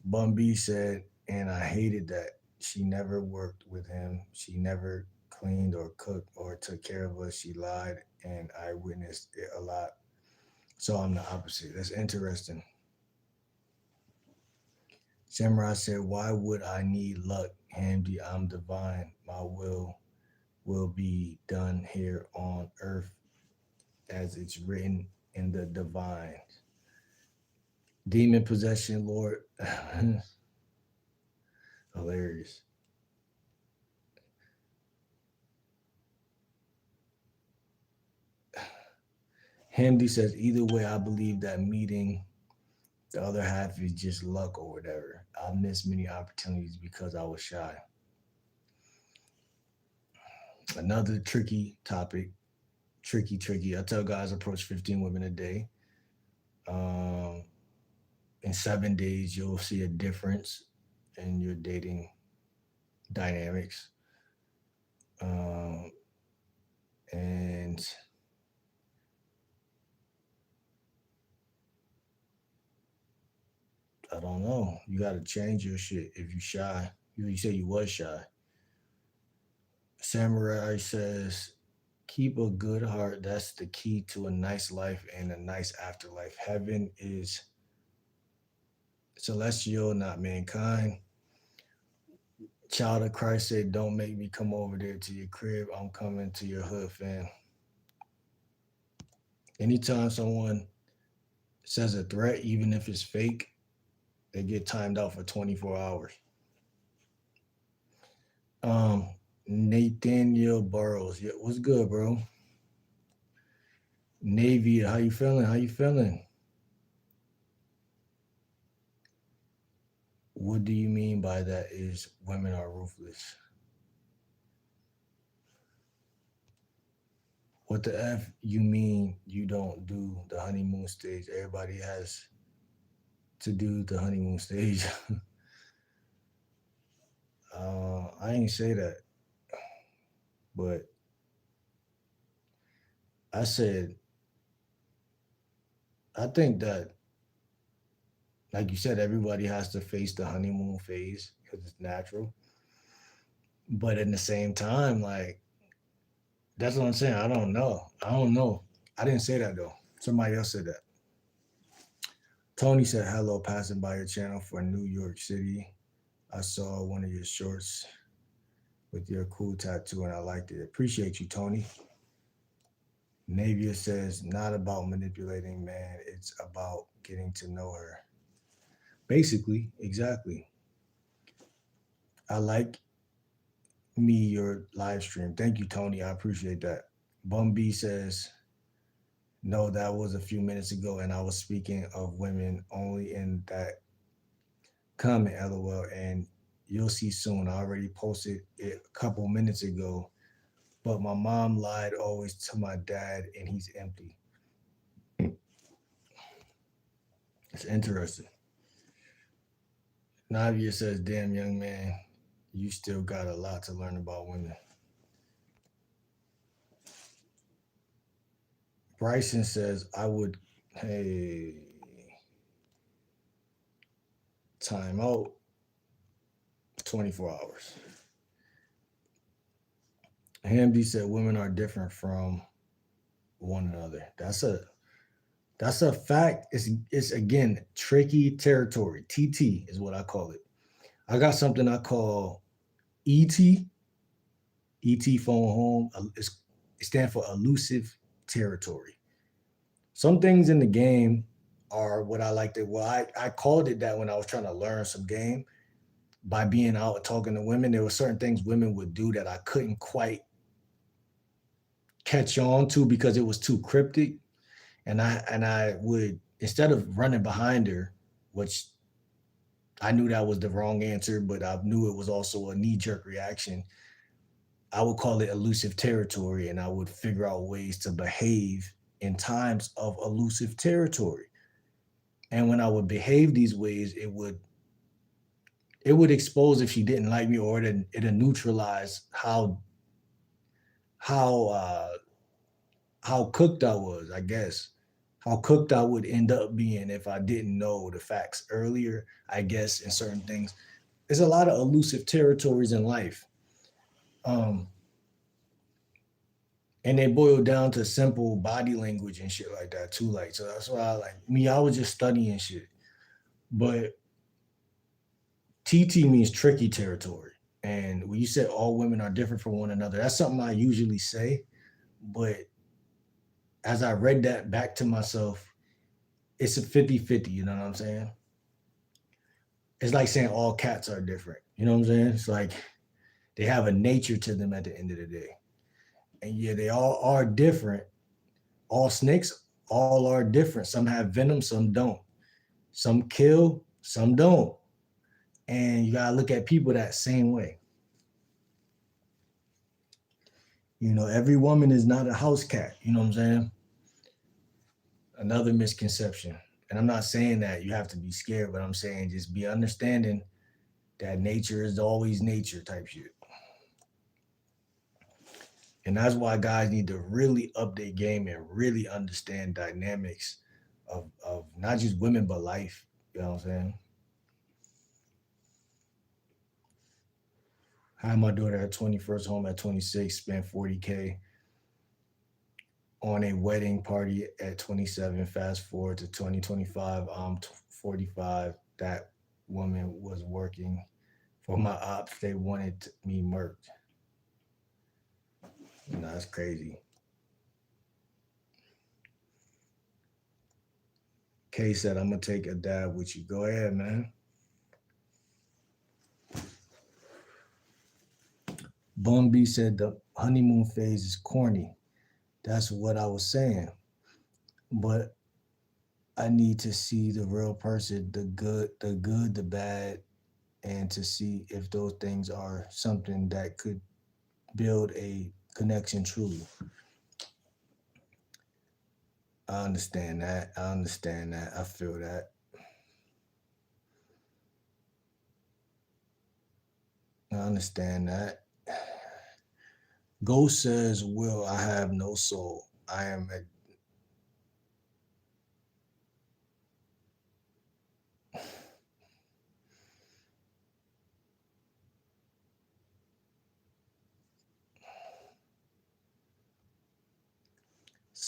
Bun B said, and I hated that. She never worked with him. She never cleaned or cooked or took care of us. She lied, and I witnessed it a lot. So I'm the opposite. That's interesting. Samurai said, why would I need luck? Hamdi, I'm divine. My will be done here on earth as it's written in the divine. Demon possession, Lord. Hilarious. Hamdi says, either way, I believe that meeting the other half is just luck or whatever. I missed many opportunities because I was shy. Another tricky topic. Tricky. I tell guys approach 15 women a day. Um, in 7 days, you'll see a difference in your dating dynamics. Um, and I don't know. You got to change your shit if you shy. You say you was shy. Samurai says, keep a good heart. That's the key to a nice life and a nice afterlife. Heaven is celestial, not mankind. Child of Christ said, don't make me come over there to your crib. I'm coming to your hood, fam. Anytime someone says a threat, even if it's fake, they get timed out for 24 hours. Um, Nathaniel Burrows. Yeah, what's good, bro? Navy, how you feeling? How you feeling? What do you mean by that is women are ruthless? What the F you mean you don't do the honeymoon stage? Everybody has to do the honeymoon stage. I ain't say that, but I said I think that, like you said, everybody has to face the honeymoon phase because it's natural. But at the same time, like that's what I'm saying. I don't know. I don't know. I didn't say that though. Somebody else said that. Tony said hello, passing by your channel for New York City. I saw one of your shorts with your cool tattoo and I liked it. Appreciate you, Tony. Navia says, not about manipulating, man. It's about getting to know her. Basically, exactly. I like me your live stream. Thank you, Tony. I appreciate that. Bum B says, no, that was a few minutes ago, and I was speaking of women only in that comment, LOL. And you'll see soon. I already posted it a couple minutes ago, but my mom lied always to my dad, and he's empty. It's interesting. Navia says, damn, young man, you still got a lot to learn about women. Bryson says, I would, hey, time out 24 hours. Hamdi said, women are different from one another. That's a fact. It's again tricky territory. TT is what I call it. I got something I call ET. ET phone home. It stands for elusive territory. Some things in the game are what I like to. Well, I called it that when I was trying to learn some game by being out talking to women. There were certain things women would do that I couldn't quite catch on to because it was too cryptic, and I would, instead of running behind her, which I knew that was the wrong answer, but I knew it was also a knee jerk reaction. I would call it elusive territory, and I would figure out ways to behave in times of elusive territory. And when I would behave these ways, it would expose if she didn't like me, or it'd neutralize how uh, how cooked I was, I guess. How cooked I would end up being if I didn't know the facts earlier, I guess, in certain things. There's a lot of elusive territories in life. Um, and they boil down to simple body language and shit like that too. Like, so that's why I like me, I was just studying shit. But TT means tricky territory. And when you said all women are different from one another, that's something I usually say. But as I read that back to myself, it's a 50-50, you know what I'm saying? It's like saying all cats are different. You know what I'm saying? It's like they have a nature to them at the end of the day. And yeah, they all are different. All snakes, all are different. Some have venom, some don't. Some kill, some don't. And you gotta look at people that same way. You know, every woman is not a house cat. You know what I'm saying? Another misconception. And I'm not saying that you have to be scared, but I'm saying just be understanding that nature is always nature type shit. And that's why guys need to really update game and really understand dynamics of not just women but life. You know what I'm saying? Had my daughter at 21st, home at 26, spent 40K on a wedding party at 27. Fast forward to 2025, I'm 45. That woman was working for my ops. They wanted me murked. You know, that's crazy. Kay said, I'm gonna take a dab with you. Go ahead, man. Bun B said the honeymoon phase is corny. That's what I was saying. But I need to see the real person, the good, the bad, and to see if those things are something that could build a connection truly. I understand that. I understand that. I feel that. I understand that. Ghost says, Will, I have no soul. I am a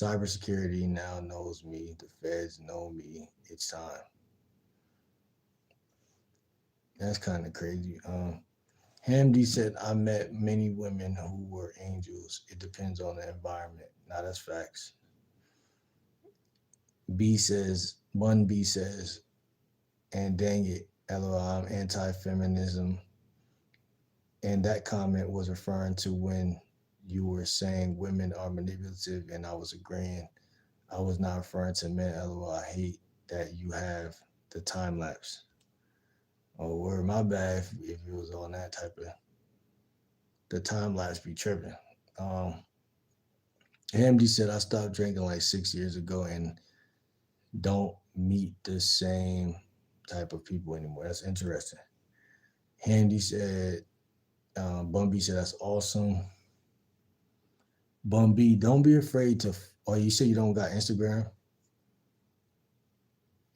Cybersecurity now knows me. The feds know me. It's time. That's kind of crazy. Hamdi said, I met many women who were angels. It depends on the environment. Now that's facts. Bun B says, and dang it, LOL, I'm anti feminism. And that comment was referring to when you were saying women are manipulative, and I was agreeing. I was not referring to men, LOL. I hate that you have the time lapse. Oh, word, my bad if it was on that type of the time lapse be tripping. Um, AMD said I stopped drinking like 6 years ago and don't meet the same type of people anymore. That's interesting. Handy said, Bumby said that's awesome. Bumby, don't be afraid to. Oh, you say you don't got Instagram?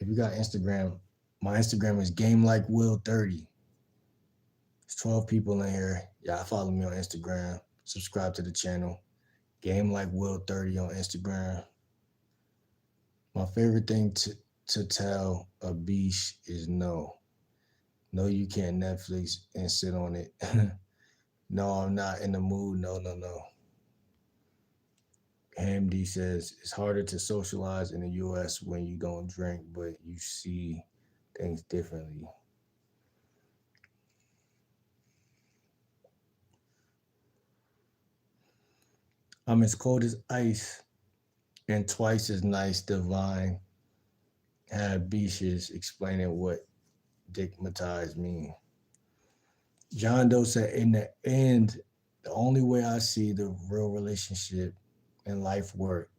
If you got Instagram, my Instagram is Game Like Will 30. There's 12 people in here. Y'all follow me on Instagram. Subscribe to the channel. Game Like Will 30 on Instagram. My favorite thing to tell a beast is no. No, you can't Netflix and sit on it. No, I'm not in the mood. No, no, no. Hamdi says it's harder to socialize in the US when you don't drink, but you see things differently. I'm as cold as ice and twice as nice. Divine had beaches explaining what digmatized mean. John Doe said, in the end, the only way I see the real relationship and life work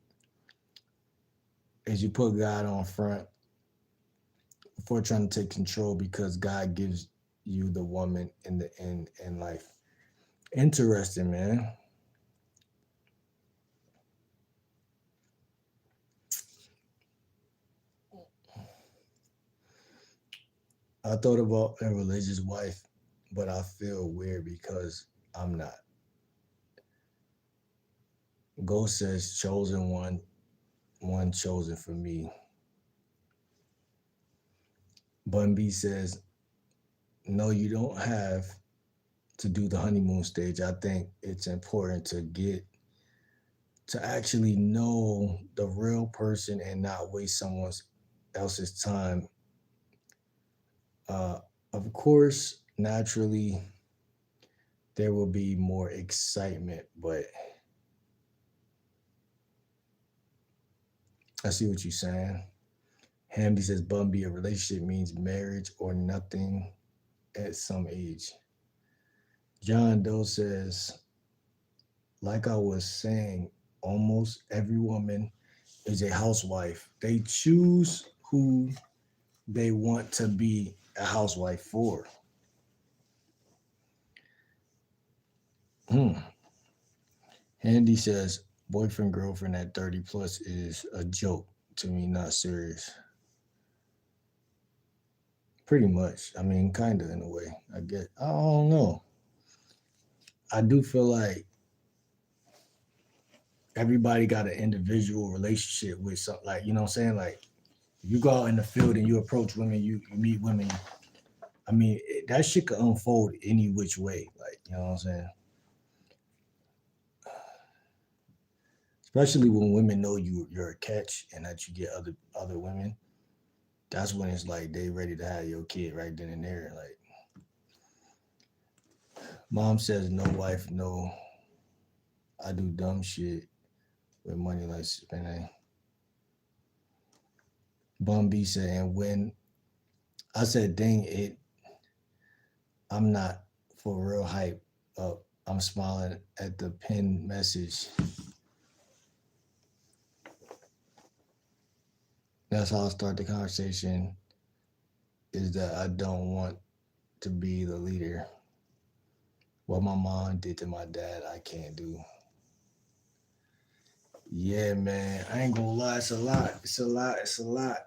is you put God on front before trying to take control because God gives you the woman in the end in life. Interesting, man. I thought about a religious wife, but I feel weird because I'm not. Ghost says chosen one chosen for me. Bun B says, no, you don't have to do the honeymoon stage. I think it's important to get to actually know the real person and not waste someone else's time. Uh, of course, naturally, there will be more excitement, but I see what you're saying. Hamdi says, Bumby, a relationship means marriage or nothing at some age. John Doe says, like I was saying, almost every woman is a housewife. They choose who they want to be a housewife for. Hmm. Handy says, boyfriend, girlfriend at 30 plus is a joke to me, not serious. Pretty much. I mean, kind of in a way. I get, I don't know. I do feel like everybody got an individual relationship with something, like, you know what I'm saying? Like, if you go out in the field and you approach women, you meet women, I mean, that shit could unfold any which way. Like, you know what I'm saying? Especially when women know you're a catch and that you get other women. That's when it's like they ready to have your kid right then and there. Like, mom says no wife, no. I do dumb shit with money like spending. Bum B said, and when I said, dang it, I'm not for real hype up. I'm smiling at the pinned message. That's how I start the conversation. Is that I don't want to be the leader. What my mom did to my dad, I can't do. Yeah, man. I ain't gonna lie, it's a lot. It's a lot. It's a lot.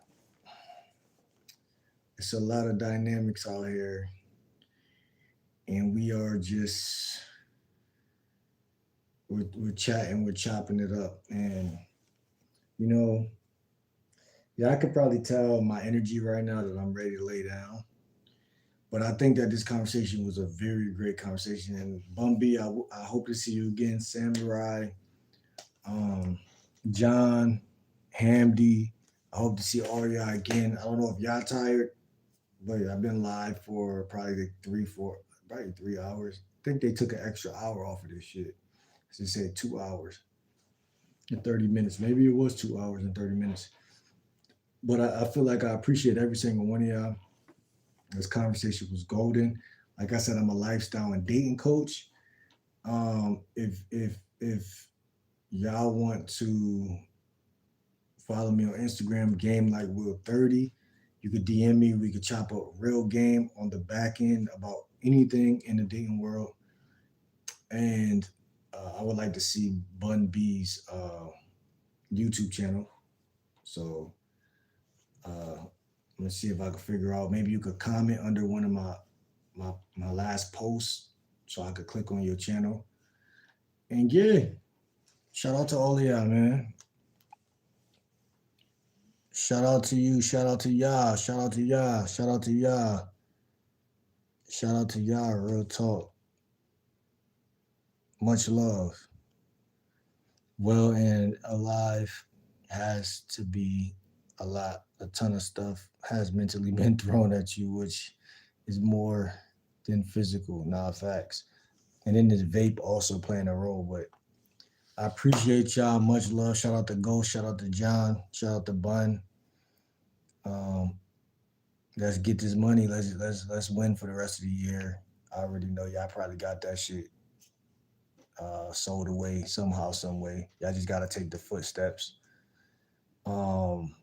It's a lot of dynamics out here. And we are just we're chatting, we're chopping it up. And You know, yeah, I could probably tell my energy right now that I'm ready to lay down. But I think that this conversation was a very great conversation. And Bumby, I hope to see you again. Samurai, um, John, Hamdi. I hope to see all y'all again. I don't know if y'all tired, but I've been live for probably like 3 hours. I think they took an extra hour off of this shit. They said 2 hours and 30 minutes. Maybe it was 2 hours and 30 minutes. But I feel like I appreciate every single one of y'all. This conversation was golden. Like I said, I'm a lifestyle and dating coach. If y'all want to follow me on Instagram, game like Will 30, you could DM me. We could chop up real game on the back end about anything in the dating world. And I would like to see Bun B's YouTube channel. So uh, let's see if I can figure out. Maybe you could comment under one of my last posts, so I could click on your channel. And yeah, shout out to all of y'all, man. Shout out to you. Shout out to y'all. Shout out to y'all. Shout out to y'all. Shout out to y'all. Real talk. Much love. Well and alive has to be a lot. A ton of stuff has mentally been thrown at you, which is more than physical. Nah, facts. And then this vape also playing a role. But I appreciate y'all. Much love. Shout out to Ghost. Shout out to John. Shout out to Bun. Um, let's get this money. Let's win for the rest of the year. I already know y'all probably got that shit sold away somehow, some way. Y'all just gotta take the footsteps. Um,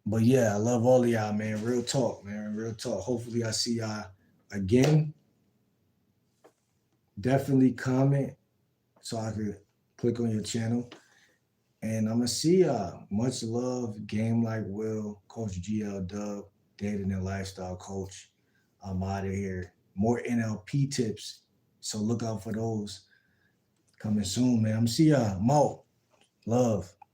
but yeah, I love all of y'all, man. Real talk, man. Real talk. Hopefully, I see y'all again. Definitely comment so I could click on your channel. And I'm gonna see y'all. Much love. Game like Will, Coach GL Dub, dating and lifestyle coach. I'm out of here. More NLP tips. So look out for those coming soon, man. I'm see y'all. Mo. Love.